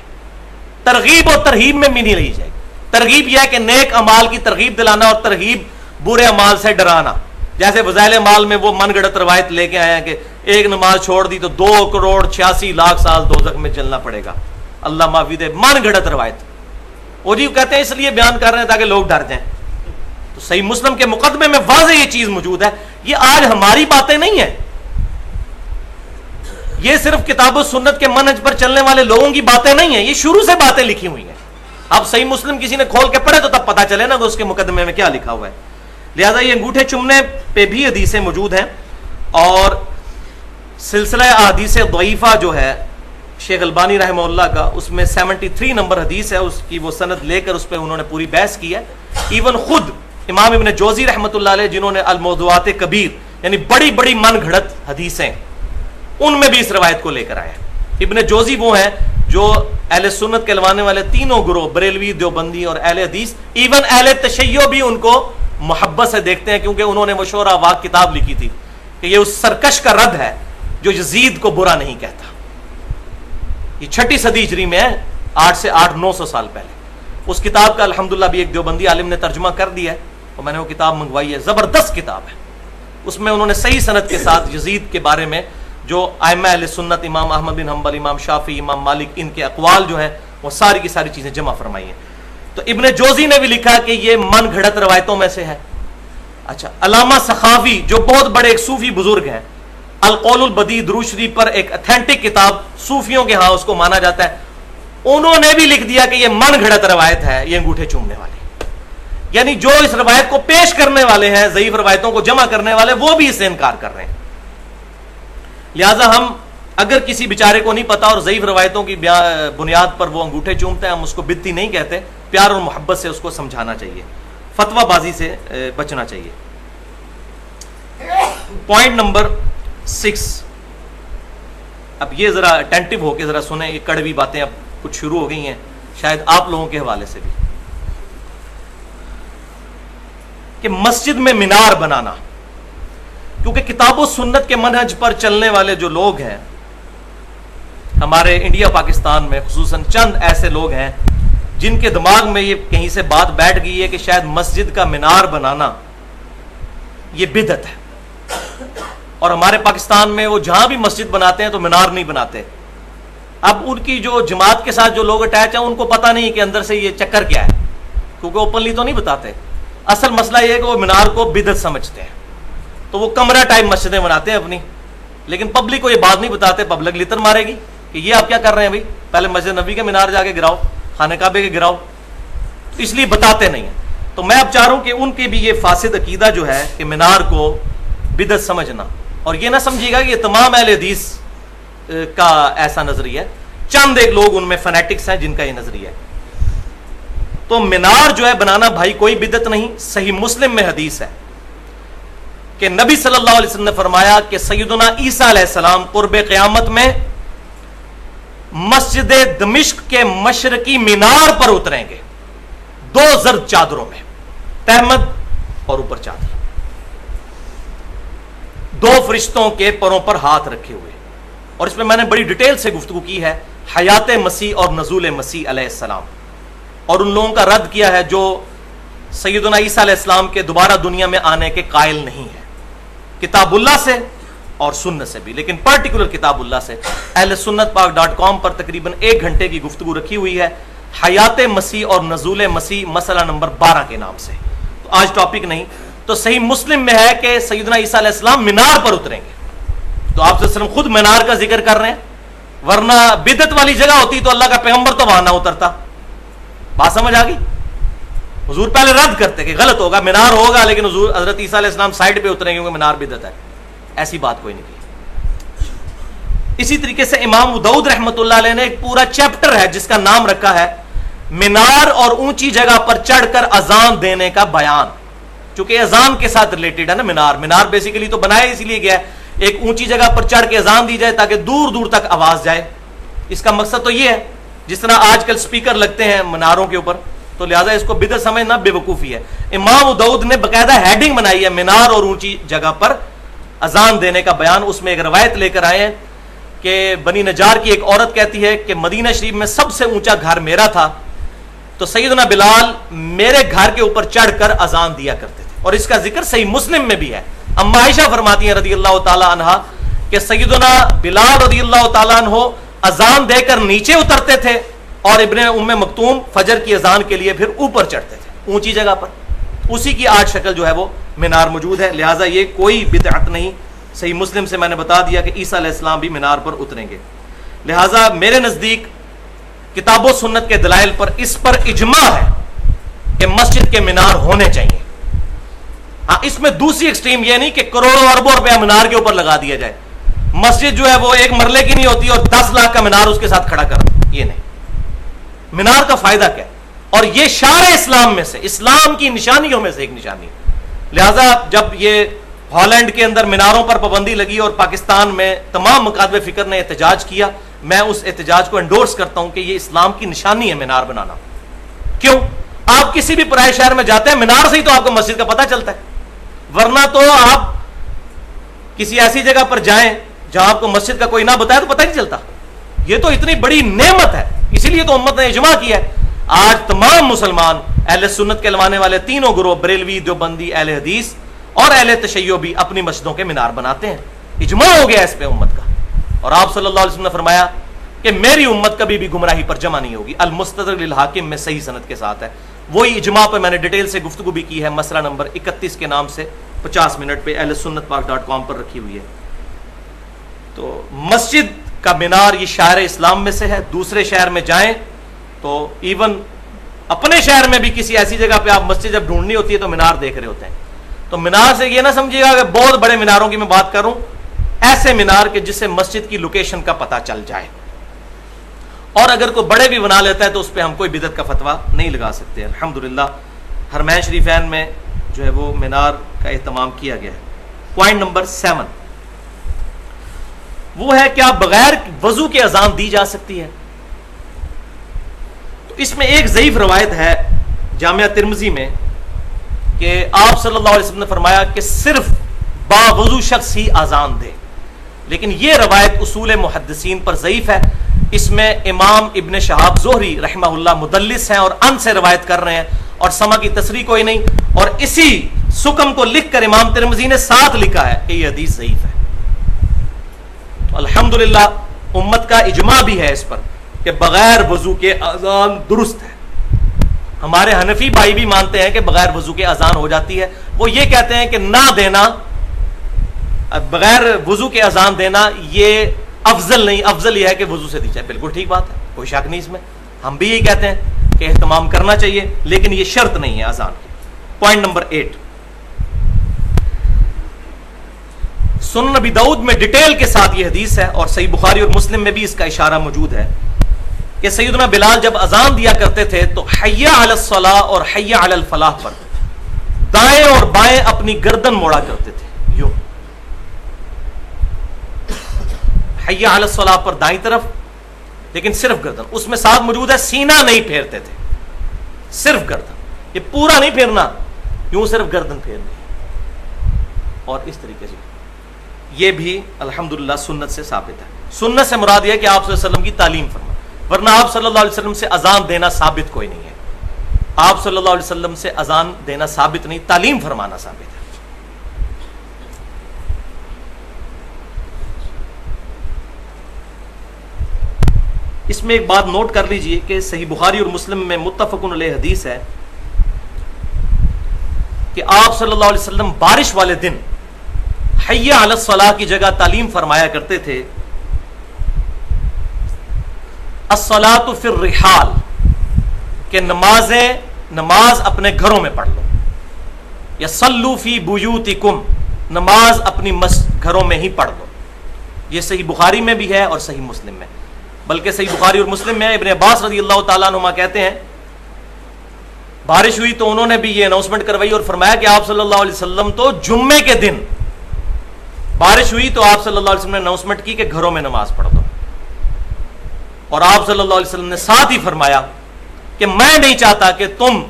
ترغیب اور ترہیب میں بھی نہیں لی جائے گی. ترغیب یہ ہے کہ نیک امال کی ترغیب دلانا اور ترغیب برے امال سے ڈرانا. جیسے فضائل مال میں وہ من گڑت روایت لے کے آئے ہیں کہ ایک نماز چھوڑ دی تو 2,86,00,000 سال دوزخ میں جلنا پڑے گا, اللہ معافی دے. من گڑت روایت وہ جی کہتے ہیں اس لیے بیان کر رہے ہیں تاکہ لوگ ڈر جائیں. تو صحیح مسلم کے مقدمے میں واضح یہ چیز موجود ہے. یہ آج ہماری باتیں نہیں ہیں, یہ صرف کتاب و سنت کے منہج پر چلنے والے لوگوں کی باتیں نہیں ہیں, یہ شروع سے باتیں لکھی ہوئی ہیں. اب صحیح مسلم کسی نے کھول کے پڑھے تو تب پتا چلے نا کہ اس کے مقدمے میں کیا لکھا ہوا ہے. لہذا یہ انگوٹھے چومنے پہ بھی حدیثیں موجود ہیں, اور سلسلہ احادیث ضعیفہ جو ہے شیخ البانی رحمہ اللہ کا, اس میں 73 نمبر حدیث ہے, اس کی وہ سند لے کر اس پہ انہوں نے پوری بحث کی ہے. ایون خود امام ابن جوزی رحمۃ اللہ علیہ جنہوں نے الموضوعات کبیر یعنی بڑی بڑی من گھڑت حدیثیں, ان میں بھی اس روایت کو لے کر آئے. ابن جوزی وہ ہیں جو اہل سنت کہلوانے والے تینوں گروہ بریلوی, دیوبندی اور اہل حدیث, ایون اہل تشیع بھی ان کو محبت سے دیکھتے ہیں, کیونکہ انہوں نے وہ شورا واق کتاب لکھی تھی کہ یہ اس سرکش کا رد ہے جو یزید کو برا نہیں کہتا. یہ 6 صدی ہجری میں ہے, 8 سے 900 سال پہلے. اس کتاب کا الحمدللہ بھی ایک دیوبندی عالم نے ترجمہ کر دیا ہے, اور میں نے وہ کتاب منگوائی ہے. زبردست کتاب ہے. اس میں انہوں نے صحیح سند کے ساتھ یزید کے بارے میں جو ائمہ اہل سنت امام احمد بن حنبل, امام شافعی, امام مالک, ان کے اقوال جو ہیں وہ ساری کی ساری چیزیں جمع فرمائی ہیں. تو ابن جوزی نے بھی لکھا کہ یہ من گھڑت روایتوں میں سے ہے. اچھا، علامہ سخاوی جو بہت بڑے ایک صوفی بزرگ ہیں، القول البدیع درود شریف پر ایک اتھینٹک کتاب صوفیوں کے ہاں اس کو مانا جاتا ہے، انہوں نے بھی لکھ دیا کہ یہ من گھڑت روایت ہے، یہ انگوٹھے چومنے والی. یعنی جو اس روایت کو پیش کرنے والے ہیں، ضعیف روایتوں کو جمع کرنے والے، وہ بھی اس سے انکار کر رہے ہیں. لہذا ہم اگر کسی بیچارے کو نہیں پتا اور ضعیف روایتوں کی بنیاد پر وہ انگوٹھے چومتے ہیں، ہم اس کو بدتی نہیں کہتے، پیار اور محبت سے اس کو سمجھانا چاہیے، فتویٰ بازی سے بچنا چاہیے. Point number 6. اب یہ ذرا اٹینٹو ہو کے ذرا سنیں، یہ کڑوی باتیں اب کچھ شروع ہو گئی ہیں شاید آپ لوگوں کے حوالے سے بھی، کہ مسجد میں مینار بنانا. کیونکہ کتاب و سنت کے منہج پر چلنے والے جو لوگ ہیں ہمارے انڈیا پاکستان میں، خصوصاً چند ایسے لوگ ہیں جن کے دماغ میں یہ کہیں سے بات بیٹھ گئی ہے کہ شاید مسجد کا مینار بنانا یہ بدعت ہے. اور ہمارے پاکستان میں وہ جہاں بھی مسجد بناتے ہیں تو مینار نہیں بناتے. اب ان کی جو جماعت کے ساتھ جو لوگ اٹیچ ہیں ان کو پتہ نہیں کہ اندر سے یہ چکر کیا ہے، کیونکہ اوپنلی تو نہیں بتاتے. اصل مسئلہ یہ ہے کہ وہ مینار کو بدعت سمجھتے ہیں، تو وہ کمرہ ٹائپ مسجدیں بناتے ہیں اپنی، لیکن پبلک کو یہ بات نہیں بتاتے. پبلک لتر مارے گی کہ یہ آپ کیا کر رہے ہیں بھائی، پہلے مسجد نبی کے مینار جا کے گراؤ، خانہ کعبے کے گراؤ، اس لیے بتاتے نہیں ہیں. تو میں اب چاہ رہا ہوں کہ ان کے بھی یہ فاسد عقیدہ جو ہے کہ مینار کو بدعت سمجھنا، اور یہ نہ سمجھیے گا کہ یہ تمام اہل حدیث کا ایسا نظریہ ہے، چند ایک لوگ ان میں فنیٹکس ہیں جن کا یہ نظریہ ہے. تو مینار جو ہے بنانا بھائی کوئی بدعت نہیں. صحیح مسلم میں حدیث ہے کہ نبی صلی اللہ علیہ وسلم نے فرمایا کہ سیدنا عیسیٰ علیہ السلام قرب قیامت میں مسجد دمشق کے مشرقی مینار پر اتریں گے 2 زرد چادروں میں، تہمد اور اوپر چادر، 2 فرشتوں کے پروں پر ہاتھ رکھے ہوئے. اور اس میں میں نے بڑی ڈیٹیل سے گفتگو کی ہے حیات مسیح اور نزول مسیح علیہ السلام، اور ان لوگوں کا رد کیا ہے جو سیدنا عیسیٰ علیہ السلام کے دوبارہ دنیا میں آنے کے قائل نہیں ہے، کتاب اللہ سے اور سنت سے بھی، لیکن پرٹیکولر کتاب اللہ سے. اہل سنت پاک.com پر تقریباً 1 گھنٹے کی گفتگو رکھی ہوئی ہے حیات مسیح اور نزول مسیح مسئلہ نمبر 12 کے نام سے. تو آج ٹاپک نہیں. تو صحیح مسلم میں ہے کہ سیدنا عیسیٰ علیہ السلام مینار پر اتریں گے. تو آپ صلی اللہ علیہ وسلم خود مینار کا ذکر کر رہے ہیں، ورنہ بدعت والی جگہ ہوتی تو اللہ کا پیغمبر تو وہاں نہ اترتا. بات سمجھ آ گئی؟ حضور پہلے رد کرتے کہ غلط ہوگا، مینار ہوگا لیکن حضور حضرت عیسیٰ علیہ السلام سائڈ پہ اتریں گے کیونکہ مینار بدعت ہے. ایسی بات کوئی نہیں کی. اسی طریقے سے امام داؤد رحمۃ اللہ علیہ نے ایک پورا چیپٹر ہے جس کا نام رکھا ہے مینار اور اونچی جگہ پر چڑھ کر اذان دینے کا بیان. چونکہ اذان کے ساتھ ریلیٹڈ ہے نا مینار. مینار بیسیکلی تو بنایا اسی لیے گیا ہے ایک اونچی جگہ پر چڑھ کے اذان دی جائے تاکہ دور دور تک آواز جائے. اس کا مقصد تو یہ ہے، جس طرح آج کل سپیکر لگتے ہیں مناروں کے اوپر، تو لہٰذا اس کو بدعت سمجھنا بے وقوفی ہے. امام داؤد نے باقاعدہ ہیڈنگ بنائی ہے مینار اور اونچی جگہ پر اذان دینے کا بیان. اس میں ایک روایت لے کر آئے ہیں کہ بنی نجار کی ایک عورت کہتی ہے کہ مدینہ شریف میں سب سے اونچا گھر میرا تھا، تو سیدنا بلال میرے گھر کے اوپر چڑھ کر اذان دیا کرتے تھے. اور اس کا ذکر صحیح مسلم میں بھی ہے. اما عائشہ فرماتی ہیں رضی اللہ تعالی عنہا کہ سیدنا بلال رضی اللہ تعالی عنہ اذان دے کر نیچے اترتے تھے اور ابن ام مکتوم فجر کی اذان کے لیے پھر اوپر چڑھتے تھے اونچی جگہ پر. اسی کی آج شکل جو ہے وہ مینار موجود ہے. لہٰذا یہ کوئی بدعت نہیں. صحیح مسلم سے میں نے بتا دیا کہ عیسیٰ علیہ السلام بھی مینار پر اتریں گے. لہٰذا میرے نزدیک کتاب و سنت کے دلائل پر اس پر اجماع ہے کہ مسجد کے مینار ہونے چاہیے. ہاں اس میں دوسری ایکسٹریم یہ نہیں کہ کروڑوں اربوں روپیہ مینار کے اوپر لگا دیا جائے. مسجد جو ہے وہ 1 مرلے کی نہیں ہوتی اور 10 لاکھ کا مینار اس کے ساتھ کھڑا کر دو، یہ نہیں. مینار کا فائدہ کیا؟ اور یہ شعار اسلام میں سے، اسلام کی نشانیوں میں سے ایک نشانی. لہذا جب یہ ہالینڈ کے اندر میناروں پر پابندی لگی اور پاکستان میں تمام مکاتب فکر نے احتجاج کیا، میں اس احتجاج کو انڈورس کرتا ہوں کہ یہ اسلام کی نشانی ہے مینار بنانا. کیوں؟ آپ کسی بھی پرائے شہر میں جاتے ہیں مینار سے ہی تو آپ کو مسجد کا پتہ چلتا ہے، ورنہ تو آپ کسی ایسی جگہ پر جائیں جہاں آپ کو مسجد کا کوئی نہ بتائے تو پتہ نہیں چلتا. یہ تو اتنی بڑی نعمت ہے، اسی لیے تو امت نے اجماع کیا ہے. آج تمام مسلمان اہل سنت کے لوانے والے تینوں گروہ بریلوی، دیوبندی، اہل حدیث اور اہل تشیع بھی اپنی مسجدوں کے مینار بناتے ہیں. اجماع ہو گیا اس پہ امت کا. اور آپ صلی اللہ علیہ وسلم نے فرمایا کہ میری امت کبھی بھی گمراہی پر جمع نہیں ہوگی. المستدرک للحاکم میں صحیح سند کے ساتھ ہے. وہی اجماع پہ میں نے ڈیٹیل سے گفتگو بھی کی ہے, مسئلہ نمبر 31 کے نام سے 50 منٹ پہ ahlsunnatpak.com پر رکھی ہوئی ہے. تو مسجد کا مینار یہ شاعر اسلام میں سے ہے. دوسرے شہر میں جائیں تو ایون اپنے شہر میں بھی کسی ایسی جگہ پہ آپ مسجد جب ڈھونڈنی ہوتی ہے تو مینار دیکھ رہے ہوتے ہیں. تو مینار سے یہ نہ سمجھیے گا کہ بہت بڑے میناروں کی میں بات کروں, ایسے مینار کہ جس سے مسجد کی لوکیشن کا پتہ چل جائے. اور اگر کوئی بڑے بھی بنا لیتا ہے تو اس پہ ہم کوئی بدعت کا فتویٰ نہیں لگا سکتے. الحمدللہ حرمین شریفین میں جو ہے وہ مینار کا اہتمام کیا گیا ہے. پوائنٹ نمبر 7 وہ ہے کیا بغیر وضو کے اذان دی جا سکتی ہے؟ تو اس میں ایک ضعیف روایت ہے جامعہ ترمذی میں کہ آپ صلی اللہ علیہ وسلم نے فرمایا کہ صرف باوضو شخص ہی اذان دے. لیکن یہ روایت اصول محدثین پر ضعیف ہے. اس میں امام ابن شہاب زہری رحمہ اللہ مدلس ہیں اور ان سے روایت کر رہے ہیں اور سما کی تصریح کوئی نہیں. اور اسی سکم کو لکھ کر امام ترمذی نے ساتھ لکھا ہے کہ یہ حدیث ضعیف ہے. الحمدللہ امت کا اجماع بھی ہے اس پر کہ بغیر وضو کے اذان درست ہے. ہمارے حنفی بھائی بھی مانتے ہیں کہ بغیر وضو کے اذان ہو جاتی ہے. وہ یہ کہتے ہیں کہ نہ دینا, بغیر وضو کے اذان دینا یہ افضل نہیں, افضل یہ ہے کہ وضو سے دی جائے. بالکل ٹھیک بات ہے, کوئی شک نہیں اس میں. ہم بھی یہی کہتے ہیں کہ اہتمام کرنا چاہیے, لیکن یہ شرط نہیں ہے اذان کی. پوائنٹ نمبر 8 سنن نبی داؤد میں ڈیٹیل کے ساتھ یہ حدیث ہے اور صحیح بخاری اور مسلم میں بھی اس کا اشارہ موجود ہے کہ سیدنا بلال جب اذان دیا کرتے تھے تو حی علی الصلاۃ اور حی علی الفلاح پر دائیں اور بائیں اپنی گردن موڑا کرتے تھے. یوں حی علی الصلاۃ پر دائیں طرف, لیکن صرف گردن. اس میں ساتھ موجود ہے سینہ نہیں پھیرتے تھے, صرف گردن. یہ پورا نہیں پھیرنا, یوں صرف گردن پھیرنی. اور اس طریقے سے یہ بھی الحمدللہ سنت سے ثابت ہے. سنت سے مراد یہ ہے کہ آپ صلی اللہ علیہ وسلم کی تعلیم فرما, ورنہ آپ صلی اللہ علیہ وسلم سے اذان دینا ثابت کوئی نہیں ہے. آپ صلی اللہ علیہ وسلم سے اذان دینا ثابت نہیں, تعلیم فرمانا ثابت ہے. اس میں ایک بات نوٹ کر لیجئے کہ صحیح بخاری اور مسلم میں متفق علیہ حدیث ہے کہ آپ صلی اللہ علیہ وسلم بارش والے دن حی علی الصلاۃ کی جگہ تعلیم فرمایا کرتے تھے الصلاۃ فی الرحال, کہ نماز اپنے گھروں میں پڑھ لو, یا صلوا فی بیوتکم, نماز اپنی گھروں میں ہی پڑھ لو. یہ صحیح بخاری میں بھی ہے اور صحیح مسلم میں, بلکہ صحیح بخاری اور مسلم میں ابن عباس رضی اللہ تعالیٰ عنہما کہتے ہیں بارش ہوئی تو انہوں نے بھی یہ اناؤنسمنٹ کروائی اور فرمایا کہ آپ صلی اللہ علیہ وسلم تو جمعے کے دن بارش ہوئی تو آپ صلی اللہ علیہ وسلم نے اناؤنسمنٹ کی کہ گھروں میں نماز پڑھ دو. اور آپ صلی اللہ علیہ وسلم نے ساتھ ہی فرمایا کہ میں نہیں چاہتا کہ تم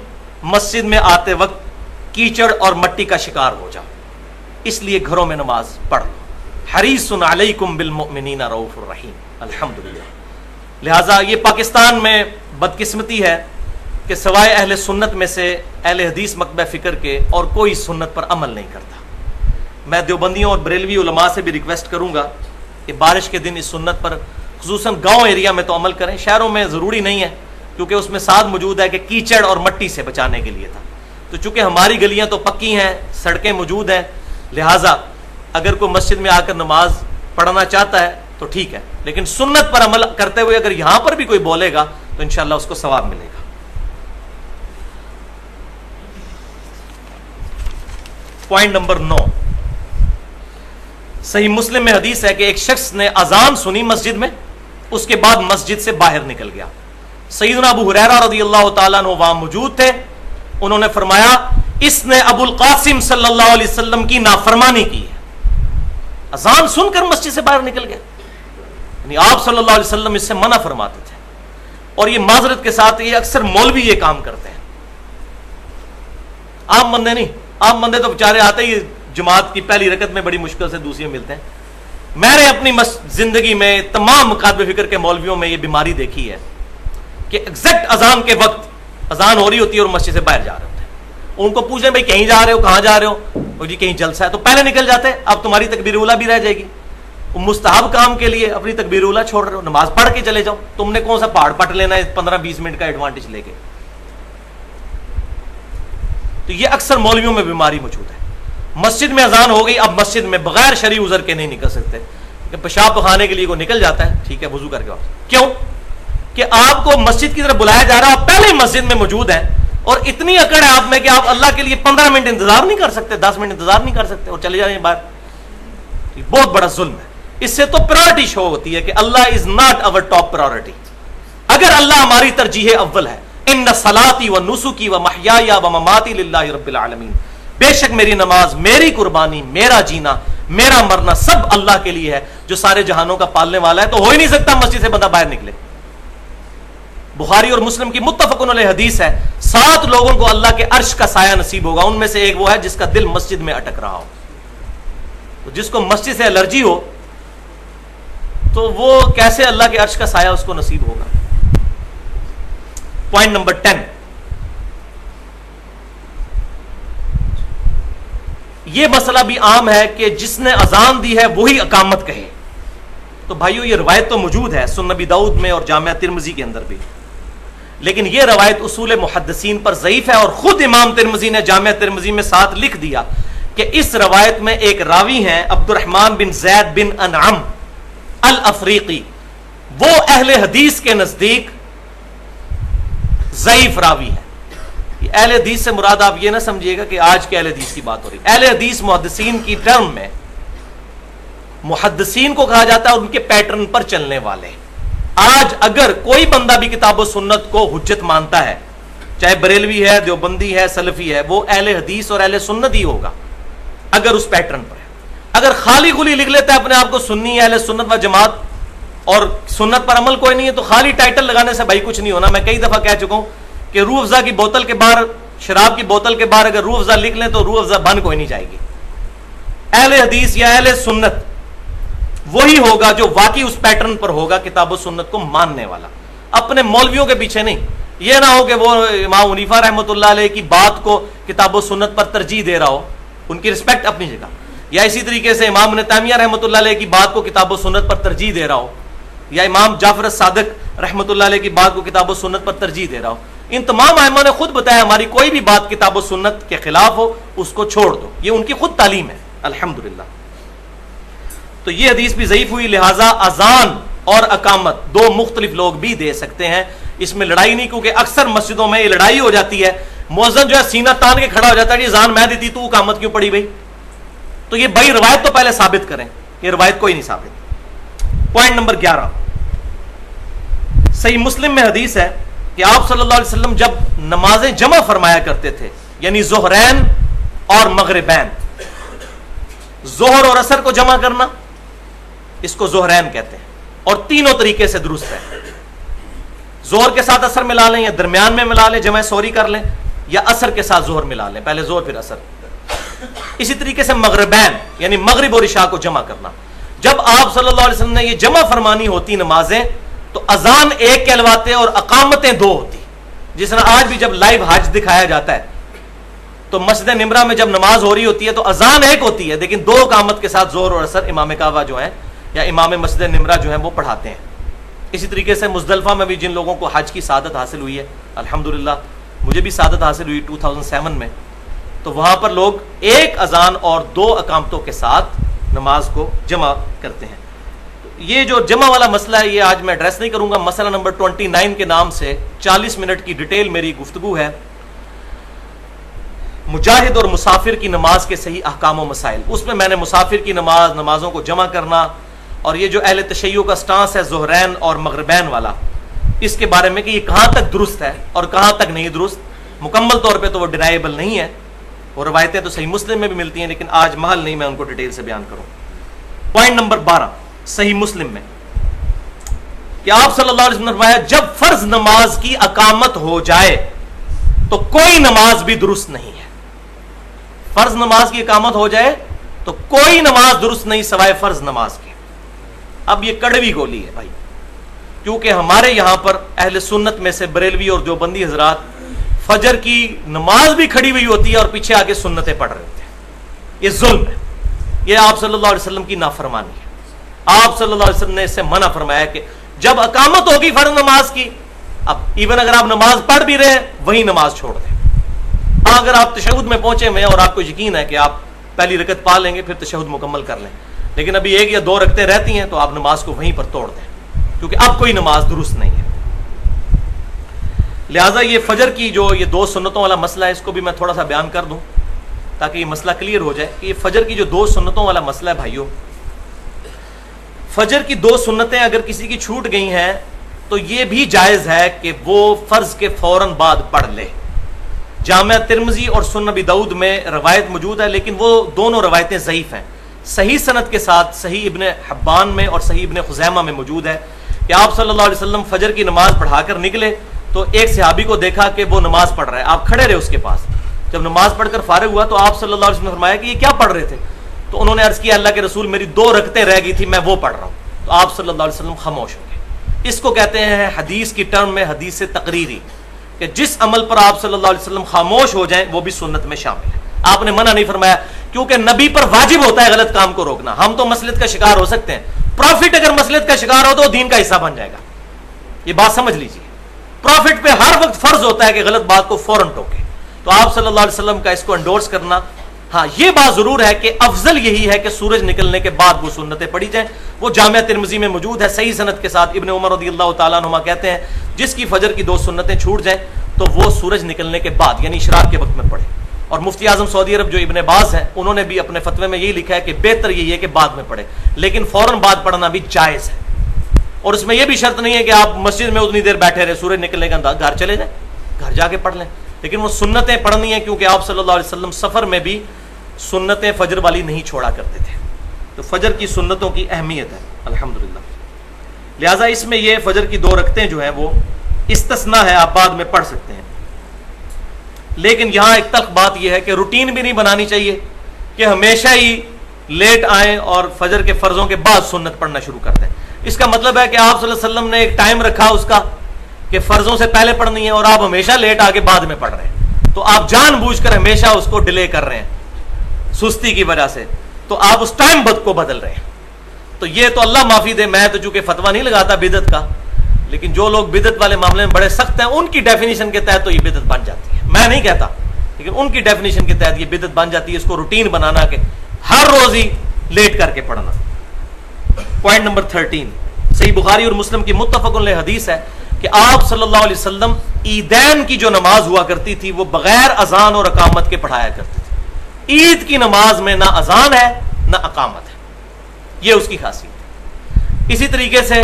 مسجد میں آتے وقت کیچڑ اور مٹی کا شکار ہو جاؤ, اس لیے گھروں میں نماز پڑھ لو. حریص علیکم بالمؤمنین رؤوف الرحیم. الحمدللہ. لہٰذا یہ پاکستان میں بدقسمتی ہے کہ سوائے اہل سنت میں سے اہل حدیث مکتبہ فکر کے اور کوئی سنت پر عمل نہیں کرتا. میں دیوبندیوں اور بریلوی علماء سے بھی ریکویسٹ کروں گا کہ بارش کے دن اس سنت پر خصوصاً گاؤں ایریا میں تو عمل کریں. شہروں میں ضروری نہیں ہے کیونکہ اس میں ساتھ موجود ہے کہ کیچڑ اور مٹی سے بچانے کے لیے تھا. تو چونکہ ہماری گلیاں تو پکی ہیں, سڑکیں موجود ہیں, لہٰذا اگر کوئی مسجد میں آ کر نماز پڑھنا چاہتا ہے تو ٹھیک ہے, لیکن سنت پر عمل کرتے ہوئے اگر یہاں پر بھی کوئی بولے گا تو انشاءاللہ اس کو ثواب ملے گا. پوائنٹ نمبر 9 صحیح مسلم میں حدیث ہے کہ ایک شخص نے اذان سنی مسجد میں, اس کے بعد مسجد سے باہر نکل گیا. سیدنا ابو ہریرہ رضی اللہ تعالیٰ عنہ وہاں موجود تھے. انہوں نے فرمایا اس نے ابو القاسم صلی اللہ علیہ وسلم کی نافرمانی کی ہے. اذان سن کر مسجد سے باہر نکل گیا. یعنی آپ صلی اللہ علیہ وسلم اس سے منع فرماتے تھے. اور یہ معذرت کے ساتھ یہ اکثر مولوی یہ کام کرتے ہیں, عام بندے نہیں. عام بندے تو بیچارے آتے ہی جماعت کی پہلی رکعت میں بڑی مشکل سے دوسری میں ملتے ہیں. میں نے اپنی زندگی میں تمام مکاتب فکر کے مولویوں میں یہ بیماری دیکھی ہے کہ ایگزیکٹ اذان کے وقت اذان ہو رہی ہوتی ہے اور مسجد سے باہر جا رہے ہوتے ہیں. ان کو پوچھیں بھائی کہیں جا رہے ہو, کہاں جا رہے ہو؟ وہ جی کہیں جلسہ ہے. تو پہلے نکل جاتے, اب تمہاری تکبیر اولیٰ بھی رہ جائے گی. مستحب کام کے لیے اپنی تکبیر اولیٰ چھوڑ رہے ہو، نماز پڑھ کے چلے جاؤ. تم نے کون سا پہاڑ پٹ لینا ہے 15-20 منٹ کا ایڈوانٹیج لے کے. تو یہ اکثر مولویوں میں بیماری موجود ہے. مسجد میں اذان ہو گئی، اب مسجد میں بغیر شرعی عذر کے نہیں نکل سکتے. کہ پیشاب پخانے کے لیے کوئی نکل جاتا ہے، ٹھیک ہے وضو کر کے واپس. کیوں؟ کہ آپ کو مسجد کی طرف بلایا جا رہا ہے، آپ پہلے ہی مسجد میں موجود ہیں اور اتنی اکڑ ہے آپ میں کہ آپ اللہ کے لیے 15 منٹ انتظار نہیں کر سکتے، 10 منٹ انتظار نہیں کر سکتے اور چلے جا رہے ہیں باہر. یہ بہت بڑا ظلم ہے. اس سے تو پرائورٹی شو ہوتی ہے کہ اللہ is not our top priority. اگر اللہ ہماری ترجیح اول ہے، ان صلاتی و نسکی و محیایا و مماتی للہ رب العالمین، بے شک میری نماز، میری قربانی، میرا جینا، میرا مرنا سب اللہ کے لیے ہے جو سارے جہانوں کا پالنے والا ہے، تو ہو ہی نہیں سکتا مسجد سے بندہ باہر نکلے. بخاری اور مسلم کی متفقن علیہ حدیث ہے، 7 لوگوں کو اللہ کے عرش کا سایہ نصیب ہوگا. ان میں سے ایک وہ ہے جس کا دل مسجد میں اٹک رہا ہو. تو جس کو مسجد سے الرجی ہو تو وہ کیسے اللہ کے عرش کا سایہ اس کو نصیب ہوگا. پوائنٹ نمبر 10، یہ مسئلہ بھی عام ہے کہ جس نے اذان دی ہے وہی اقامت کہے. تو بھائیو یہ روایت تو موجود ہے سنن نبی داؤد میں اور جامعہ ترمذی کے اندر بھی، لیکن یہ روایت اصول محدثین پر ضعیف ہے. اور خود امام ترمذی نے جامعہ ترمذی میں ساتھ لکھ دیا کہ اس روایت میں ایک راوی ہیں عبد الرحمن بن زید بن انعم الافریقی، وہ اہل حدیث کے نزدیک ضعیف راوی ہے. اہل حدیث سے مراد آپ یہ نہ سمجھیے گا کہ آج کے اہل حدیث کی بات ہو رہی. اہل حدیث محدثین کی ٹرم میں محدثین کو کہا جاتا ہے اور ان کے پیٹرن پر چلنے والے. آج اگر کوئی بندہ بھی کتاب و سنت کو حجت مانتا ہے، چاہے بریلوی ہے، دیوبندی ہے، سلفی ہے، وہ اہل حدیث اور اہل سنت ہی ہوگا اگر اس پیٹرن پر ہے. اگر خالی خلی لکھ لیتا ہے اپنے آپ کو سنی ہے، اہل سنت و جماعت، اور سنت پر عمل کوئی نہیں ہے، تو خالی ٹائٹل لگانے سے بھائی کچھ نہیں ہونا. میں کئی دفعہ کہہ چکا ہوں کہ روح افزا کی بوتل کے باہر، شراب کی بوتل کے باہر اگر روح افزا لکھ لیں تو روح افزا بن کوئی نہیں جائے گی. اہل حدیث یا اہل سنت وہی ہوگا جو واقعی اس پیٹرن پر ہوگا، کتاب و سنت کو ماننے والا، اپنے مولویوں کے پیچھے نہیں. یہ نہ ہو کہ وہ امام حنیفہ رحمۃ اللہ علیہ کی بات کو کتاب و سنت پر ترجیح دے رہا ہو، ان کی رسپیکٹ اپنی جگہ، یا اسی طریقے سے امام ابن تیمیہ رحمۃ اللہ علیہ کی بات کو کتاب و سنت پر ترجیح دے رہا ہو، یا امام جعفر الصادق رحمۃ اللہ علیہ کی بات کو کتاب و سنت پر ترجیح دے رہا ہو. ان تمام ائمہ نے خود بتایا ہماری کوئی بھی بات کتاب و سنت کے خلاف ہو اس کو چھوڑ دو. یہ ان کی خود تعلیم ہے الحمدللہ. تو یہ حدیث بھی ضعیف ہوئی. لہٰذا اذان اور اقامت 2 مختلف لوگ بھی دے سکتے ہیں، اس میں لڑائی نہیں، کیونکہ اکثر مسجدوں میں یہ لڑائی ہو جاتی ہے. مؤذن جو ہے سینہ تان کے کھڑا ہو جاتا ہے کہ اذان میں دیتی تو اقامت کیوں پڑی بھائی. تو یہ بھائی روایت تو پہلے ثابت کریں، یہ روایت کوئی نہیں ثابت. پوائنٹ نمبر 11، صحیح مسلم میں حدیث ہے کہ آپ صلی اللہ علیہ وسلم جب نمازیں جمع فرمایا کرتے تھے، یعنی ظہرین اور مغربین، ظہر اور عصر کو جمع کرنا اس کو ظہرین کہتے ہیں، اور تینوں طریقے سے درست ہے. ظہر کے ساتھ عصر ملا لیں، یا درمیان میں ملا لیں جمع سوری کر لیں، یا عصر کے ساتھ ظہر ملا لیں، پہلے ظہر پھر عصر. اسی طریقے سے مغربین یعنی مغرب اور عشاء کو جمع کرنا. جب آپ صلی اللہ علیہ وسلم نے یہ جمع فرمانی ہوتی نمازیں تو اذان ایک کہلواتے اور اقامتیں 2 ہوتی. جس طرح آج بھی جب لائیو حج دکھایا جاتا ہے تو مسجد نمرہ میں جب نماز ہو رہی ہوتی ہے تو اذان ایک ہوتی ہے، لیکن 2 اقامت کے ساتھ ظہر اور عصر امام کعبہ جو ہیں یا امام مسجد نمرہ جو ہیں وہ پڑھاتے ہیں. اسی طریقے سے مزدلفہ میں بھی جن لوگوں کو حج کی سعادت حاصل ہوئی ہے، الحمدللہ مجھے بھی سعادت حاصل ہوئی 2007 میں، تو وہاں پر لوگ ایک اذان اور 2 اقامتوں کے ساتھ نماز کو جمع کرتے ہیں. یہ جو جمع والا مسئلہ ہے یہ آج میں ایڈریس نہیں کروں گا. مسئلہ نمبر 29 کے نام سے 40 منٹ کی ڈیٹیل میری گفتگو ہے، مجاہد اور مسافر کی نماز کے صحیح احکام و مسائل. اس میں نے مسافر کی نمازوں کو جمع کرنا، اور یہ جو اہل تشیع کا سٹانس ہے ظہرین اور مغربین والا، اس کے بارے میں کہ یہ کہاں تک درست ہے اور کہاں تک نہیں درست، مکمل طور پہ تو وہ ڈینائیبل نہیں ہے. وہ روایتیں تو صحیح مسلم میں بھی ملتی ہیں، لیکن آج محل نہیں میں ان کو ڈیٹیل سے بیان کروں. پوائنٹ نمبر 12، صحیح مسلم میں کہ آپ صلی اللہ علیہ وسلم نے فرمایا جب فرض نماز کی اقامت ہو جائے تو کوئی نماز بھی درست نہیں ہے. فرض نماز کی اقامت ہو جائے تو کوئی نماز درست نہیں سوائے فرض نماز کی. اب یہ کڑوی گولی ہے بھائی، کیونکہ ہمارے یہاں پر اہل سنت میں سے بریلوی اور دیوبندی حضرات فجر کی نماز بھی کھڑی ہوئی ہوتی ہے اور پیچھے آ کے سنتیں پڑھ رہے ہوتے ہیں. یہ ظلم ہے، یہ آپ صلی اللہ علیہ وسلم کی نافرمانی ہے. آپ صلی اللہ علیہ وسلم نے اس سے منع فرمایا کہ جب اقامت ہوگی فرض نماز کی، اب ایون اگر آپ نماز پڑھ بھی رہے ہیں وہی نماز چھوڑ دیں. اگر آپ تشہد میں پہنچے ہوئے ہیں اور آپ کو یقین ہے کہ آپ پہلی رکعت پا لیں گے پھر تشہد مکمل کر لیں، لیکن ابھی 1 یا 2 رکعتیں رہتی ہیں تو آپ نماز کو وہیں پر توڑ دیں، کیونکہ اب کوئی نماز درست نہیں ہے. لہٰذا یہ فجر کی جو یہ 2 سنتوں والا مسئلہ ہے، اس کو بھی میں تھوڑا سا بیان کر دوں تاکہ یہ مسئلہ کلیئر ہو جائے کہ یہ فجر کی جو 2 سنتوں والا مسئلہ ہے بھائیوں، فجر کی 2 سنتیں اگر کسی کی چھوٹ گئی ہیں تو یہ بھی جائز ہے کہ وہ فرض کے فوراً بعد پڑھ لے. جامع ترمذی اور سنن ابی داؤد میں روایت موجود ہے، لیکن وہ دونوں روایتیں ضعیف ہیں. صحیح سند کے ساتھ صحیح ابن حبان میں اور صحیح ابن خزیمہ میں موجود ہے کہ آپ صلی اللہ علیہ وسلم فجر کی نماز پڑھا کر نکلے تو ایک صحابی کو دیکھا کہ وہ نماز پڑھ رہا ہے. آپ کھڑے رہے اس کے پاس. جب نماز پڑھ کر فارغ ہوا تو آپ صلی اللہ علیہ وسلم نے فرمایا کہ یہ کیا پڑھ رہے تھے؟ تو انہوں نے عرض کیا اللہ کے رسول میری 2 رکعتیں رہ گئی تھی میں وہ پڑھ رہا ہوں. تو آپ صلی اللہ علیہ وسلم خاموش ہو گئے. اس کو کہتے ہیں حدیث کی ٹرم میں حدیث تقریری، کہ جس عمل پر آپ صلی اللہ علیہ وسلم خاموش ہو جائیں وہ بھی سنت میں شامل ہے. آپ نے منع نہیں فرمایا، کیونکہ نبی پر واجب ہوتا ہے غلط کام کو روکنا. ہم تو مصلحت کا شکار ہو سکتے ہیں، پروفٹ اگر مصلحت کا شکار ہو تو دین کا حصہ بن جائے گا. یہ بات سمجھ لیجیے، پروفٹ پہ ہر وقت فرض ہوتا ہے کہ غلط بات کو فوراً ٹوکے. تو آپ صلی اللہ علیہ وسلم کا اس کو انڈورس کرنا، ہاں یہ بات ضرور ہے کہ افضل یہی ہے کہ سورج نکلنے کے بعد وہ سنتیں پڑھی جائیں. وہ جامع ترمذی میں موجود ہے صحیح سند کے ساتھ. ابن عمر رضی اللہ تعالیٰ عنہما کہتے ہیں جس کی فجر کی 2 سنتیں چھوٹ جائیں تو وہ سورج نکلنے کے بعد یعنی اشراق کے وقت میں پڑھے. اور مفتی اعظم سعودی عرب جو ابن باز ہیں انہوں نے بھی اپنے فتوے میں یہی لکھا ہے کہ بہتر یہی ہے کہ بعد میں پڑھے، لیکن فوراً بعد پڑھنا بھی جائز ہے. اور اس میں یہ بھی شرط نہیں ہے کہ آپ مسجد میں اتنی دیر بیٹھے رہے، سورج نکلنے کے اندر گھر چلے جائیں، گھر جا کے پڑھ لیں. لیکن وہ سنتیں پڑھنی ہیں، کیونکہ آپ صلی اللہ علیہ وسلم سفر میں بھی سنتیں فجر والی نہیں چھوڑا کرتے تھے. تو فجر کی سنتوں کی اہمیت ہے الحمدللہ. لہٰذا اس میں یہ فجر کی 2 رکعتیں جو ہیں وہ استثناء ہے، آپ بعد میں پڑھ سکتے ہیں. لیکن یہاں ایک تلخ بات یہ ہے کہ روٹین بھی نہیں بنانی چاہیے کہ ہمیشہ ہی لیٹ آئیں اور فجر کے فرضوں کے بعد سنت پڑھنا شروع کر دیں. اس کا مطلب ہے کہ آپ صلی اللہ علیہ وسلم نے ایک ٹائم رکھا اس کا کہ فرضوں سے پہلے پڑھنی ہے اور آپ ہمیشہ لیٹ آ کے بعد میں پڑھ رہے ہیں. تو آپ جان بوجھ کر ہمیشہ اس کو ڈیلے کر رہے ہیں سستی کی وجہ سے، تو آپ اس ٹائم کو بدل رہے ہیں. تو یہ تو اللہ معافی دے، میں تو چونکہ فتویٰ نہیں لگاتا بدعت کا، لیکن جو لوگ بدعت والے معاملے میں بڑے سخت ہیں ان کی ڈیفینیشن کے تحت تو یہ بدعت بن جاتی ہے. میں نہیں کہتا، لیکن ان کی ڈیفینیشن کے تحت یہ بدعت بن جاتی ہے. اس کو روٹین بنانا کہ ہر روز ہی لیٹ کر کے پڑھنا. پوائنٹ نمبر 13، صحیح بخاری اور مسلم کی متفق علیہ حدیث ہے کہ آپ صلی اللہ علیہ وسلم عیدین کی جو نماز ہوا کرتی تھی وہ بغیر اذان اور اقامت کے پڑھایا کرتے تھے. عید کی نماز میں نہ اذان ہے نہ اقامت ہے، یہ اس کی خاصیت ہے. اسی طریقے سے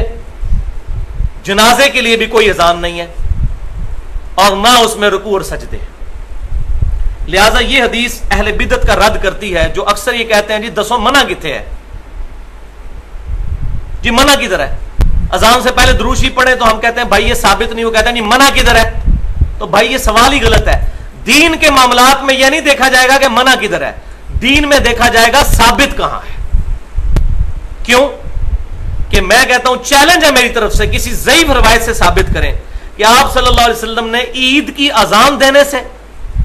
جنازے کے لیے بھی کوئی اذان نہیں ہے اور نہ اس میں رکوع اور سجدے. لہذا یہ حدیث اہل بدعت کا رد کرتی ہے جو اکثر یہ کہتے ہیں جی 10 منع کتنے ہے، جی منع کدھر ہے؟ اذان سے پہلے درود شریف پڑھے تو ہم کہتے ہیں بھائی یہ ثابت نہیں. وہ کہتے ہیں نہیں منع کدھر ہے؟ تو بھائی یہ سوال ہی غلط ہے. دین کے معاملات میں یہ نہیں دیکھا جائے گا کہ منع کدھر ہے، دین میں دیکھا جائے گا ثابت کہاں ہے. کیوں کہ میں کہتا ہوں چیلنج ہے میری طرف سے، کسی ضعیف روایت سے ثابت کریں کہ آپ صلی اللہ علیہ وسلم نے عید کی اذان دینے سے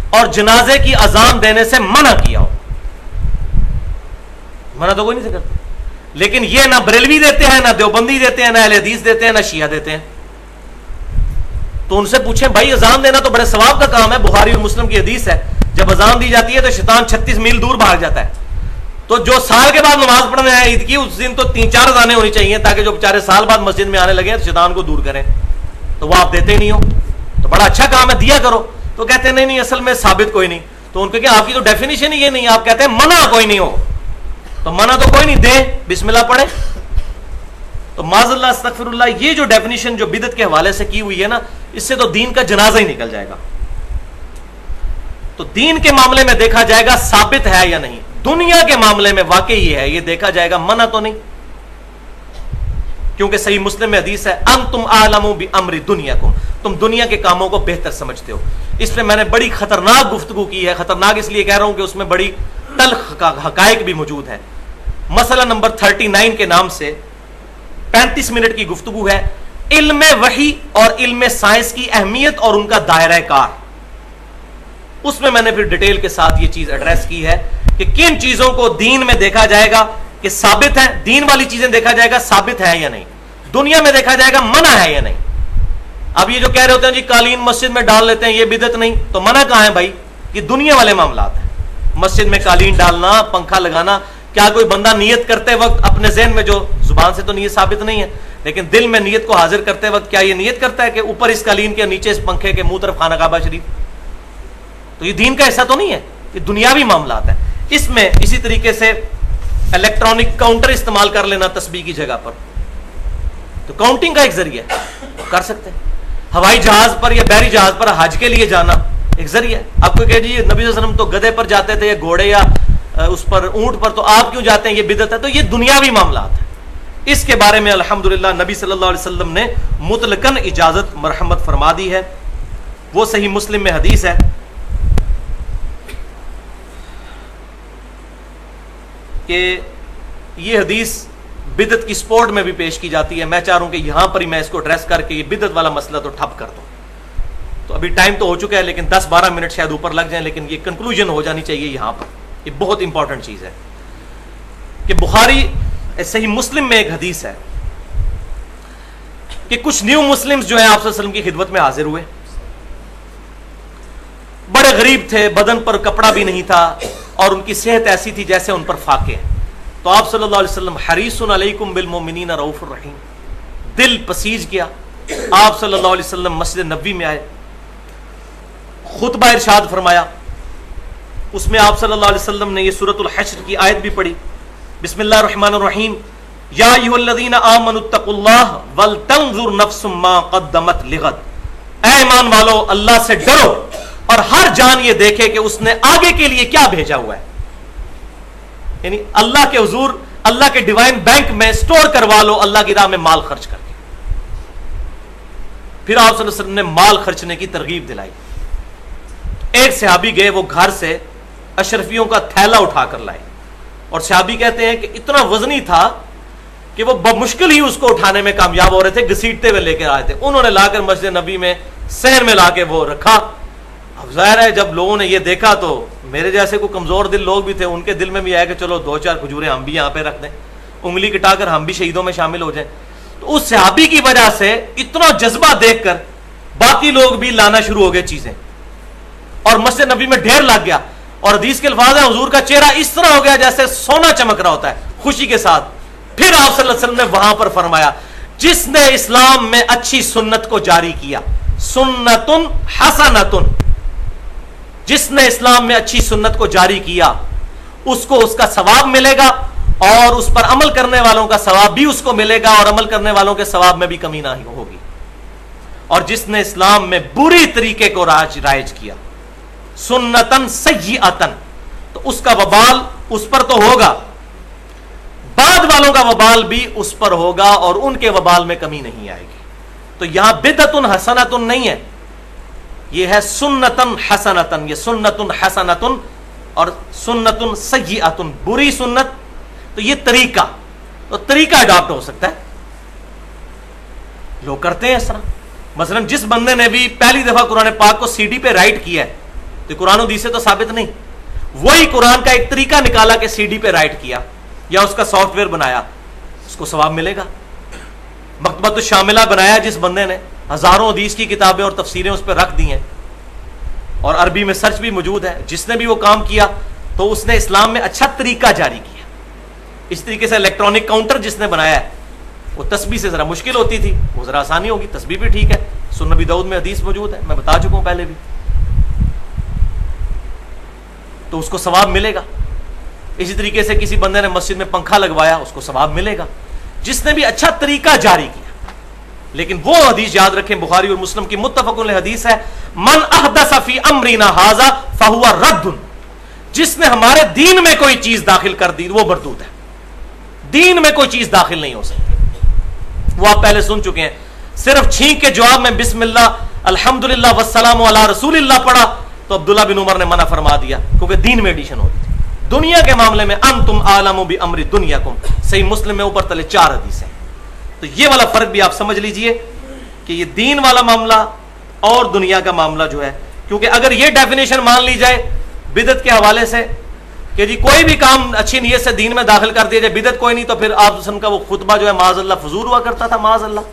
اور جنازے کی اذان دینے سے منع کیا ہو. منع تو کوئی نہیں سے کرتا، لیکن یہ نہ بریلوی دیتے ہیں، نہ دیوبندی دیتے ہیں، نہ اہل حدیث دیتے ہیں، نہ شیعہ دیتے ہیں. تو ان سے پوچھیں بھائی اذان دینا تو بڑے ثواب کا کام ہے. بخاری اور مسلم کی حدیث ہے جب اذان دی جاتی ہے تو شیطان 36 میل دور بھاگ جاتا ہے. تو جو سال کے بعد نماز پڑھنے آئے عید کی اس دن تو 3-4 اذانیں ہونی چاہیے تاکہ جو بیچارے سال بعد مسجد میں آنے لگے تو شیطان کو دور کریں. تو وہ آپ دیتے نہیں ہو تو بڑا اچھا کام ہے، دیا کرو. تو کہتے ہیں نہیں اصل میں ثابت کوئی نہیں. تو ان کو کہ آپ کی تو ڈیفینیشن ہی یہ نہیں، آپ کہتے ہیں منع کوئی نہیں ہو. تو منع تو کوئی نہیں، دیں بسم اللہ پڑھے. تو معاذ اللہ استغفر اللہ، یہ جو ڈیفینیشن جو بدعت کے حوالے سے کی ہوئی ہے نا، اس سے تو دین کا جنازہ ہی نکل جائے گا. تو دین کے معاملے میں دیکھا جائے گا ثابت ہے یا نہیں. دنیا کے معاملے میں واقعی یہ ہے، یہ دیکھا جائے گا منع تو نہیں، کیونکہ صحیح مسلم میں حدیث ہے انتم اعلم بامر دنیاکم، تم دنیا کے کاموں کو بہتر سمجھتے ہو. اس پہ میں نے بڑی خطرناک گفتگو کی ہے. خطرناک اس لیے کہہ رہا ہوں کہ اس میں بڑی تلخ حقائق بھی موجود ہیں. مسئلہ نمبر 39 کے نام سے 35 منٹ کی گفتگو ہے، علم وحی اور علم سائنس کی اہمیت اور ان کا دائرہ کار. اس میں نے پھر ڈیٹیل کے ساتھ یہ چیز ایڈریس کی ہے کہ کن چیزوں کو دین میں دیکھا جائے گا کہ ثابت ہے، دین والی چیزیں دیکھا جائے گا ثابت ہے یا نہیں، دنیا میں دیکھا جائے گا منع ہے یا نہیں. اب یہ جو کہہ رہے ہوتے ہیں جی قالین مسجد میں ڈال لیتے ہیں یہ بدعت نہیں، تو منع کہاں ہے بھائی؟ یہ دنیا والے معاملات ہیں. مسجد میں قالین ڈالنا، پنکھا لگانا، کیا کوئی بندہ نیت کرتے وقت اپنے ذہن میں، جو زبان سے تو نیت ثابت نہیں ہے لیکن دل میں نیت کو حاضر کرتے وقت کیا یہ نیت کرتا ہے کہ اوپر اس قالین کے نیچے اس پنکھے کے منہ طرف خانہ کعبہ شریف؟ تو یہ دین کا حصہ تو نہیں ہے، یہ دنیاوی معاملات ہیں. اس میں اسی طریقے سے الیکٹرانک کاؤنٹر استعمال کر لینا تسبیح کی جگہ پر، تو کاؤنٹنگ کا ایک ذریعہ ہے، کر سکتے ہیں. ہوائی جہاز پر یا بحری جہاز پر حج کے لیے جانا ایک ذریعہ ہے. آپ کو کہ جی نبی صلی اللہ علیہ وسلم تو گدھے پر جاتے تھے یا گھوڑے یا اس پر اونٹ پر، تو آپ کیوں جاتے ہیں؟ یہ بدعت ہے. تو یہ دنیاوی معاملات ہیں. اس کے بارے میں الحمدللہ نبی صلی اللہ علیہ وسلم نے مطلقاً اجازت مرحمت فرما دی ہے. وہ صحیح مسلم میں حدیث ہے کہ یہ حدیث بدعت کی سپورٹ میں بھی پیش کی جاتی ہے. میں چاہ رہا ہوں کہ یہاں پر ہی میں اس کو ایڈریس کر کے یہ بدعت والا مسئلہ تو ٹھپ کر دوں. تو ابھی ٹائم تو ہو چکا ہے لیکن 10-12 منٹ شاید اوپر لگ جائیں، لیکن یہ کنکلوژن ہو جانی چاہیے یہاں پر. یہ بہت امپورٹنٹ چیز ہے کہ بخاری صحیح مسلم میں ایک حدیث ہے کہ کچھ نیو مسلمز جو ہیں آپ صلی اللہ علیہ وسلم کی خدمت میں حاضر ہوئے. بڑے غریب تھے، بدن پر کپڑا بھی نہیں تھا اور ان کی صحت ایسی تھی جیسے ان پر فاقے ہیں. تو آپ صلی اللہ علیہ وسلم حریص علیکم بالمؤمنین رؤوف الرحیم، دل پسیج کیا. آپ صلی اللہ علیہ وسلم مسجد نبوی میں آئے، خطبہ ارشاد فرمایا. اس میں آپ صلی اللہ علیہ وسلم نے یہ سورۃ الحشر کی آیت بھی پڑھی، بسم اللہ الرحمن الرحیم، یا ایھا الذین آمنوا اتقوا اللہ ولتنظر نفس ما قدمت لغد. اے ایمان والو اللہ سے ڈرو اور ہر جان یہ دیکھے کہ اس نے آگے کے لیے کیا بھیجا ہوا ہے. یعنی اللہ کے حضور، اللہ کے ڈیوائن بینک میں سٹور کروا لو اللہ کی راہ میں مال خرچ کر کے. پھر آپ صلی اللہ علیہ وسلم نے مال خرچنے کی ترغیب دلائی. ایک صحابی گئے، وہ گھر سے اشرفیوں کا تھیلا اٹھا کر لائے، اور صحابی کہتے ہیں کہ اتنا وزنی تھا کہ وہ بمشکل ہی اس کو اٹھانے میں کامیاب ہو رہے تھے، گھسیٹتے ہوئے لے کے آئے تھے. انہوں نے لا کر مسجد نبی میں صحن میں لا کے وہ رکھا. اب ظاہر ہے جب لوگوں نے یہ دیکھا تو میرے جیسے کوئی کمزور دل لوگ بھی تھے، ان کے دل میں بھی آیا کہ چلو 2-4 کھجوریں ہم بھی یہاں پہ رکھ دیں، انگلی کٹا کر ہم بھی شہیدوں میں شامل ہو جائیں. تو اس صحابی کی وجہ سے اتنا جذبہ دیکھ کر باقی لوگ بھی لانا شروع ہو گئے چیزیں، اور مسجد نبی میں ڈھیر لگ گیا. اور حدیث کے الفاظ ہیں حضور کا چہرہ اس طرح ہو گیا جیسے سونا چمک رہا ہوتا ہے خوشی کے ساتھ. پھر آپ صلی اللہ علیہ وسلم نے وہاں پر فرمایا، جس نے اسلام میں اچھی سنت کو جاری کیا، سنتن حسنتن، جس نے اسلام میں اچھی سنت کو جاری کیا اس کو اس کا ثواب ملے گا، اور اس پر عمل کرنے والوں کا ثواب بھی اس کو ملے گا، اور عمل کرنے والوں کے ثواب میں بھی کمی نہ ہوگی. اور جس نے اسلام میں بری طریقے کو رائج کیا، سنتن سیئتن، تو اس کا وبال اس پر تو ہوگا، بعد والوں کا وبال بھی اس پر ہوگا، اور ان کے وبال میں کمی نہیں آئے گی. تو یہاں بدعتن حسنتن نہیں ہے، یہ ہے سنتن حسنتن. یہ سنتن حسنتن اور سنتن سیئتن، بری سنت. تو یہ طریقہ، تو طریقہ اڈاپٹ ہو سکتا ہے، لوگ کرتے ہیں اس طرح. مثلا جس بندے نے بھی پہلی دفعہ قرآن پاک کو سی ڈی پہ رائٹ کیا ہے، تو قرآن و حدیث سے تو ثابت نہیں، وہی قرآن کا ایک طریقہ نکالا کہ سی ڈی پہ رائٹ کیا یا اس کا سافٹ ویئر بنایا، اس کو ثواب ملے گا. مکتبۃ الشاملہ بنایا جس بندے نے، ہزاروں حدیث کی کتابیں اور تفسیریں اس پہ رکھ دی ہیں، اور عربی میں سرچ بھی موجود ہے. جس نے بھی وہ کام کیا تو اس نے اسلام میں اچھا طریقہ جاری کیا. اس طریقے سے الیکٹرانک کاؤنٹر جس نے بنایا ہے، وہ تسبیح سے ذرا مشکل ہوتی تھی، وہ ذرا آسانی ہوگی. تسبیح بھی ٹھیک ہے، سنن ابی داؤد میں حدیث موجود ہے، میں بتا چکا ہوں پہلے بھی، تو اس کو ثواب ملے گا. اسی طریقے سے کسی بندے نے مسجد میں پنکھا لگوایا، اس کو ثواب ملے گا. جس نے بھی اچھا طریقہ جاری کیا. لیکن وہ حدیث یاد رکھیں، بخاری اور مسلم کی متفق علیہ حدیث ہے، من احدث فی امرنا ھذا فہو رد، جس نے ہمارے دین میں کوئی چیز داخل کر دی وہ مردود ہے. دین میں کوئی چیز داخل نہیں ہو سکتی. وہ آپ پہلے سن چکے ہیں. صرف چھینک کے جواب میں بسم اللہ الحمدللہ والسلام علی رسول اللہ پڑھا تو عبداللہ بن عمر نے منع فرما دیا، کیونکہ دین میں ایڈیشن ہوتی تھی. دنیا کے معاملے میں انتم عالم بامر دنیاکم، صحیح مسلم میں اوپر تلے 4 حدیثیں. تو یہ والا فرق بھی آپ سمجھ لیجئے کہ یہ دین والا معاملہ اور دنیا کا معاملہ جو ہے، کیونکہ اگر یہ ڈیفینیشن مان لی جائے بدعت کے حوالے سے کہ کہ جی کوئی بھی کام اچھی نیت سے دین میں داخل کر دیا جائے، بدعت کوئی نہیں، تو پھر آپ وسلم کا وہ خطبہ جو ہے معاذ اللہ فضول ہوا کرتا تھا، معاذ اللہ.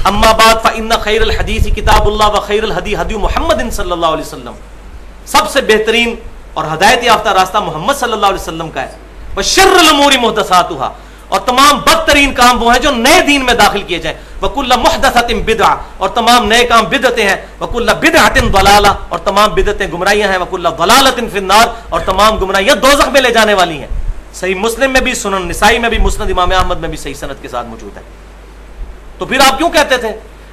اما بعد فإن خیر الحدیث کتاب اللہ وخیر الہدی ہدی محمد صلی اللہ علیہ وسلم، سب سے بہترین اور ہدایت یافتہ راستہ محمد صلی اللہ علیہ وسلم کا ہے. وشر الامور محدثاتها، اور تمام بدترین کام وہ ہیں جو نئے دین میں داخل کیے جائیں. وکل محدثۃ بدعہ، اور تمام نئے کام بدعتیں ہیں. وکل بدعۃ ضلالہ، اور تمام بدعتیں گمراہیاں ہیں. وکل ضلالۃ فی النار، اور تمام گمراہیاں دوزخ میں لے جانے والی ہیں. صحیح مسلم میں بھی، سنن نسائی میں بھی، مسند امام احمد میں بھی صحیح سند کے ساتھ موجود ہے. تو پھر آپ کیوں کہتے تھے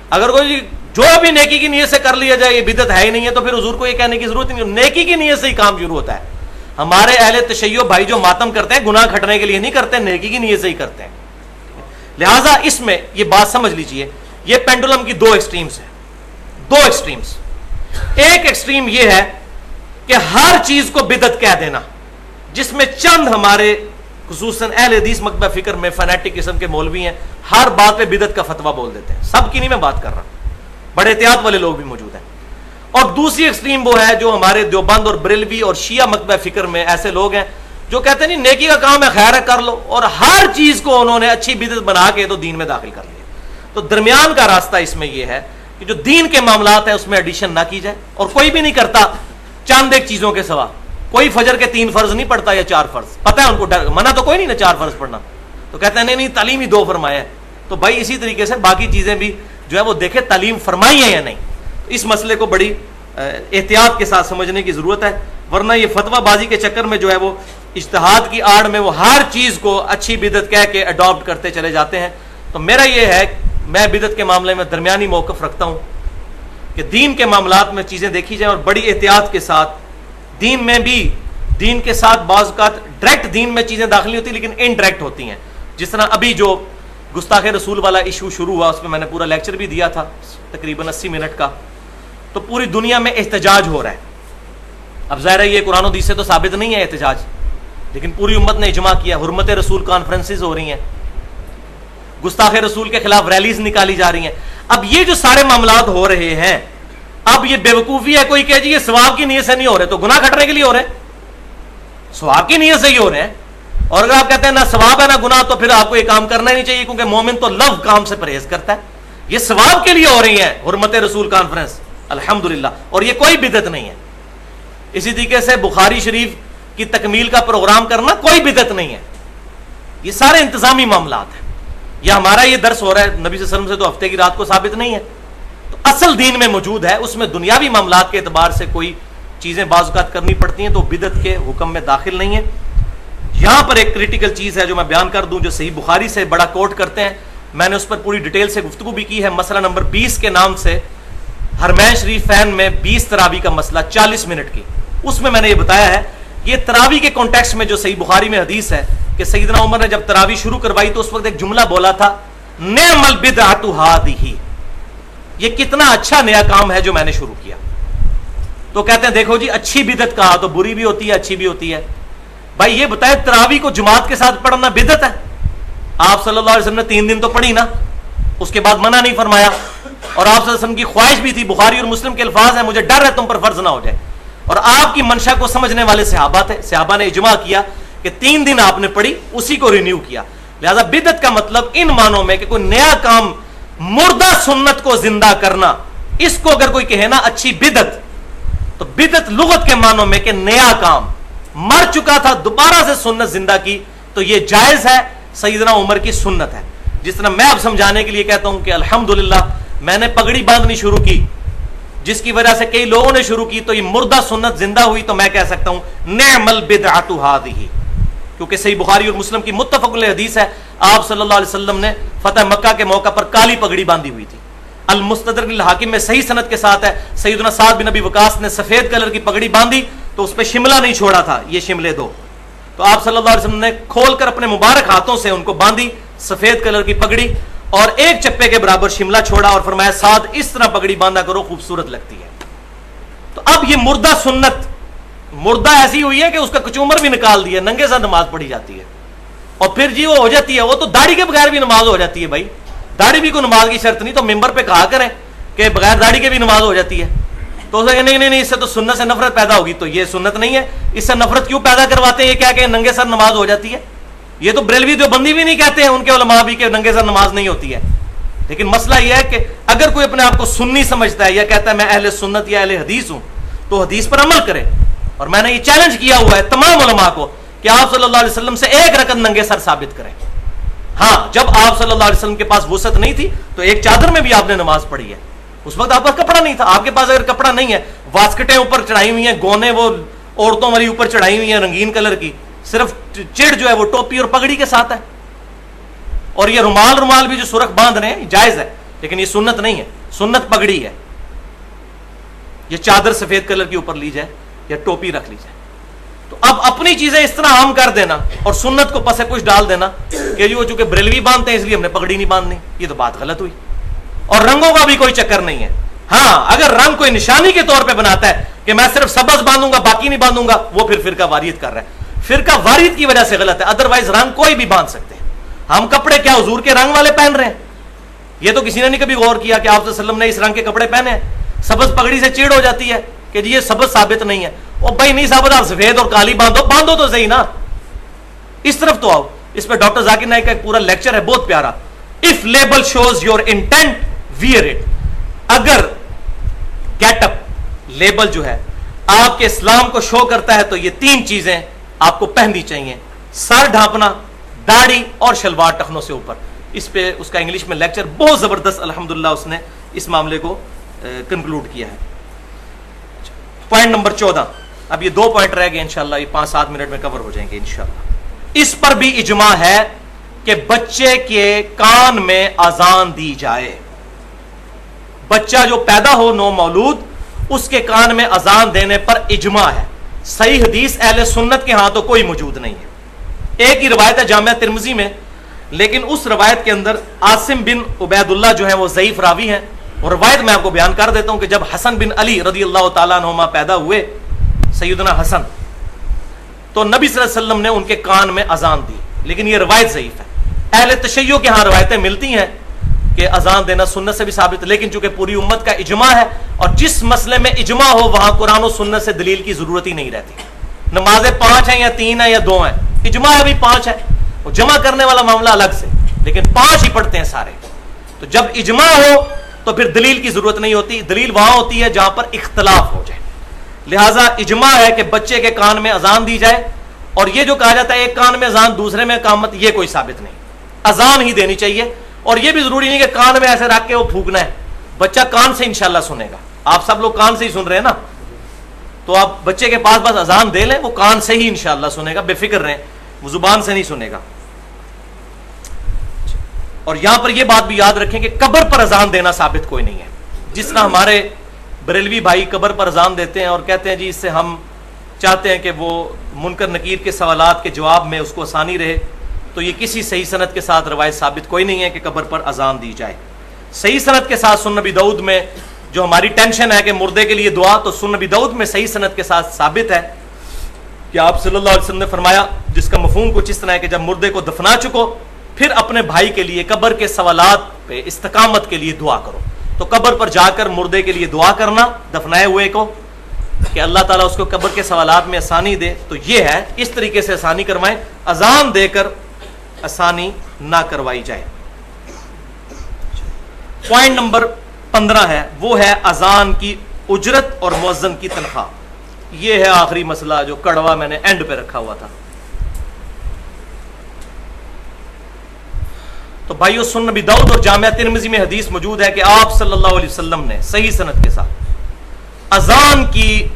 اگر کوئی جو بھی نیکی کی نیت سے کر لیا جائے یہ بدعت ہے ہی نہیں ہے، تو پھر حضور کو یہ کہنے کی ضرورت نہیں، نیکی کی نیت سے ہی کام شروع ہوتا ہے. ہمارے اہل تشیع بھائی جو ماتم کرتے ہیں گناہ کھٹنے کے لیے نہیں کرتے، نیکی کی نیت سے ہی کرتے ہیں. لہٰذا اس میں یہ بات سمجھ لیجئے، یہ پینڈولم کی دو ایکسٹریمز ہیں، دو ایکسٹریمز. ایک ایکسٹریم یہ ہے کہ ہر چیز کو بدعت کہہ دینا، جس میں چند ہمارے خصوصاً اہل حدیث مکتبہ فکر میں فنیٹک قسم کے مولوی ہیں، ہر بات پہ بدعت کا فتویٰ بول دیتے ہیں. سب کی نہیں میں بات کر رہا، بڑے احتیاط والے لوگ بھی موجود ہیں. اور دوسری ایکسٹریم وہ ہے جو ہمارے دیوبند اور بریلوی اور شیعہ مکتبہ فکر میں ایسے لوگ ہیں جو کہتے ہیں نہیں نیکی کا کام ہے، خیر ہے کر لو، اور ہر چیز کو انہوں نے اچھی بدعت بنا کے تو دین میں داخل کر لیا. تو درمیان کا راستہ اس میں یہ ہے کہ جو دین کے معاملات ہیں اس میں ایڈیشن نہ کی جائے، اور کوئی بھی نہیں کرتا چاند ایک چیزوں کے سوا. کوئی فجر کے 3 فرض نہیں پڑھتا یا 4 فرض، پتہ ہے ان کو منع تو کوئی نہیں نا 4 فرض پڑھنا، تو کہتے ہیں نہیں تعلیم ہی 2 فرمایا ہے. تو بھائی اسی طریقے سے باقی چیزیں بھی جو ہے وہ دیکھیں تعلیم فرمائی ہے یا نہیں. اس مسئلے کو بڑی احتیاط کے ساتھ سمجھنے کی ضرورت ہے، ورنہ یہ فتویٰ بازی کے چکر میں جو ہے وہ اجتہاد کی آڑ میں وہ ہر چیز کو اچھی بدعت کہہ کے اڈاپٹ کرتے چلے جاتے ہیں. تو میرا یہ ہے میں بدعت کے معاملے میں درمیانی موقف رکھتا ہوں کہ دین کے معاملات میں چیزیں دیکھی جائیں اور بڑی احتیاط کے ساتھ. دین میں بھی دین کے ساتھ بعض اوقات ڈائریکٹ دین میں چیزیں داخل نہیں ہوتی لیکن انڈائریکٹ ہوتی ہیں. جس طرح ابھی جو گستاخ رسول والا ایشو شروع ہوا اس میں نے پورا لیکچر بھی دیا تھا تقریباً 80 منٹ کا. تو پوری دنیا میں احتجاج ہو رہا ہے. اب ظاہر ہے یہ قرآن و حدیث سے تو ثابت نہیں ہے احتجاج، لیکن پوری امت نے اجماع کیا. حرمت رسول کانفرنسز ہو رہی ہیں، گستاخ رسول کے خلاف ریلیز نکالی جا رہی ہیں. اب یہ جو سارے معاملات ہو رہے ہیں، اب یہ بے وقوفی ہے کوئی کہ جی یہ ثواب کی نیت سے نہیں ہو رہے تو گناہ کھٹنے کے لیے ہو رہے ہیں، ثواب کی نیت سے ہی ہو رہے ہیں. اور اگر آپ کہتے ہیں نہ ثواب ہے نہ گناہ تو پھر آپ کو یہ کام کرنا ہی نہیں چاہیے، کیونکہ مومن تو لو کام سے پرہیز کرتا ہے. یہ ثواب کے لیے ہو رہی ہیں حرمت رسول کانفرنس الحمدللہ، اور یہ کوئی بدعت نہیں ہے. اسی طریقے سے بخاری شریف کی تکمیل کا پروگرام کرنا کوئی بدعت نہیں ہے. یہ سارے انتظامی معاملات ہیں. یا ہمارا یہ درس ہو رہا ہے نبی صلی اللہ علیہ وسلم سے تو ہفتے کی رات کو ثابت نہیں ہے. تو اصل دین میں موجود ہے، اس میں دنیاوی معاملات کے اعتبار سے کوئی چیزیں بعض اوقات کرنی پڑتی ہیں تو بدعت کے حکم میں داخل نہیں ہے. یہاں پر ایک کریٹیکل چیز ہے جو میں بیان کر دوں، جو صحیح بخاری سے بڑا کوٹ کرتے ہیں، میں نے اس پر پوری ڈیٹیل سے گفتگو بھی کی ہے. مسئلہ نمبر 20 کے نام سے حرمین شریف فین میں 20 تراوی کا مسئلہ 40 منٹ کی، اس میں نے یہ بتایا ہے یہ تراوی کے کانٹیکسٹ میں جو صحیح بخاری میں حدیث ہے کہ سیدنا عمر نے جب تراوی شروع کروائی تو اس وقت ایک جملہ بولا تھا نعم البدعۃ ھذہ، یہ کتنا اچھا نیا کام ہے جو میں نے شروع کیا. تو کہتے ہیں دیکھو جی اچھی بدعت کہا تو بری بھی ہوتی ہے اچھی بھی ہوتی ہے. بھائی یہ بتائے تراوی کو جماعت کے ساتھ پڑھنا بدعت ہے؟ آپ صلی اللہ علیہ وسلم نے 3 دن تو پڑھی نا، اس کے بعد منع نہیں فرمایا. اور آپ صلی اللہ علیہ وسلم کی خواہش بھی تھی، بخاری اور مسلم کے الفاظ ہیں مجھے ڈر ہے تم پر فرض نہ ہو جائے. اور آپ کی منشا کو سمجھنے والے صحابہ تھے، صحابہ نے اجماع کیا کہ 3 دن آپ نے پڑھی، اسی کو رینیو کیا. لہذا بدعت کا مطلب ان معنوں میں کہ کوئی نیا کام، مردہ سنت کو زندہ کرنا، اس کو اگر کوئی کہے نا اچھی بدعت، تو بدعت لغت کے معنوں میں کہ نیا کام، مر چکا تھا دوبارہ سے سنت زندہ کی، تو یہ جائز ہے، سیدنا عمر کی سنت ہے. جس طرح میں اب سمجھانے کے لیے کہتا ہوں کہ الحمدللہ میں نے پگڑی باندھنی شروع کی، جس کی وجہ سے کئی لوگوں نے شروع کی تو یہ مردہ سنت زندہ ہوئی، تو میں کہہ سکتا ہوں نعم البدعۃ ھذہ، کیونکہ صحیح بخاری اور مسلم کی متفق علیہ حدیث ہے آپ صلی اللہ علیہ وسلم نے فتح مکہ کے موقع پر کالی پگڑی باندھی ہوئی تھی. المستدرک الحاکم میں صحیح سند کے ساتھ ہے سیدنا سعد بن ابی وقاص نے سفید کلر کی پگڑی باندھی تو اس پہ شملہ نہیں چھوڑا تھا، یہ شملے 2، تو آپ صلی اللہ علیہ وسلم نے کھول کر اپنے مبارک ہاتھوں سے ان کو باندھی سفید کلر کی پگڑی اور ایک چپے کے برابر شملہ چھوڑا اور فرمایا سعد اس طرح پگڑی باندھا کرو خوبصورت لگتی ہے. تو اب یہ مردہ سنت مردہ ایسی ہوئی ہے کہ اس کا کچومر بھی نکال دیا، ننگے ساتھ نماز پڑھی جاتی ہے. اور پھر جی وہ ہو جاتی ہے، وہ تو داڑھی کے بغیر بھی نماز ہو جاتی ہے. بھائی داڑھی بھی کوئی نماز کی شرط نہیں، تو ممبر پہ کہا کریں کہ بغیر داڑھی کے بھی نماز ہو جاتی ہے. تو اسے کہ نہیں اس سے تو سنت سے نفرت پیدا ہوگی. تو یہ سنت نہیں ہے, اس سے نفرت کیوں پیدا کرواتے ہیں؟ یہ کیا کہ ننگے سر نماز ہو جاتی ہے. یہ تو بریلوی دیوبندی بھی نہیں کہتے ہیں, ان کے علماء بھی, کہ ننگے سر نماز نہیں ہوتی ہے. لیکن مسئلہ یہ ہے کہ اگر کوئی اپنے آپ کو سنی سمجھتا ہے یا کہتا ہے میں اہل سنت یا اہل حدیث ہوں, تو حدیث پر عمل کرے. اور میں نے یہ چیلنج کیا ہوا ہے تمام علماء کو کہ آپ صلی اللہ علیہ وسلم سے ایک رکعت ننگے سر ثابت کریں. ہاں, جب آپ صلی اللہ علیہ وسلم کے پاس وسعت نہیں تھی تو ایک چادر میں بھی آپ نے نماز پڑھی ہے. اس وقت آپ کا کپڑا نہیں تھا. آپ کے پاس اگر کپڑا نہیں ہے, واسکٹیں اوپر چڑھائی ہوئی ہیں, گونے وہ عورتوں والی اوپر چڑھائی ہوئی ہیں رنگین کلر کی, صرف چڑ جو ہے وہ ٹوپی اور پگڑی کے ساتھ ہے, اور یہ رومال بھی جو سرخ باندھ رہے ہیں جائز ہے, لیکن یہ سنت نہیں ہے. سنت پگڑی ہے, یہ چادر سفید کلر کی اوپر لی جائے یا ٹوپی رکھ لی جائے. تو اب اپنی چیزیں اس طرح عام کر دینا اور سنت کو پسے کچھ ڈال دینا کہ جو چونکہ بریلوی باندھتے ہیں اس لیے ہم نے پگڑی نہیں باندھنی, یہ تو بات غلط ہوئی. اور رنگوں کا بھی کوئی چکر نہیں ہے. ہاں, اگر رنگ کوئی نشانی کے طور پہ بناتا ہے کہ میں صرف سبز باندھوں گا باقی نہیں باندھوں گا, وہ پھر فرقہ واریت کر رہا ہے. فرقہ واریت کی وجہ سے غلط ہے, ادروائز رنگ کوئی بھی باندھ سکتے ہیں. ہم کپڑے کیا حضور کے رنگ والے پہن رہے ہیں؟ یہ تو کسی نے نہیں کبھی غور کیا کہ آپ صلی اللہ علیہ وسلم نے اس رنگ کے کپڑے پہنے ہیں. سبز پگڑی سے چیڑ ہو جاتی ہے کہ جی یہ سبز ثابت نہیں ہے. او بھائی نہیں ثابت, آپ سفید اور کالی باندھو تو صحیح نا. اس طرف تو آؤ. اس پہ ڈاکٹر ذاکر نائک کا ایک پورا لیکچر ہے بہت پیارا. If label shows your intent wear it. اگر گیٹ اپ لیبل جو ہے آپ کے اسلام کو شو کرتا ہے تو یہ تین چیزیں آپ کو پہننی چاہیے: سر ڈھانپنا, داڑھی اور شلوار ٹخنوں سے اوپر. اس پہ اس کا انگلش میں لیکچر بہت زبردست الحمدللہ اس نے اس معاملے کو کنکلوڈ کیا ہے. Point number 14. اب یہ 2 پوائنٹ رہ گئے, انشاءاللہ یہ 5-7 منٹ میں کور ہو جائیں گے انشاءاللہ. اس پر بھی اجماع ہے کہ بچے کے کان میں اذان دی جائے. بچہ جو پیدا ہو نو مولود, اس کے کان میں اذان دینے پر اجماع ہے. صحیح حدیث اہل سنت کے ہاں تو کوئی موجود نہیں ہے. ایک ہی روایت ہے جامعہ ترمذی میں, لیکن اس روایت کے اندر عاصم بن عبید اللہ جو ہیں وہ ضعیف راوی ہیں. اور روایت میں آپ کو بیان کر دیتا ہوں کہ جب حسن بن علی رضی اللہ تعالیٰ عنہما پیدا ہوئے, سیدنا حسن, تو نبی صلی اللہ علیہ وسلم نے ان کے کان میں اذان دی. لیکن یہ روایت ضعیف ہے. اہل تشیع کے ہاں روایتیں ملتی ہیں کہ اذان دینا سنت سے بھی ثابت, لیکن چونکہ پوری امت کا اجماع ہے, اور جس مسئلے میں اجماع ہو وہاں قرآن و سنت سے دلیل کی ضرورت ہی نہیں رہتی. نمازیں 5 ہیں یا 3 ہیں یا 2 ہیں, اجماع ابھی 5 ہے. وہ جمع کرنے والا معاملہ الگ سے, لیکن 5 ہی پڑھتے ہیں سارے. تو جب اجماع ہو تو پھر دلیل کی ضرورت نہیں ہوتی. دلیل وہاں ہوتی ہے جہاں پر اختلاف ہو جائے. لہٰذا اجماع ہے کہ بچے کے کان میں اذان دی جائے. اور یہ جو کہا جاتا ہے ایک کان میں اذان دوسرے میں اقامت, یہ کوئی ثابت نہیں. اذان ہی دینی چاہیے. اور یہ بھی ضروری نہیں کہ کان میں ایسے رکھ کے وہ پھونکنا ہے. بچہ کان سے انشاءاللہ سنے گا. آپ سب لوگ کان سے ہی سن رہے ہیں نا, تو آپ بچے کے پاس بس اذان دے لیں, وہ کان سے ہی انشاءاللہ سنے گا, بے فکر رہیں, وہ زبان سے نہیں سنے گا. اور یہاں پر یہ بات بھی یاد رکھیں کہ قبر پر اذان دینا ثابت کوئی نہیں ہے. جس طرح ہمارے بریلوی بھائی قبر پر اذان دیتے ہیں اور کہتے ہیں جی اس سے ہم چاہتے ہیں کہ وہ منکر نکیر کے سوالات کے جواب میں اس کو آسانی رہے, تو یہ کسی صحیح سند کے ساتھ روایت ثابت کوئی نہیں ہے کہ قبر پر اذان دی جائے. صحیح سند کے ساتھ سنن نبی داؤد میں جو ہماری ٹینشن ہے کہ مردے کے لیے دعا, تو سنن نبی داؤد میں صحیح سند کے ساتھ ثابت ہے کہ آپ صلی اللہ علیہ وسلم نے فرمایا, جس کا مفہوم کچھ اس طرح ہے کہ جب مردے کو دفنا چکو پھر اپنے بھائی کے لیے قبر کے سوالات پہ استقامت کے لیے دعا کرو. تو قبر پر جا کر مردے کے لیے دعا کرنا دفنائے ہوئے کو کہ اللہ تعالیٰ اس کو قبر کے سوالات میں آسانی دے, تو یہ ہے. اس طریقے سے آسانی کروائیں, اذان دے کر آسانی نہ کروائی جائے. پوائنٹ نمبر 15 ہے, وہ ہے اذان کی اجرت اور مؤذن کی تنخواہ. یہ ہے آخری مسئلہ جو کڑوا میں نے اینڈ پہ رکھا ہوا تھا. تو بھائیو, سنن نبی داؤد اور جامعہ ترمذی میں حدیث موجود ہے کہ آپ صلی اللہ علیہ وسلم نے صحیح سند کے ساتھ اذان کی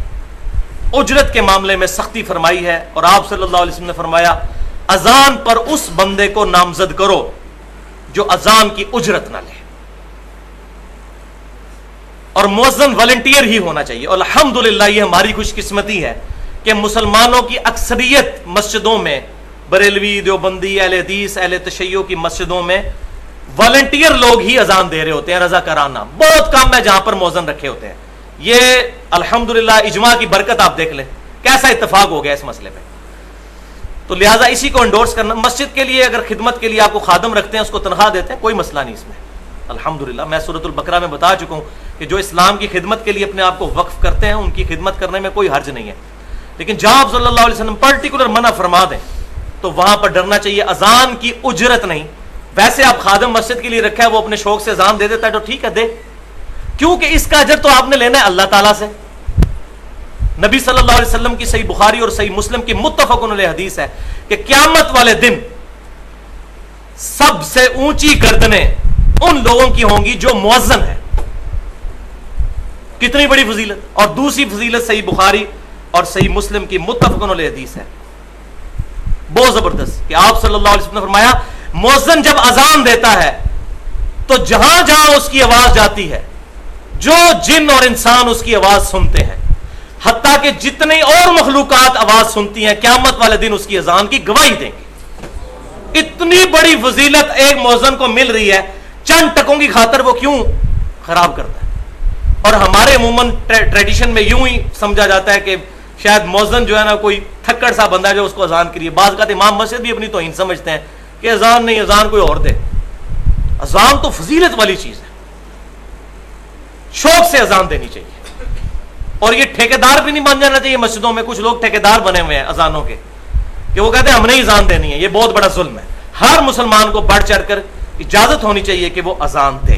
اجرت کے معاملے میں سختی فرمائی ہے. اور آپ صلی اللہ علیہ وسلم نے فرمایا, اذان پر اس بندے کو نامزد کرو جو اذان کی اجرت نہ لے, اور مؤذن والنٹیئر ہی ہونا چاہیے. اور الحمدللہ یہ ہماری خوش قسمتی ہے کہ مسلمانوں کی اکثریت مسجدوں میں, بریلوی, دیوبندی, اہل حدیث, اہل تشیع کی مسجدوں میں والنٹیئر لوگ ہی اذان دے رہے ہوتے ہیں رضاکارانہ. بہت کم ہے جہاں پر مؤذن رکھے ہوتے ہیں. یہ الحمدللہ اجماع کی برکت آپ دیکھ لیں کیسا اتفاق ہو گیا اس مسئلے پہ. تو لہٰذا اسی کو انڈورس کرنا. مسجد کے لیے اگر خدمت کے لیے آپ کو خادم رکھتے ہیں, اس کو تنخواہ دیتے ہیں, کوئی مسئلہ نہیں اس میں. الحمدللہ میں سورۃ البقرہ میں بتا چکا ہوں کہ جو اسلام کی خدمت کے لیے اپنے آپ کو وقف کرتے ہیں ان کی خدمت کرنے میں کوئی حرج نہیں ہے، لیکن جہاں آپ صلی اللہ علیہ وسلم پرٹیکولر منع فرما دیں تو وہاں پر ڈرنا چاہیے. اذان کی اجرت نہیں، ویسے آپ خادم مسجد کے لیے رکھا ہے، وہ اپنے شوق سے اذان دے دیتا ہے تو ٹھیک ہے دے، کیونکہ اس کا اجر تو آپ نے لینا ہے اللہ تعالیٰ سے. نبی صلی اللہ علیہ وسلم کی صحیح بخاری اور صحیح مسلم کی متفق علیہ حدیث ہے کہ قیامت والے دن سب سے اونچی گردنیں ان لوگوں کی ہوں گی جو مؤذن ہے. کتنی بڑی فضیلت. اور دوسری فضیلت صحیح بخاری اور صحیح مسلم کی متفق علیہ حدیث ہے بہت زبردست کہ آپ صلی اللہ علیہ وسلم نے فرمایا مؤذن جب اذان دیتا ہے تو جہاں جہاں اس کی آواز جاتی ہے جو جن اور انسان اس کی آواز سنتے ہیں، حتیٰ کہ جتنی اور مخلوقات آواز سنتی ہیں، قیامت والے دن اس کی اذان کی گواہی دیں گے. اتنی بڑی فضیلت ایک مؤذن کو مل رہی ہے، چند ٹکوں کی خاطر وہ کیوں خراب کرتا ہے؟ اور ہمارے عموماً ٹریڈیشن میں یوں ہی سمجھا جاتا ہے کہ شاید مؤذن جو ہے نا کوئی تھکڑ سا بندہ ہے جو اس کو اذان کے لیے، بعض اوقات امام مسجد بھی اپنی توہین سمجھتے ہیں کہ اذان نہیں، اذان کوئی اور دے. اذان تو فضیلت والی چیز ہے، شوق سے اذان دینی چاہیے. اور یہ ٹھیکیدار بھی نہیں بن جانا چاہیے. مسجدوں میں کچھ لوگ ٹھیکیدار بنے ہوئے ہیں اذانوں کے کہ وہ کہتے ہیں ہم نے اذان دینی ہے. یہ بہت بڑا ظلم ہے. ہر مسلمان کو بڑھ چڑھ کر اجازت ہونی چاہیے کہ وہ اذان دے.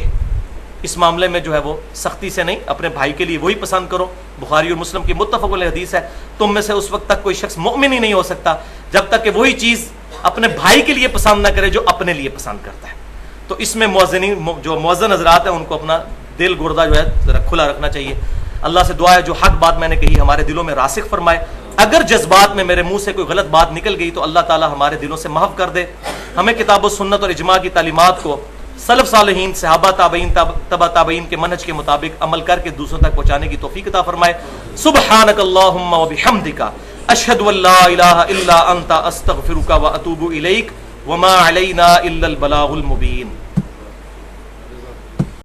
اس معاملے میں جو ہے وہ سختی سے نہیں، اپنے بھائی کے لیے وہی پسند کرو. بخاری اور مسلم کی متفق علیہ حدیث ہے تم میں سے اس وقت تک کوئی شخص مومن ہی نہیں ہو سکتا جب تک کہ وہی چیز اپنے بھائی کے لیے پسند نہ کرے جو اپنے لیے پسند کرتا ہے. تو اس میں جو مؤذن حضرات ہیں ان کو اپنا دل گردہ جو ہے ذرا کھلا رکھنا چاہیے. اللہ سے دعا ہے جو حق بات میں نے کہی ہمارے دلوں میں راسخ فرمائے. اگر جذبات میں میرے منہ سے کوئی غلط بات نکل گئی تو اللہ تعالی ہمارے دلوں سے محو کر دے. ہمیں کتاب و سنت اور اجماع کی تعلیمات کو سلف صالحین، صحابہ، تابعین، تبع تابعین کے منہج کے مطابق عمل کر کے دوسروں تک پہنچانے کی توفیق عطا فرمائے. سبحانک اللہم و بحمدک اشہد ان لا الہ الا انت استغفرک و اتوب الیک وما علینا الا البلاغ المبین.